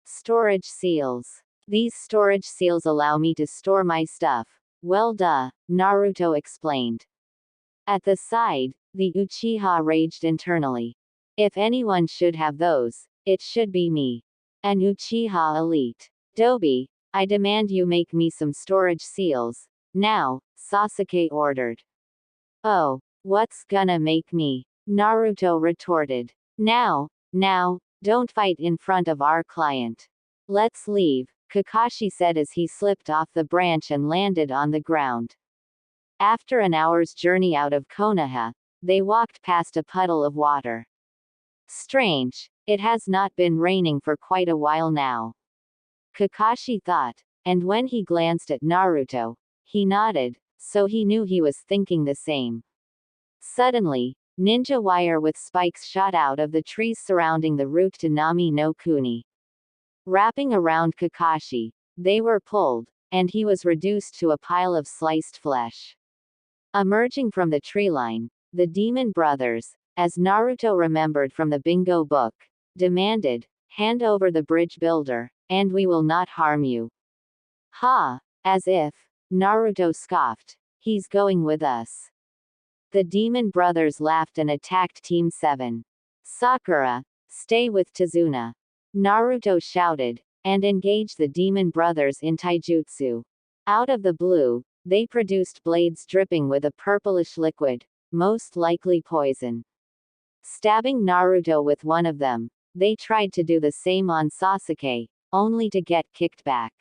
Storage seals. These storage seals allow me to store my stuff. Well duh, Naruto explained. At the side, the Uchiha raged internally. If anyone should have those, it should be me. An Uchiha elite. Dobi, I demand you make me some storage seals. Now, Sasuke ordered. Oh, what's gonna make me? Naruto retorted. Now, don't fight in front of our client. Let's leave, Kakashi said as he slipped off the branch and landed on the ground. After an hour's journey out of Konoha, they walked past a puddle of water. Strange, it has not been raining for quite a while now. Kakashi thought, and when he glanced at Naruto, he nodded, so he knew he was thinking the same. Suddenly, ninja wire with spikes shot out of the trees surrounding the route to Nami no Kuni. Wrapping around Kakashi, they were pulled, and he was reduced to a pile of sliced flesh. Emerging from the tree line, the demon brothers, as Naruto remembered from the bingo book, demanded, hand over the bridge builder, and we will not harm you. Ha! As if, Naruto scoffed, he's going with us. The demon brothers laughed and attacked Team 7. Sakura, stay with Tazuna. Naruto shouted, and engaged the demon brothers in taijutsu. Out of the blue, they produced blades dripping with a purplish liquid, most likely poison. Stabbing Naruto with one of them, they tried to do the same on Sasuke, only to get kicked back.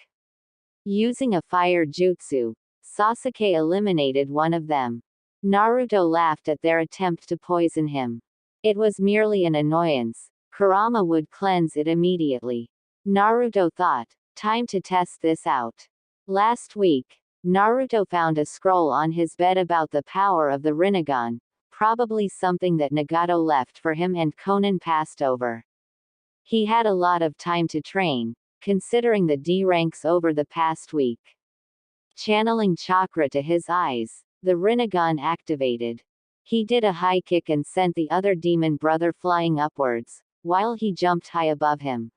Using a fire jutsu, Sasuke eliminated one of them. Naruto laughed at their attempt to poison him. It was merely an annoyance. Kurama would cleanse it immediately. Naruto thought, time to test this out. Last week, Naruto found a scroll on his bed about the power of the Rinnegan, probably something that Nagato left for him and Konan passed over. He had a lot of time to train, considering the D ranks over the past week. Channeling chakra to his eyes, the Rinnegan activated. He did a high kick and sent the other demon brother flying upwards, while he jumped high above him.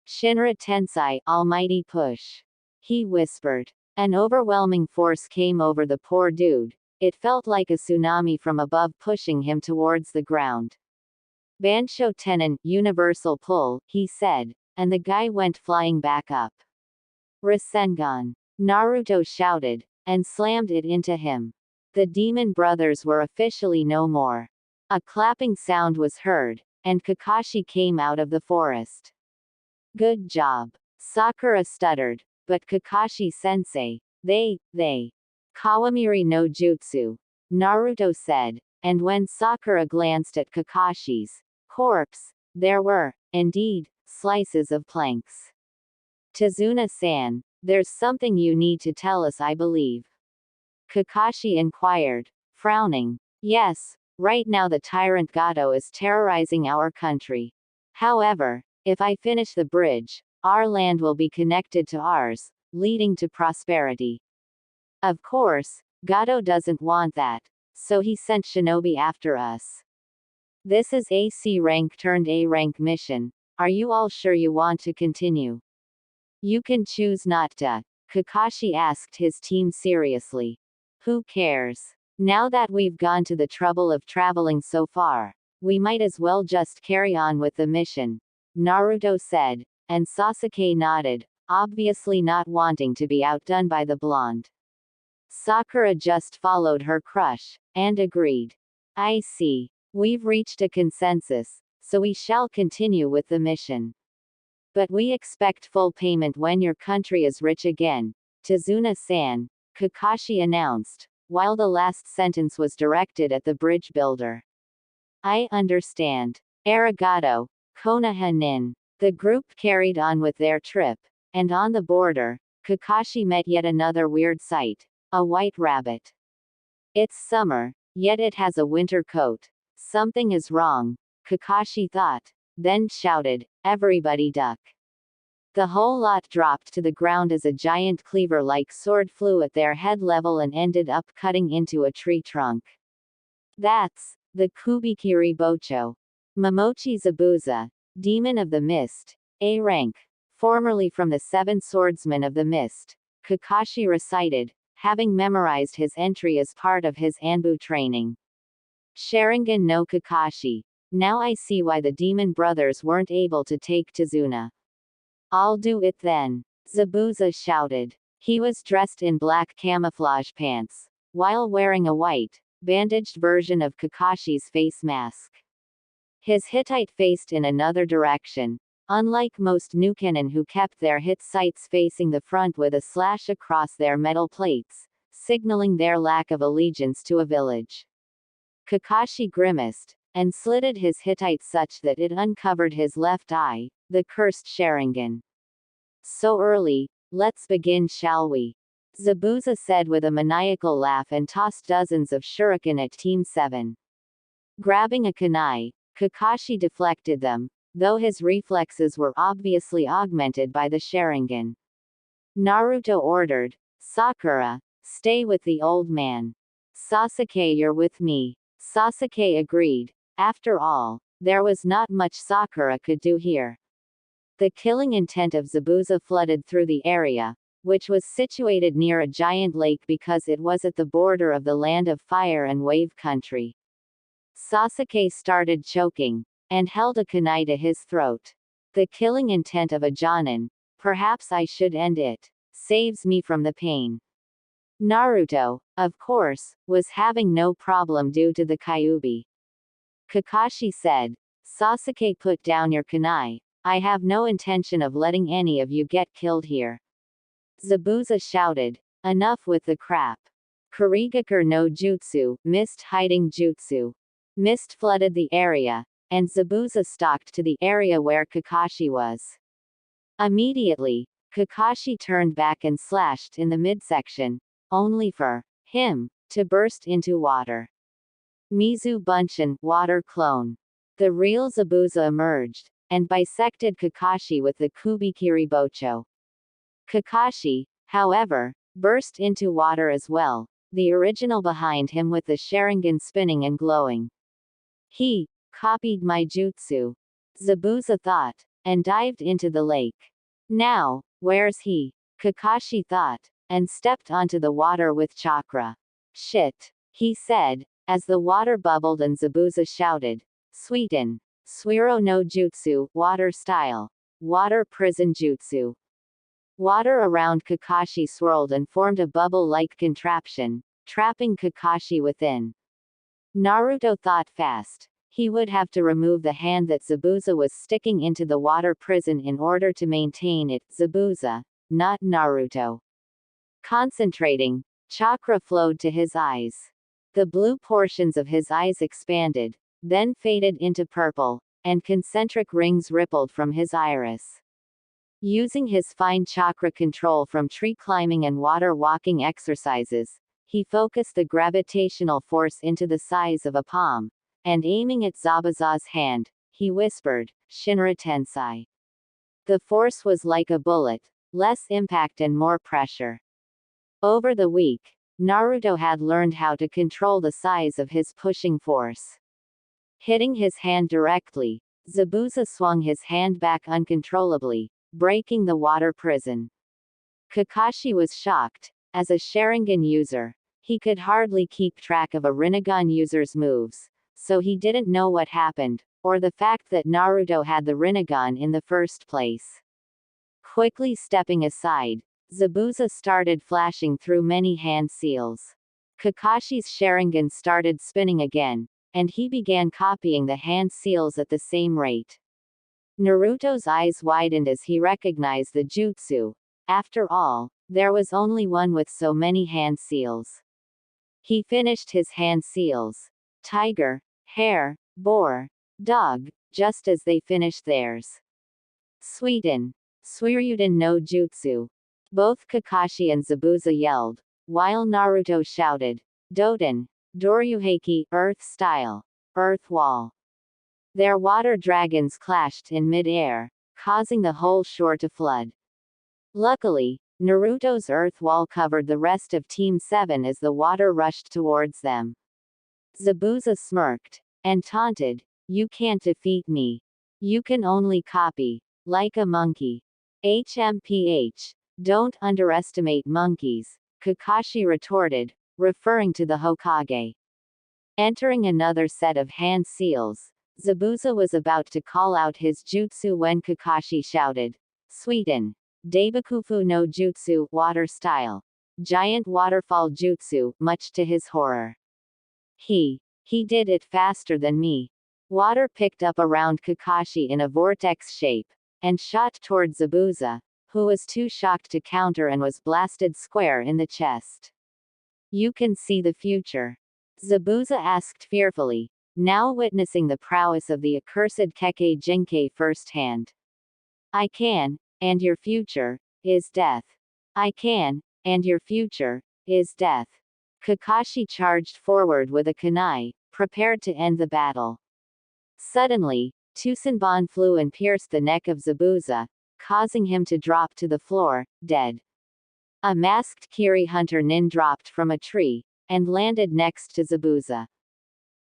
Shinra Tensei, almighty push. He whispered. An overwhelming force came over the poor dude. It felt like a tsunami from above pushing him towards the ground. Bansho Tenon, universal pull, he said, and the guy went flying back up. Rasengan. Naruto shouted, and slammed it into him. The demon brothers were officially no more. A clapping sound was heard, and Kakashi came out of the forest. Good job. Sakura stuttered, but Kakashi-sensei, they. Kawamiri no jutsu, Naruto said, and when Sakura glanced at Kakashi's corpse, there were, indeed, slices of planks. Tazuna-san, there's something you need to tell us, I believe. Kakashi inquired, frowning. Yes, right now the tyrant Gato is terrorizing our country. However, if I finish the bridge, our land will be connected to ours, leading to prosperity. Of course, Gato doesn't want that, so he sent Shinobi after us. This is a C rank turned A rank mission. Are you all sure you want to continue? You can choose not to. Kakashi asked his team seriously. Who cares? Now that we've gone to the trouble of traveling so far, we might as well just carry on with the mission, Naruto said, and Sasuke nodded, obviously not wanting to be outdone by the blonde. Sakura just followed her crush, and agreed. I see. We've reached a consensus, so we shall continue with the mission. But we expect full payment when your country is rich again, Tazuna-san, Kakashi announced, while the last sentence was directed at the bridge builder. I understand. Arigato, Konoha-nin. The group carried on with their trip, and on the border, Kakashi met yet another weird sight, a white rabbit. It's summer, yet it has a winter coat. Something is wrong, Kakashi thought, then shouted, everybody duck. The whole lot dropped to the ground as a giant cleaver-like sword flew at their head level and ended up cutting into a tree trunk. That's the Kubikiri Bocho. Momochi Zabuza, Demon of the Mist, A rank, formerly from the Seven Swordsmen of the Mist, Kakashi recited, having memorized his entry as part of his Anbu training. Sharingan no Kakashi. Now I see why the demon brothers weren't able to take Tazuna. I'll do it then, Zabuza shouted. He was dressed in black camouflage pants, while wearing a white, bandaged version of Kakashi's face mask. His Hittite faced in another direction, unlike most Nukenin who kept their hit sights facing the front with a slash across their metal plates, signaling their lack of allegiance to a village. Kakashi grimaced, and slitted his Hittite such that it uncovered his left eye, the cursed Sharingan. So early, let's begin shall we? Zabuza said with a maniacal laugh and tossed dozens of shuriken at Team 7. Grabbing a kunai, Kakashi deflected them, though his reflexes were obviously augmented by the Sharingan. Naruto ordered, Sakura, stay with the old man. Sasuke, you're with me. Sasuke agreed. After all, there was not much Sakura could do here. The killing intent of Zabuza flooded through the area, which was situated near a giant lake because it was at the border of the land of fire and wave country. Sasuke started choking, and held a kunai to his throat. The killing intent of a Jonin, perhaps I should end it, saves me from the pain. Naruto, of course, was having no problem due to the Kyuubi. Kakashi said, Sasuke, put down your kunai, I have no intention of letting any of you get killed here. Zabuza shouted, enough with the crap. Kurigakure no Jutsu, mist hiding jutsu. Mist flooded the area, and Zabuza stalked to the area where Kakashi was. Immediately, Kakashi turned back and slashed in the midsection, only for him to burst into water. Mizu Bunshin, water clone. The real Zabuza emerged, and bisected Kakashi with the Kubikiri Bocho. Kakashi, however, burst into water as well, the original behind him with the Sharingan spinning and glowing. He copied my jutsu, Zabuza thought, and dived into the lake. Now, where's he? Kakashi thought, and stepped onto the water with chakra. Shit, he said, as the water bubbled and Zabuza shouted, Sweeten, Suiro no Jutsu, water style, water prison jutsu. Water around Kakashi swirled and formed a bubble-like contraption, trapping Kakashi within. Naruto thought fast. He would have to remove the hand that Zabuza was sticking into the water prison in order to maintain it. Zabuza, not Naruto. Concentrating, chakra flowed to his eyes. The blue portions of his eyes expanded, then faded into purple, and concentric rings rippled from his iris. Using his fine chakra control from tree climbing and water walking exercises, he focused the gravitational force into the size of a palm, and aiming at Zabuza's hand, he whispered, Shinra Tensei. The force was like a bullet, less impact and more pressure. Over the week, Naruto had learned how to control the size of his pushing force. Hitting his hand directly, Zabuza swung his hand back uncontrollably, breaking the water prison. Kakashi was shocked. As a Sharingan user, he could hardly keep track of a Rinnegan user's moves, so he didn't know what happened, or the fact that Naruto had the Rinnegan in the first place. Quickly stepping aside, Zabuza started flashing through many hand seals. Kakashi's Sharingan started spinning again, and he began copying the hand seals at the same rate. Naruto's eyes widened as he recognized the jutsu. After all, there was only one with so many hand seals. He finished his hand seals. Tiger, hare, boar, dog, just as they finished theirs. Suiten. Suiryuden no Jutsu. Both Kakashi and Zabuza yelled, while Naruto shouted, Doten, Doryuheiki, Earth Style, Earth Wall. Their water dragons clashed in mid-air, causing the whole shore to flood. Luckily, Naruto's Earth Wall covered the rest of Team 7 as the water rushed towards them. Zabuza smirked, and taunted, You can't defeat me. You can only copy, like a monkey. HMPH. Don't underestimate monkeys, Kakashi retorted, referring to the Hokage. Entering another set of hand seals, Zabuza was about to call out his jutsu when Kakashi shouted, Suiten. Daibakufu no Jutsu, water style. Giant waterfall jutsu, much to his horror. He did it faster than me. Water picked up around Kakashi in a vortex shape, and shot toward Zabuza, who was too shocked to counter and was blasted square in the chest. You can see the future? Zabuza asked fearfully, now witnessing the prowess of the accursed Kekkei Jinkei firsthand. I can, and your future is death. I can, and your future is death. Kakashi charged forward with a kunai, prepared to end the battle. Suddenly, Tsusenbon flew and pierced the neck of Zabuza, causing him to drop to the floor, dead. A masked Kiri hunter nin dropped from a tree, and landed next to Zabuza.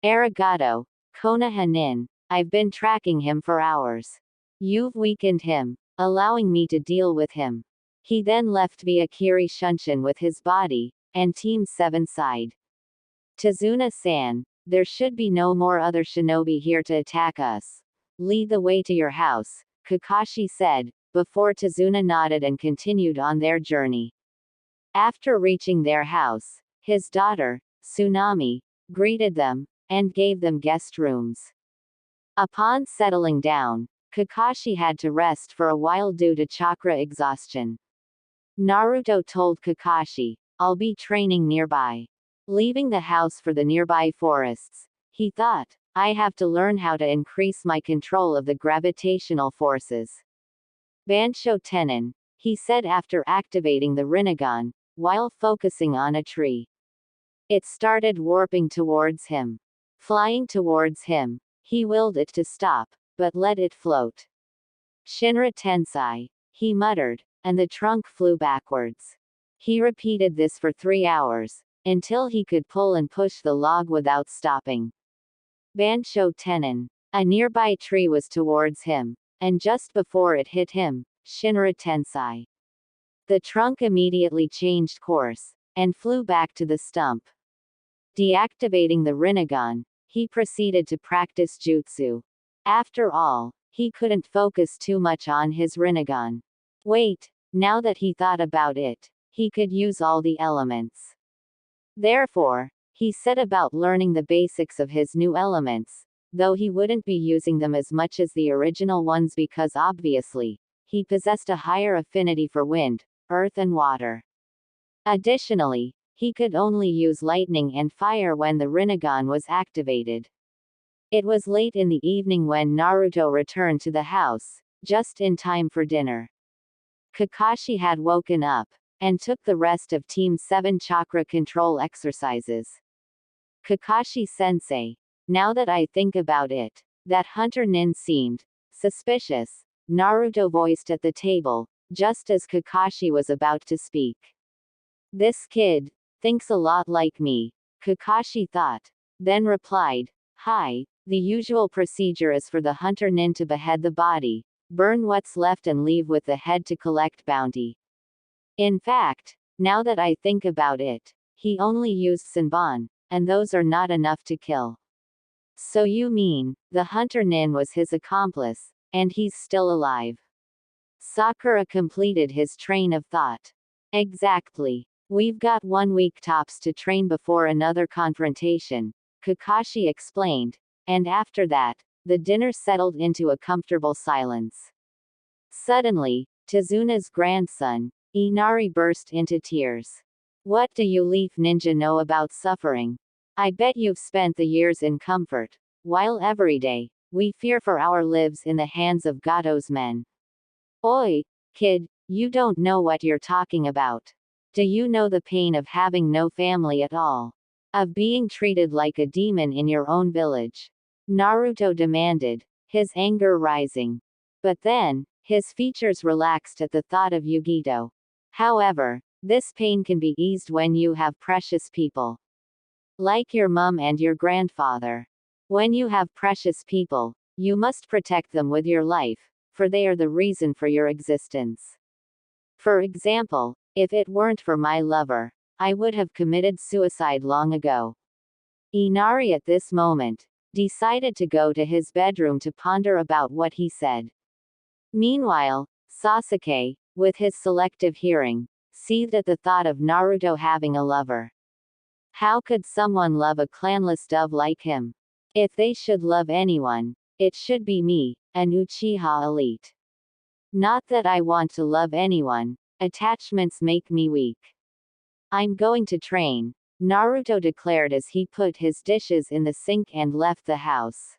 Arigato, Konoha nin, I've been tracking him for hours. You've weakened him, allowing me to deal with him. He then left via Kiri Shunshin with his body, and Team 7 sighed. Tazuna-san, there should be no more other shinobi here to attack us. Lead the way to your house, Kakashi said, before Tazuna nodded and continued on their journey. After reaching their house, his daughter, Tsunami, greeted them, and gave them guest rooms. Upon settling down, Kakashi had to rest for a while due to chakra exhaustion. Naruto told Kakashi, I'll be training nearby. Leaving the house for the nearby forests, he thought, I have to learn how to increase my control of the gravitational forces. Bansho Tenin, he said after activating the Rinnegan, while focusing on a tree. It started warping towards him. Flying towards him, he willed it to stop, but let it float. Shinra Tensai, he muttered, and the trunk flew backwards. He repeated this for 3 hours, until he could pull and push the log without stopping. Bansho Tenin. A nearby tree was towards him, and just before it hit him, Shinra Tensai. The trunk immediately changed course, and flew back to the stump. Deactivating the Rinnegan, he proceeded to practice jutsu. After all, he couldn't focus too much on his Rinnegan. Wait, now that he thought about it, he could use all the elements. Therefore, he set about learning the basics of his new elements, though he wouldn't be using them as much as the original ones because obviously, he possessed a higher affinity for wind, earth and water. Additionally, he could only use lightning and fire when the Rinnegan was activated. It was late in the evening when Naruto returned to the house, just in time for dinner. Kakashi had woken up, and took the rest of Team 7 chakra control exercises. Kakashi-sensei, now that I think about it, that hunter nin seemed suspicious, Naruto voiced at the table, just as Kakashi was about to speak. This kid thinks a lot like me, Kakashi thought, then replied, Hi, The usual procedure is for the hunter nin to behead the body, burn what's left and leave with the head to collect bounty. In fact, now that I think about it, he only used Senbon, and those are not enough to kill. So you mean, the hunter nin was his accomplice, and he's still alive? Sakura completed his train of thought. Exactly. We've got 1 week tops to train before another confrontation, Kakashi explained, and after that, the dinner settled into a comfortable silence. Suddenly, Tezuna's grandson, Inari, burst into tears. What do you leaf ninja know about suffering? I bet you've spent the years in comfort, while every day, we fear for our lives in the hands of Gato's men. Oi, kid, you don't know what you're talking about. Do you know the pain of having no family at all? Of being treated like a demon in your own village? Naruto demanded, his anger rising. But then, his features relaxed at the thought of Yugito. However, this pain can be eased when you have precious people. Like your mum and your grandfather. When you have precious people, you must protect them with your life, for they are the reason for your existence. For example, if it weren't for my lover, I would have committed suicide long ago. Inari at this moment decided to go to his bedroom to ponder about what he said. Meanwhile, Sasuke, with his selective hearing, seethed at the thought of Naruto having a lover. How could someone love a clanless dove like him? If they should love anyone, it should be me, an Uchiha elite. Not that I want to love anyone, attachments make me weak. I'm going to train, Naruto declared as he put his dishes in the sink and left the house.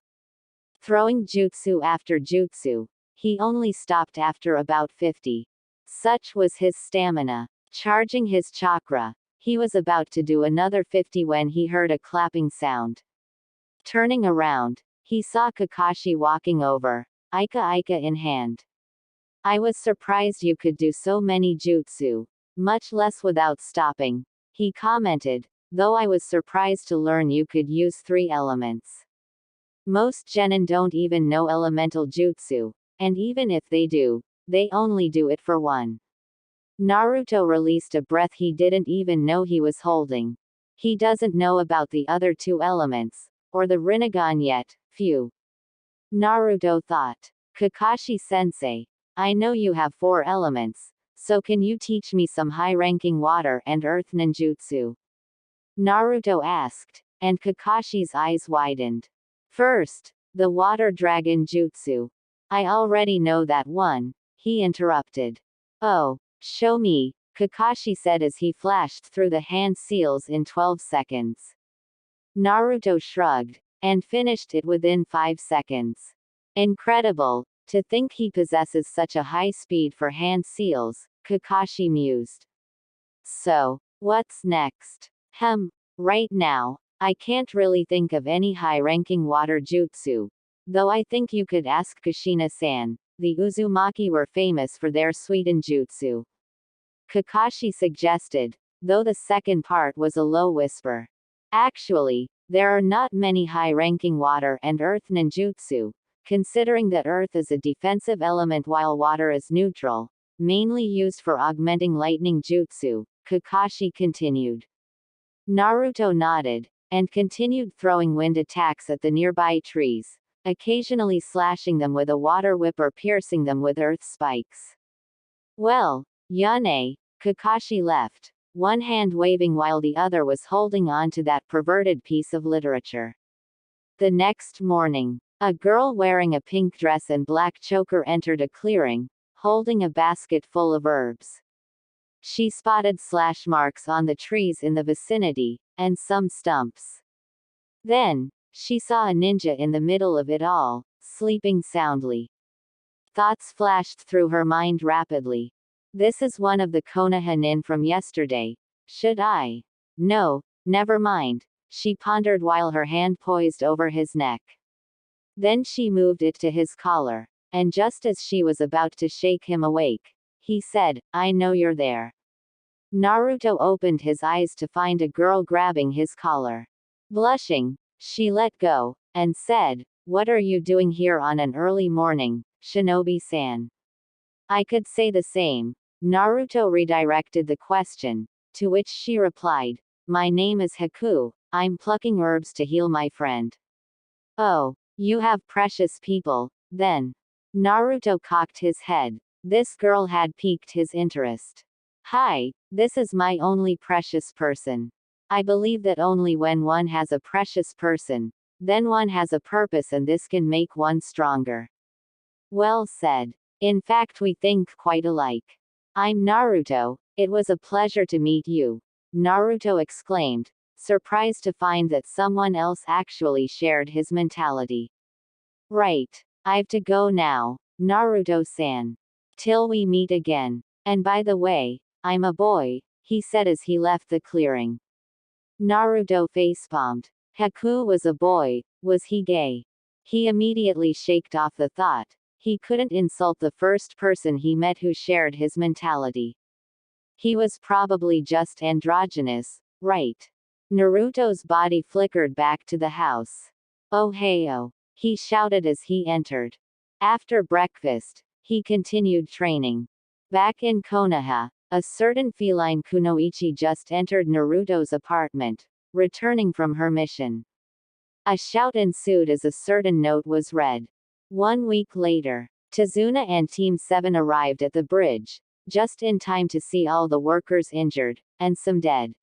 Throwing jutsu after jutsu, he only stopped after about 50. Such was his stamina. Charging his chakra, he was about to do another 50 when he heard a clapping sound. Turning around, he saw Kakashi walking over, Ika in hand. I was surprised you could do so many jutsu, much less without stopping, he commented, though I was surprised to learn you could use 3 elements. Most genin don't even know elemental jutsu, and even if they do, they only do it for 1. Naruto released a breath he didn't even know he was holding. He doesn't know about the other 2 elements, or the Rinnegan yet, phew. Naruto thought. Kakashi-sensei, I know you have 4 elements, so can you teach me some high-ranking water and earth ninjutsu? Naruto asked, and Kakashi's eyes widened. First, the water dragon jutsu. I already know that one, he interrupted. Oh, show me, Kakashi said as he flashed through the hand seals in 12 seconds. Naruto shrugged, and finished it within 5 seconds. Incredible, to think he possesses such a high speed for hand seals, Kakashi mused. So, what's next? Right now, I can't really think of any high-ranking water jutsu. Though I think you could ask Kushina-san. The Uzumaki were famous for their Suiten jutsu. Kakashi suggested, though the second part was a low whisper. Actually, there are not many high-ranking water and earth ninjutsu, considering that earth is a defensive element while water is neutral, mainly used for augmenting lightning jutsu, Kakashi continued. Naruto nodded, and continued throwing wind attacks at the nearby trees, occasionally slashing them with a water whip or piercing them with earth spikes. Well, Yane, Kakashi left, one hand waving while the other was holding on to that perverted piece of literature. The next morning, a girl wearing a pink dress and black choker entered a clearing, holding a basket full of herbs. She spotted slash marks on the trees in the vicinity, and some stumps. Then, she saw a ninja in the middle of it all, sleeping soundly. Thoughts flashed through her mind rapidly. This is one of the Konoha nin from yesterday. Should I? No, never mind, she pondered while her hand poised over his neck. Then she moved it to his collar, and just as she was about to shake him awake, he said, I know you're there. Naruto opened his eyes to find a girl grabbing his collar. Blushing, she let go, and said, "What are you doing here on an early morning, Shinobi-san?" "I could say the same." Naruto redirected the question, to which she replied, "My name is Haku, I'm plucking herbs to heal my friend." "Oh, you have precious people, then." Naruto cocked his head. This girl had piqued his interest. "Hi, this is my only precious person. I believe that only when one has a precious person, then one has a purpose and this can make one stronger." "Well said. In fact we think quite alike. I'm Naruto, it was a pleasure to meet you," Naruto exclaimed, surprised to find that someone else actually shared his mentality. "Right. I've to go now, Naruto-san. Till we meet again. And by the way, I'm a boy," he said as he left the clearing. Naruto facepalmed. Haku was a boy, was he gay? He immediately shaked off the thought. He couldn't insult the first person he met who shared his mentality. He was probably just androgynous, right? Naruto's body flickered back to the house. "Oh heyo," he shouted as he entered. After breakfast, he continued training. Back in Konoha, a certain feline kunoichi just entered Naruto's apartment, returning from her mission. A shout ensued as a certain note was read. 1 week later, Tazuna and Team 7 arrived at the bridge, just in time to see all the workers injured, and some dead.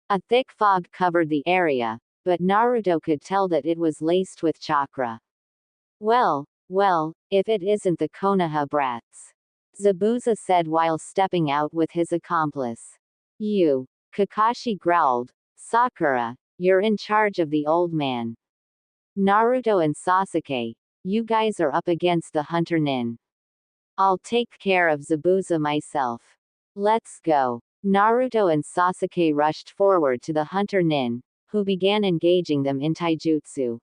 A thick fog covered the area, but Naruto could tell that it was laced with chakra. Well, if it isn't the Konoha brats," Zabuza said while stepping out with his accomplice. "You," Kakashi growled. "Sakura, you're in charge of the old man. Naruto and Sasuke, you guys are up against the Hunter Nin. I'll take care of Zabuza myself. Let's go." Naruto and Sasuke rushed forward to the Hunter Nin, who began engaging them in taijutsu.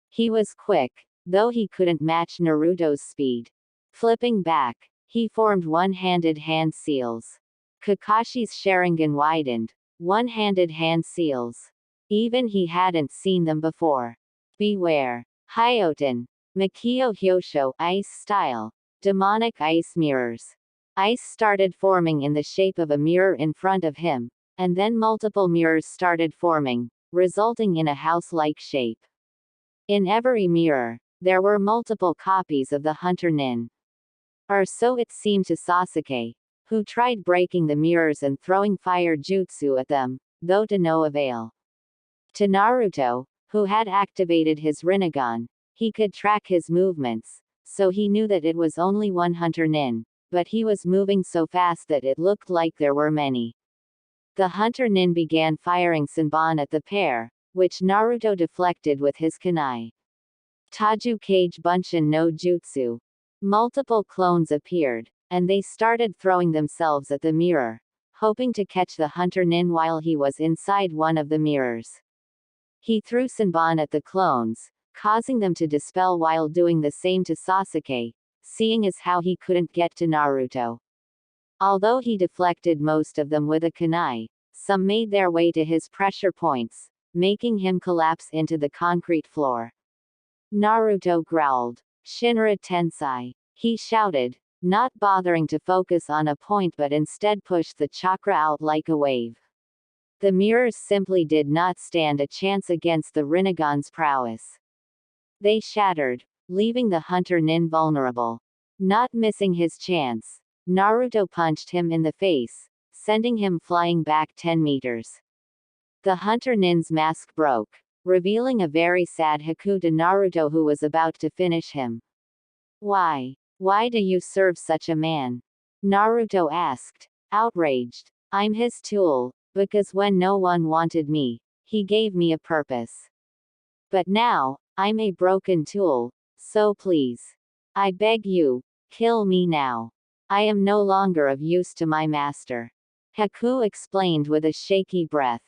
He was quick, though he couldn't match Naruto's speed. Flipping back, he formed one-handed hand seals. Kakashi's Sharingan widened, one-handed hand seals. Even he hadn't seen them before. Beware. Hyoten. Makio Hyosho ice style. Demonic ice mirrors. Ice started forming in the shape of a mirror in front of him, and then multiple mirrors started forming, resulting in a house-like shape. In every mirror, there were multiple copies of the Hunter Nin. Or so it seemed to Sasuke, who tried breaking the mirrors and throwing fire jutsu at them, though to no avail. To Naruto, who had activated his Rinnegan, he could track his movements, so he knew that it was only one Hunter Nin, but he was moving so fast that it looked like there were many. The Hunter Nin began firing Senbon at the pair, which Naruto deflected with his kunai. Taju Kage Bunshin no Jutsu. Multiple clones appeared, and they started throwing themselves at the mirror, hoping to catch the Hunter Nin while he was inside one of the mirrors. He threw Senbon at the clones, causing them to dispel while doing the same to Sasuke, seeing as how he couldn't get to Naruto. Although he deflected most of them with a kunai, some made their way to his pressure points, making him collapse into the concrete floor. Naruto growled. "Shinra Tensei," he shouted, not bothering to focus on a point but instead pushed the chakra out like a wave. The mirrors simply did not stand a chance against the Rinnegan's prowess. They shattered, leaving the Hunter Nin vulnerable. Not missing his chance, Naruto punched him in the face, sending him flying back 10 meters. The Hunter Nin's mask broke, revealing a very sad Haku to Naruto who was about to finish him. Why do you serve such a man?" Naruto asked, outraged. "I'm his tool, because when no one wanted me, he gave me a purpose. But now, I'm a broken tool, so please. I beg you, kill me now. I am no longer of use to my master," Haku explained with a shaky breath.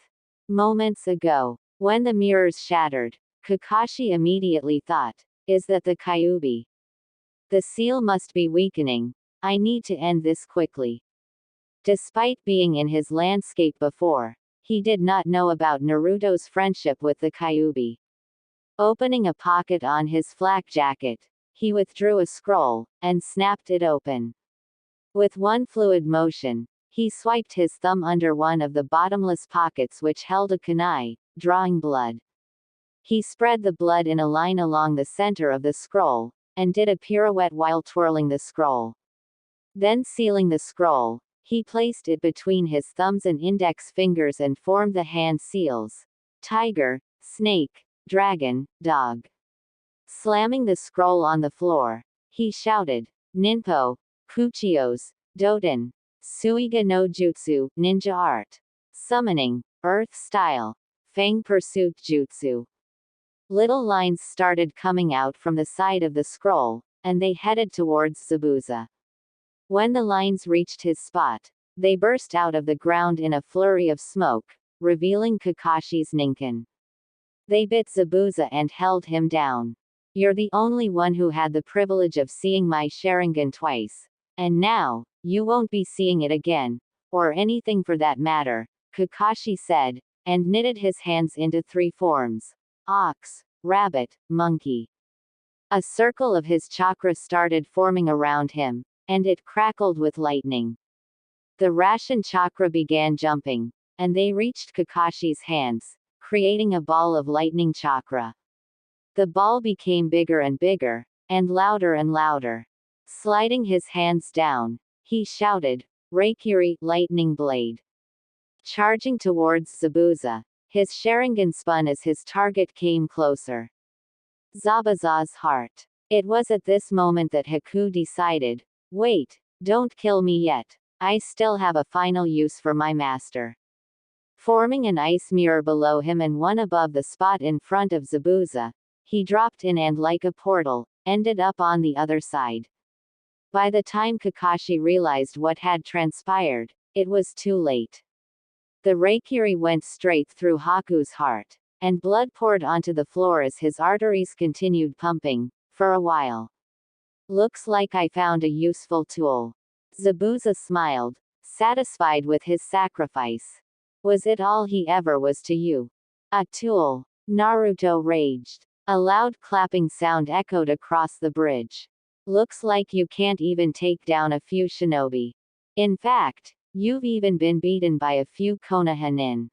Moments ago, when the mirrors shattered, Kakashi immediately thought, "Is that the Kyuubi? The seal must be weakening. I need to end this quickly." Despite being in his landscape before, he did not know about Naruto's friendship with the Kyuubi. Opening a pocket on his flak jacket, he withdrew a scroll, and snapped it open. With one fluid motion, he swiped his thumb under one of the bottomless pockets which held a kunai, drawing blood. He spread the blood in a line along the center of the scroll, and did a pirouette while twirling the scroll. Then sealing the scroll, he placed it between his thumbs and index fingers and formed the hand seals: tiger, snake, dragon, dog. Slamming the scroll on the floor, he shouted, "Ninpo, Kuchios, Doden, Suiga no Jutsu, ninja art. Summoning, earth style, Fang pursuit jutsu." Little lines started coming out from the side of the scroll, and they headed towards Zabuza. When the lines reached his spot, they burst out of the ground in a flurry of smoke, revealing Kakashi's Ninken. They bit Zabuza and held him down. "You're the only one who had the privilege of seeing my Sharingan twice. And now, you won't be seeing it again, or anything for that matter," Kakashi said, and knitted his hands into three forms: ox, rabbit, monkey. A circle of his chakra started forming around him, and it crackled with lightning. The ration chakra began jumping, and they reached Kakashi's hands, creating a ball of lightning chakra. The ball became bigger and bigger, and louder. Sliding his hands down, he shouted, "Reikiri, lightning blade." Charging towards Zabuza, his Sharingan spun as his target came closer. Zabuza's heart. It was at this moment that Haku decided, "Wait, don't kill me yet. I still have a final use for my master." Forming an ice mirror below him and one above the spot in front of Zabuza, he dropped in and, like a portal, ended up on the other side. By the time Kakashi realized what had transpired, it was too late. The Reikiri went straight through Haku's heart, and blood poured onto the floor as his arteries continued pumping, for a while. "Looks like I found a useful tool." Zabuza smiled, satisfied with his sacrifice. "Was it all he ever was to you? A tool?" Naruto raged. A loud clapping sound echoed across the bridge. "Looks like you can't even take down a few shinobi. In fact, you've even been beaten by a few Konoha.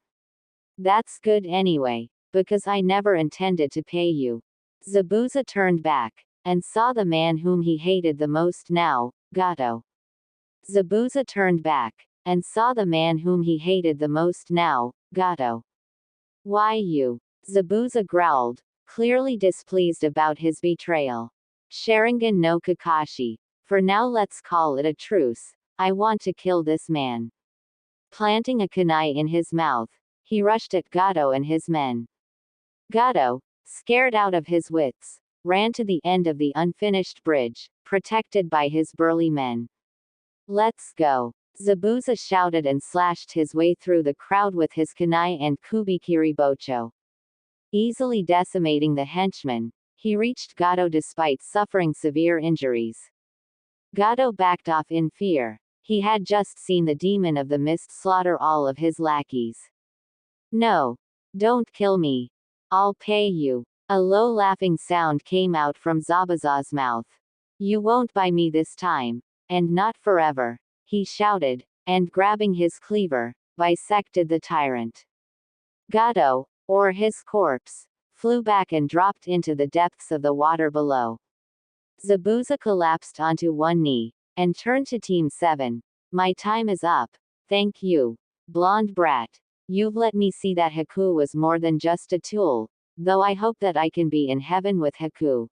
That's good anyway, because I never intended to pay you." Zabuza turned back, and saw the man whom he hated the most now, Gato. Zabuza turned back, and saw the man whom he hated the most now, Gato. "Why you?" Zabuza growled, clearly displeased about his betrayal. "Sharingan no Kakashi. For now let's call it a truce. I want to kill this man." Planting a kunai in his mouth, he rushed at Gato and his men. Gato, scared out of his wits, ran to the end of the unfinished bridge, protected by his burly men. "Let's go." Zabuza shouted and slashed his way through the crowd with his kunai and kubikiri bocho. Easily decimating the henchmen, he reached Gato despite suffering severe injuries. Gato backed off in fear. He had just seen the demon of the mist slaughter all of his lackeys. "No. Don't kill me. I'll pay you." A low laughing sound came out from Zabuza's mouth. "You won't buy me this time. And not forever," he shouted, and grabbing his cleaver, bisected the tyrant. Gato, or his corpse, flew back and dropped into the depths of the water below. Zabuza collapsed onto one knee, and turned to Team 7. "My time is up. Thank you, blonde brat. You've let me see that Haku was more than just a tool, though I hope that I can be in heaven with Haku.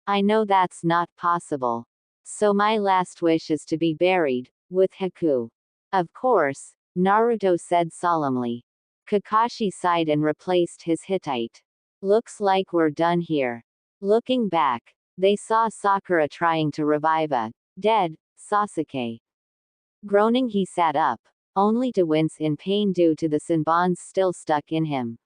I know that's not possible. So my last wish is to be buried with Haku." "Of course," Naruto said solemnly. Kakashi sighed and replaced his Hittite. "Looks like we're done here." Looking back, they saw Sakura trying to revive a dead Sasuke. Groaning, he sat up, only to wince in pain due to the senbons still stuck in him.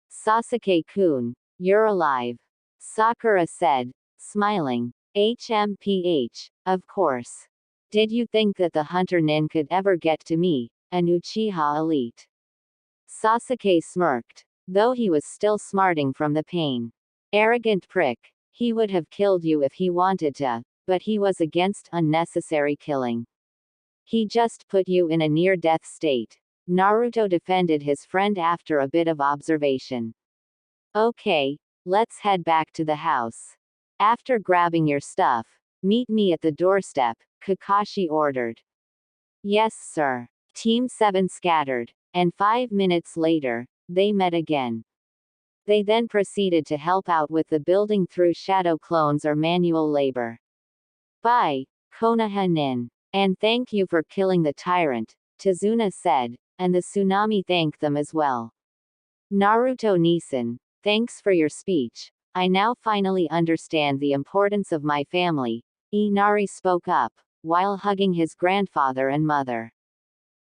"Sasuke-kun, you're alive," Sakura said, smiling. "HMPH, of course. Did you think that the Hunter Nin could ever get to me, an Uchiha elite?" Sasuke smirked, though he was still smarting from the pain. Arrogant prick. He would have killed you if he wanted to, but he was against unnecessary killing. He just put you in a near-death state. Naruto defended his friend after a bit of observation. Okay, let's head back to the house. After grabbing your stuff, meet me at the doorstep, Kakashi ordered. Yes, sir. Team 7 scattered, and 5 minutes later, they met again. They then proceeded to help out with the building through shadow clones or manual labor. Bye, Konoha Nin. And thank you for killing the tyrant, Tazuna said, and the tsunami thanked them as well. Naruto Nisan, thanks for your speech. I now finally understand the importance of my family, Inari spoke up, while hugging his grandfather and mother.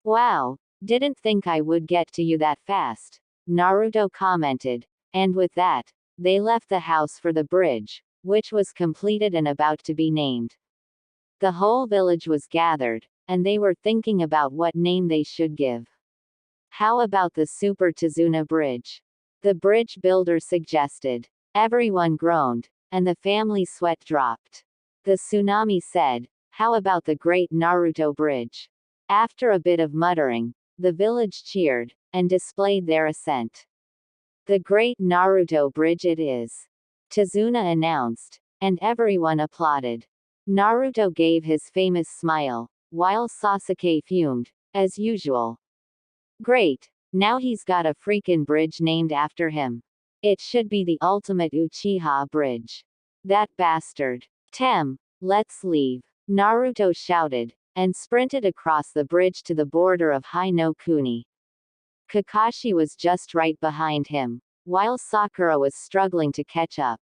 Wow, didn't think I would get to you that fast, Naruto commented, and with that, they left the house for the bridge, which was completed and about to be named. The whole village was gathered, and they were thinking about what name they should give. How about the Super Tazuna Bridge? The bridge builder suggested. Everyone groaned, and the family sweat dropped. The tsunami said, how about the Great Naruto Bridge? After a bit of muttering, the village cheered, and displayed their assent. The Great Naruto Bridge it is, Tazuna announced, and everyone applauded. Naruto gave his famous smile, while Sasuke fumed, as usual. Great, now he's got a freakin' bridge named after him. It should be the ultimate Uchiha bridge. That bastard. Let's leave, Naruto shouted, and sprinted across the bridge to the border of Hai no Kuni. Kakashi was just right behind him, while Sakura was struggling to catch up.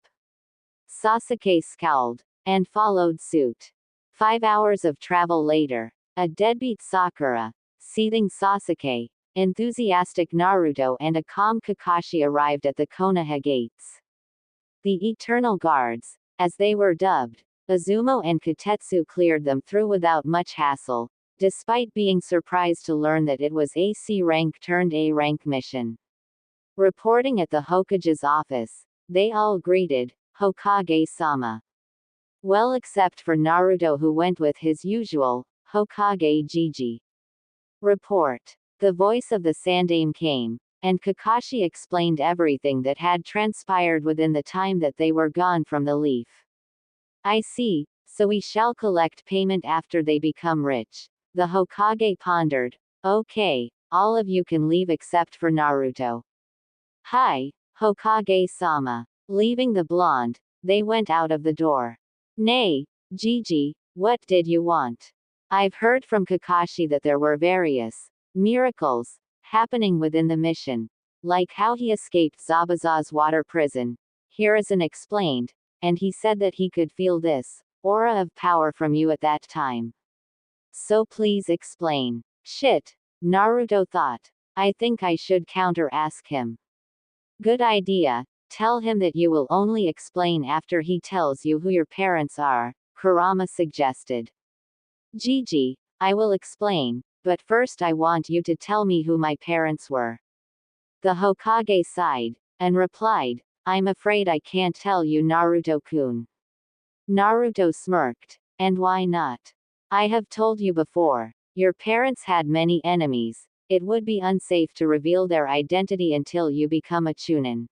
Sasuke scowled, and followed suit. 5 hours of travel later, a deadbeat Sakura, seething Sasuke, enthusiastic Naruto and a calm Kakashi arrived at the Konoha gates. The Eternal Guards, as they were dubbed, Izumo and Kotetsu cleared them through without much hassle, despite being surprised to learn that it was a C rank turned A rank mission. Reporting at the Hokage's office, they all greeted, Hokage-sama. Well, except for Naruto, who went with his usual, Hokage Gigi. Report. The voice of the Sandaime came, and Kakashi explained everything that had transpired within the time that they were gone from the leaf. I see, so we shall collect payment after they become rich. The Hokage pondered. Okay, all of you can leave except for Naruto. Hi, Hokage-sama. Leaving the blonde, they went out of the door. Nay, Gigi, what did you want? I've heard from Kakashi that there were various miracles happening within the mission, like how he escaped Zabuza's water prison. Hiruzen explained, and he said that he could feel this aura of power from you at that time. So please explain. Shit, Naruto thought. I think I should counter-ask him. Good idea. Tell him that you will only explain after he tells you who your parents are, Kurama suggested. Gigi, I will explain, but first I want you to tell me who my parents were. The Hokage sighed, and replied, I'm afraid I can't tell you, Naruto-kun. Naruto smirked. And why not? I have told you before, your parents had many enemies. It would be unsafe to reveal their identity until you become a chunin.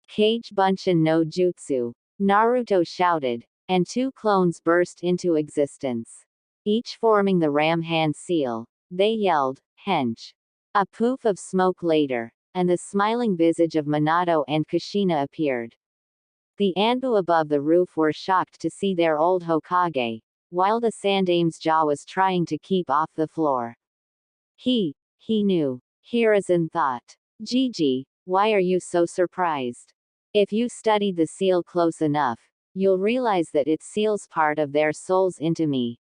Kage Bunshin no Jutsu, Naruto shouted, and 2 clones burst into existence. Each forming the ram hand seal. They yelled, Hench. A poof of smoke later, and the smiling visage of Minato and Kushina appeared. The Anbu above the roof were shocked to see their old Hokage, while the Sandaime's jaw was trying to keep off the floor. He knew. Hiruzen thought. Gigi, why are you so surprised? If you studied the seal close enough, you'll realize that it seals part of their souls into me.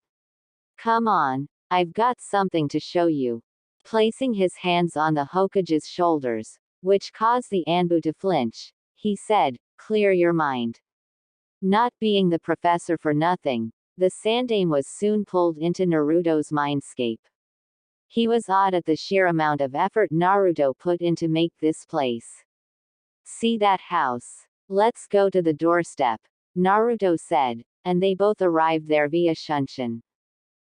Come on, I've got something to show you. Placing his hands on the Hokage's shoulders, which caused the Anbu to flinch, he said, clear your mind. Not being the professor for nothing, the Sandaime was soon pulled into Naruto's mindscape. He was awed at the sheer amount of effort Naruto put in to make this place. See that house? Let's go to the doorstep, Naruto said, and they both arrived there via Shunshin.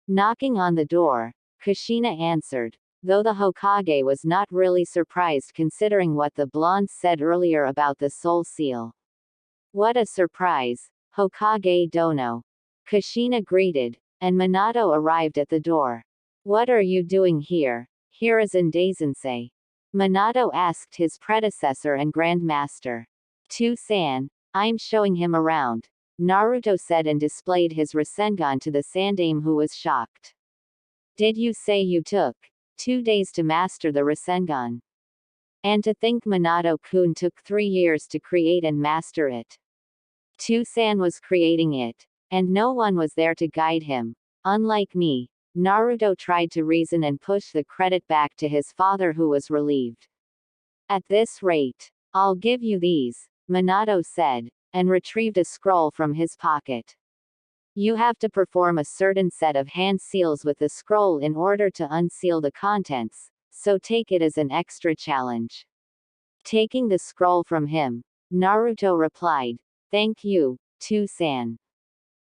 Knocking on the door, Kushina answered, though the Hokage was not really surprised considering what the blonde said earlier about the soul seal. What a surprise, Hokage Dono. Kushina greeted, and Minato arrived at the door. What are you doing here, Hiruzen Daisensei? Minato asked his predecessor and Grandmaster. To-san, I'm showing him around, Naruto said and displayed his Rasengan to the Sandaime, who was shocked. Did you say you took 2 days to master the Rasengan? And to think Minato-kun took 3 years to create and master it. To-san was creating it, and no one was there to guide him. Unlike me, Naruto tried to reason and push the credit back to his father, who was relieved. At this rate, I'll give you these, Minato said, and retrieved a scroll from his pocket. You have to perform a certain set of hand seals with the scroll in order to unseal the contents, so take it as an extra challenge. Taking the scroll from him, Naruto replied, Thank you, To-san.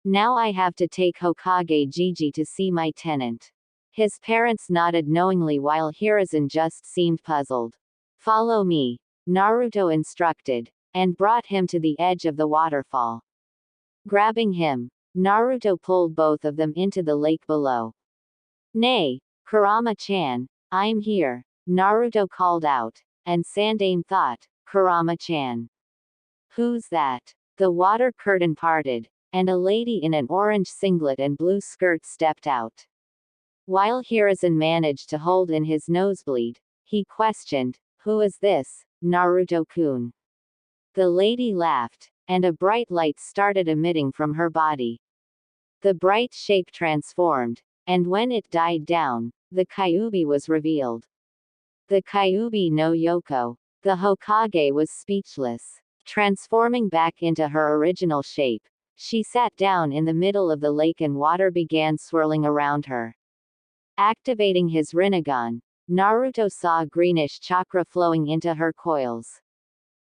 Now I have to take Hokage Gigi to see my tenant. His parents nodded knowingly while Hiruzen just seemed puzzled. Follow me, Naruto instructed, and brought him to the edge of the waterfall. Grabbing him, Naruto pulled both of them into the lake below. Nay, Kurama-chan, I'm here, Naruto called out, and Sandaime thought, Kurama-chan. Who's that? The water curtain parted, and a lady in an orange singlet and blue skirt stepped out. While Hiruzen managed to hold in his nosebleed, he questioned, Who is this, Naruto-kun? The lady laughed, and a bright light started emitting from her body. The bright shape transformed, and when it died down, the Kyuubi was revealed. The Kyuubi no Yoko. The Hokage was speechless. Transforming back into her original shape, she sat down in the middle of the lake and water began swirling around her. Activating his Rinnegan, Naruto saw greenish chakra flowing into her coils.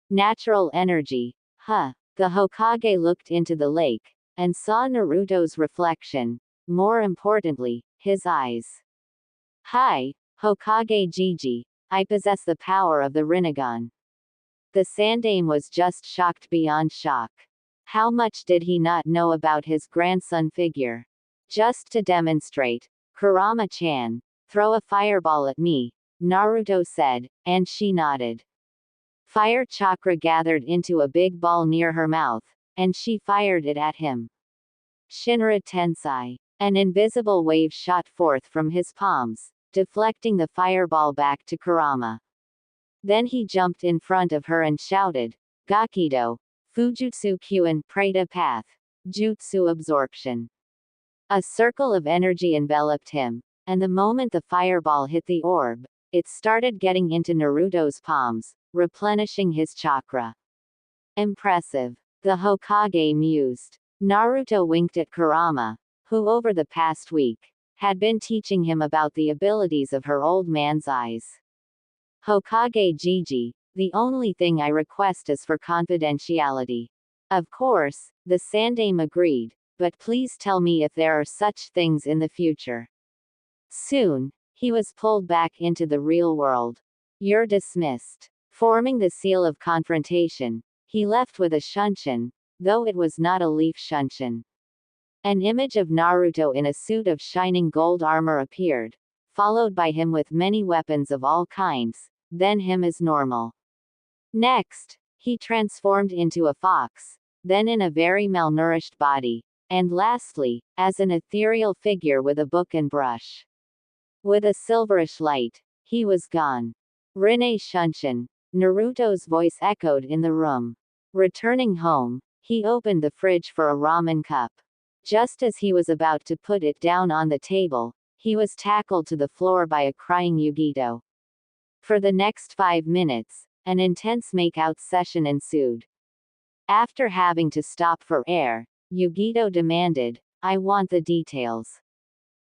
Natural energy, huh? The Hokage looked into the lake, and saw Naruto's reflection, more importantly, his eyes. Hi, Hokage Gigi, I possess the power of the Rinnegan. The Sandaime was just shocked beyond shock. How much did he not know about his grandson figure? Just to demonstrate, Kurama-chan, throw a fireball at me, Naruto said, and she nodded. Fire chakra gathered into a big ball near her mouth, and she fired it at him. Shinra Tensei. An invisible wave shot forth from his palms, deflecting the fireball back to Kurama. Then he jumped in front of her and shouted, Gakido, Fujutsu Kyuan Preta Path, Jutsu Absorption. A circle of energy enveloped him, and the moment the fireball hit the orb, it started getting into Naruto's palms, replenishing his chakra. Impressive, the Hokage mused. Naruto winked at Kurama, who over the past week, had been teaching him about the abilities of her old man's eyes. Hokage Gigi, the only thing I request is for confidentiality. Of course, the Sandaime agreed, but please tell me if there are such things in the future. Soon, he was pulled back into the real world. You're dismissed. Forming the seal of confrontation, he left with a shunshin, though it was not a leaf shunshin. An image of Naruto in a suit of shining gold armor appeared, followed by him with many weapons of all kinds, then him as normal. Next, he transformed into a fox, then in a very malnourished body, and lastly, as an ethereal figure with a book and brush. With a silverish light, he was gone. Rinne Shunshin, Naruto's voice echoed in the room. Returning home, he opened the fridge for a ramen cup. Just as he was about to put it down on the table, he was tackled to the floor by a crying Yugito. For the next 5 minutes, an intense make-out session ensued. After having to stop for air, Yugito demanded, I want the details.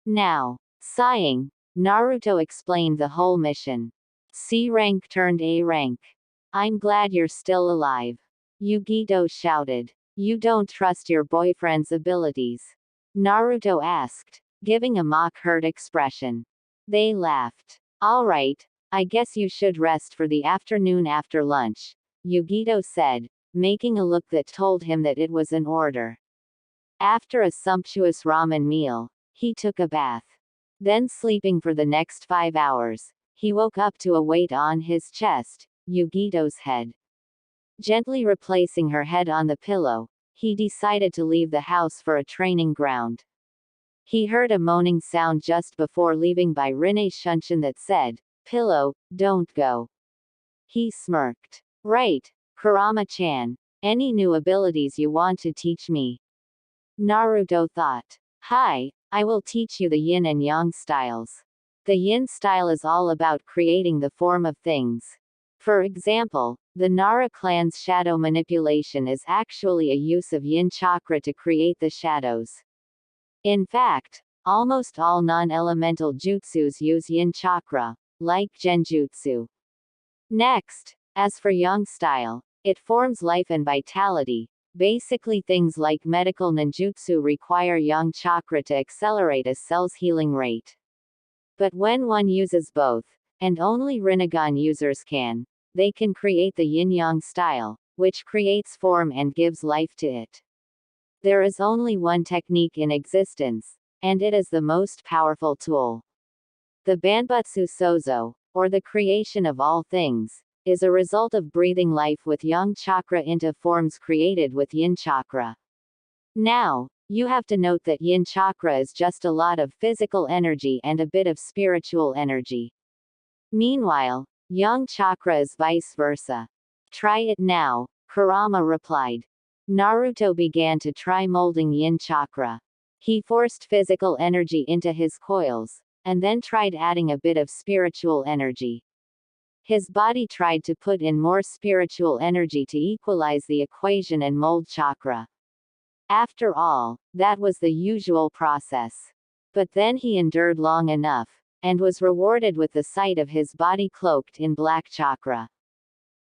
Now. Sighing, Naruto explained the whole mission. C rank turned A rank. I'm glad you're still alive. Yugito shouted. You don't trust your boyfriend's abilities? Naruto asked, giving a mock-hurt expression. They laughed. Alright, I guess you should rest for the afternoon after lunch, Yugito said, making a look that told him that it was an order. After a sumptuous ramen meal, he took a bath. Then sleeping for the next 5 hours, he woke up to a weight on his chest, Yugito's head. Gently replacing her head on the pillow, he decided to leave the house for a training ground. He heard a moaning sound just before leaving by Rinne Shunshin that said, "Pillow, don't go." He smirked. Right, Kurama-chan. Any new abilities you want to teach me? Naruto thought. Hi, I will teach you the yin and yang styles. The yin style is all about creating the form of things. For example, the Nara clan's shadow manipulation is actually a use of yin chakra to create the shadows. In fact, almost all non-elemental jutsus use yin chakra, like genjutsu. Next, as for yang style, it forms life and vitality. Basically, things like medical ninjutsu require yang chakra to accelerate a cell's healing rate. But when one uses both, and only Rinnegan users can, they can create the yin-yang style, which creates form and gives life to it. There is only one technique in existence, and it is the most powerful tool. The Banbutsu Sozo, or the creation of all things, is a result of breathing life with yang chakra into forms created with yin chakra. Now, you have to note that yin chakra is just a lot of physical energy and a bit of spiritual energy. Meanwhile, yang chakra is vice versa. Try it now, Kurama replied. Naruto began to try molding yin chakra. He forced physical energy into his coils, and then tried adding a bit of spiritual energy. His body tried to put in more spiritual energy to equalize the equation and mold chakra. After all, that was the usual process. But then he endured long enough, and was rewarded with the sight of his body cloaked in black chakra.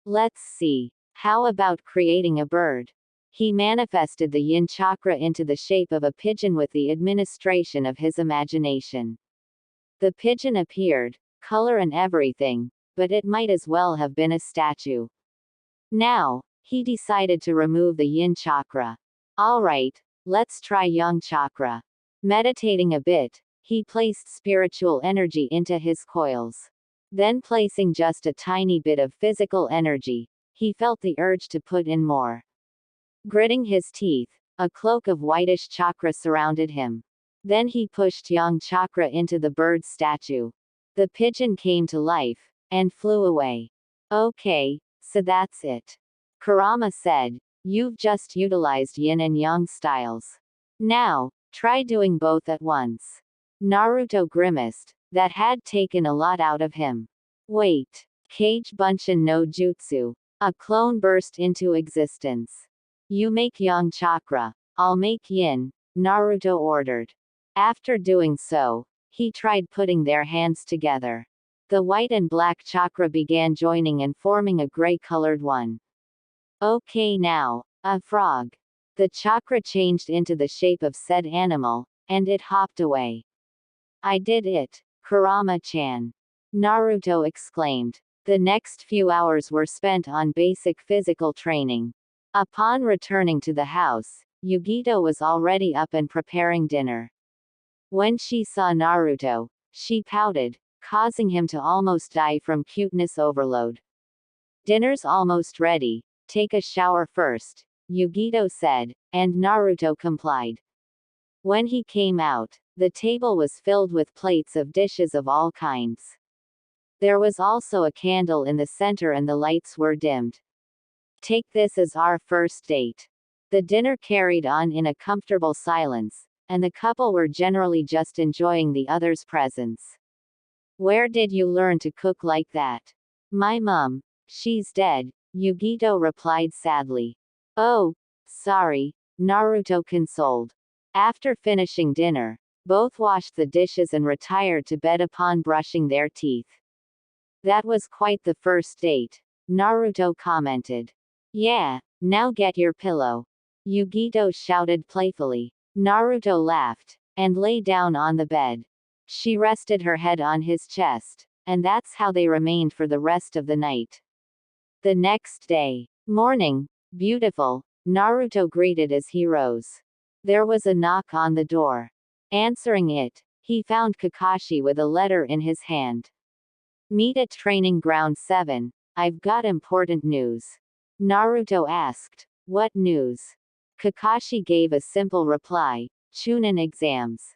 Let's see. How about creating a bird? He manifested the yin chakra into the shape of a pigeon with the administration of his imagination. The pigeon appeared, color and everything, but it might as well have been a statue. Now, he decided to remove the yin chakra. Alright, let's try yang chakra. Meditating a bit, he placed spiritual energy into his coils. Then placing just a tiny bit of physical energy, he felt the urge to put in more. Gritting his teeth, a cloak of whitish chakra surrounded him. Then he pushed yang chakra into the bird's statue. The pigeon came to life, and flew away. Okay, so that's it. Kurama said, you've just utilized yin and yang styles. Now, try doing both at once. Naruto grimaced. That had taken a lot out of him. Wait. Kage Bunshin no Jutsu. A clone burst into existence. You make yang chakra. I'll make yin, Naruto ordered. After doing so, he tried putting their hands together. The white and black chakra began joining and forming a gray-colored one. Okay, now, a frog. The chakra changed into the shape of said animal, and it hopped away. I did it, Kurama-chan. Naruto exclaimed. The next few hours were spent on basic physical training. Upon returning to the house, Yugito was already up and preparing dinner. When she saw Naruto, she pouted, causing him to almost die from cuteness overload. Dinner's almost ready, take a shower first, Yugito said, and Naruto complied. When he came out, the table was filled with plates of dishes of all kinds. There was also a candle in the center and the lights were dimmed. Take this as our first date. The dinner carried on in a comfortable silence, and the couple were generally just enjoying the other's presence. Where did you learn to cook like that? My mom. She's dead, Yugito replied sadly. Oh, sorry, Naruto consoled. After finishing dinner, both washed the dishes and retired to bed upon brushing their teeth. That was quite the first date, Naruto commented. Yeah, Now get your pillow. Yugito shouted playfully. Naruto laughed and lay down on the bed. She rested her head on his chest, and that's how they remained for the rest of the night. The next day. Morning. Beautiful. Naruto greeted as he rose. There was a knock on the door. Answering it, he found Kakashi with a letter in his hand. Meet at Training Ground 7. I've got important news. Naruto asked. What news? Kakashi gave a simple reply. Chunin exams.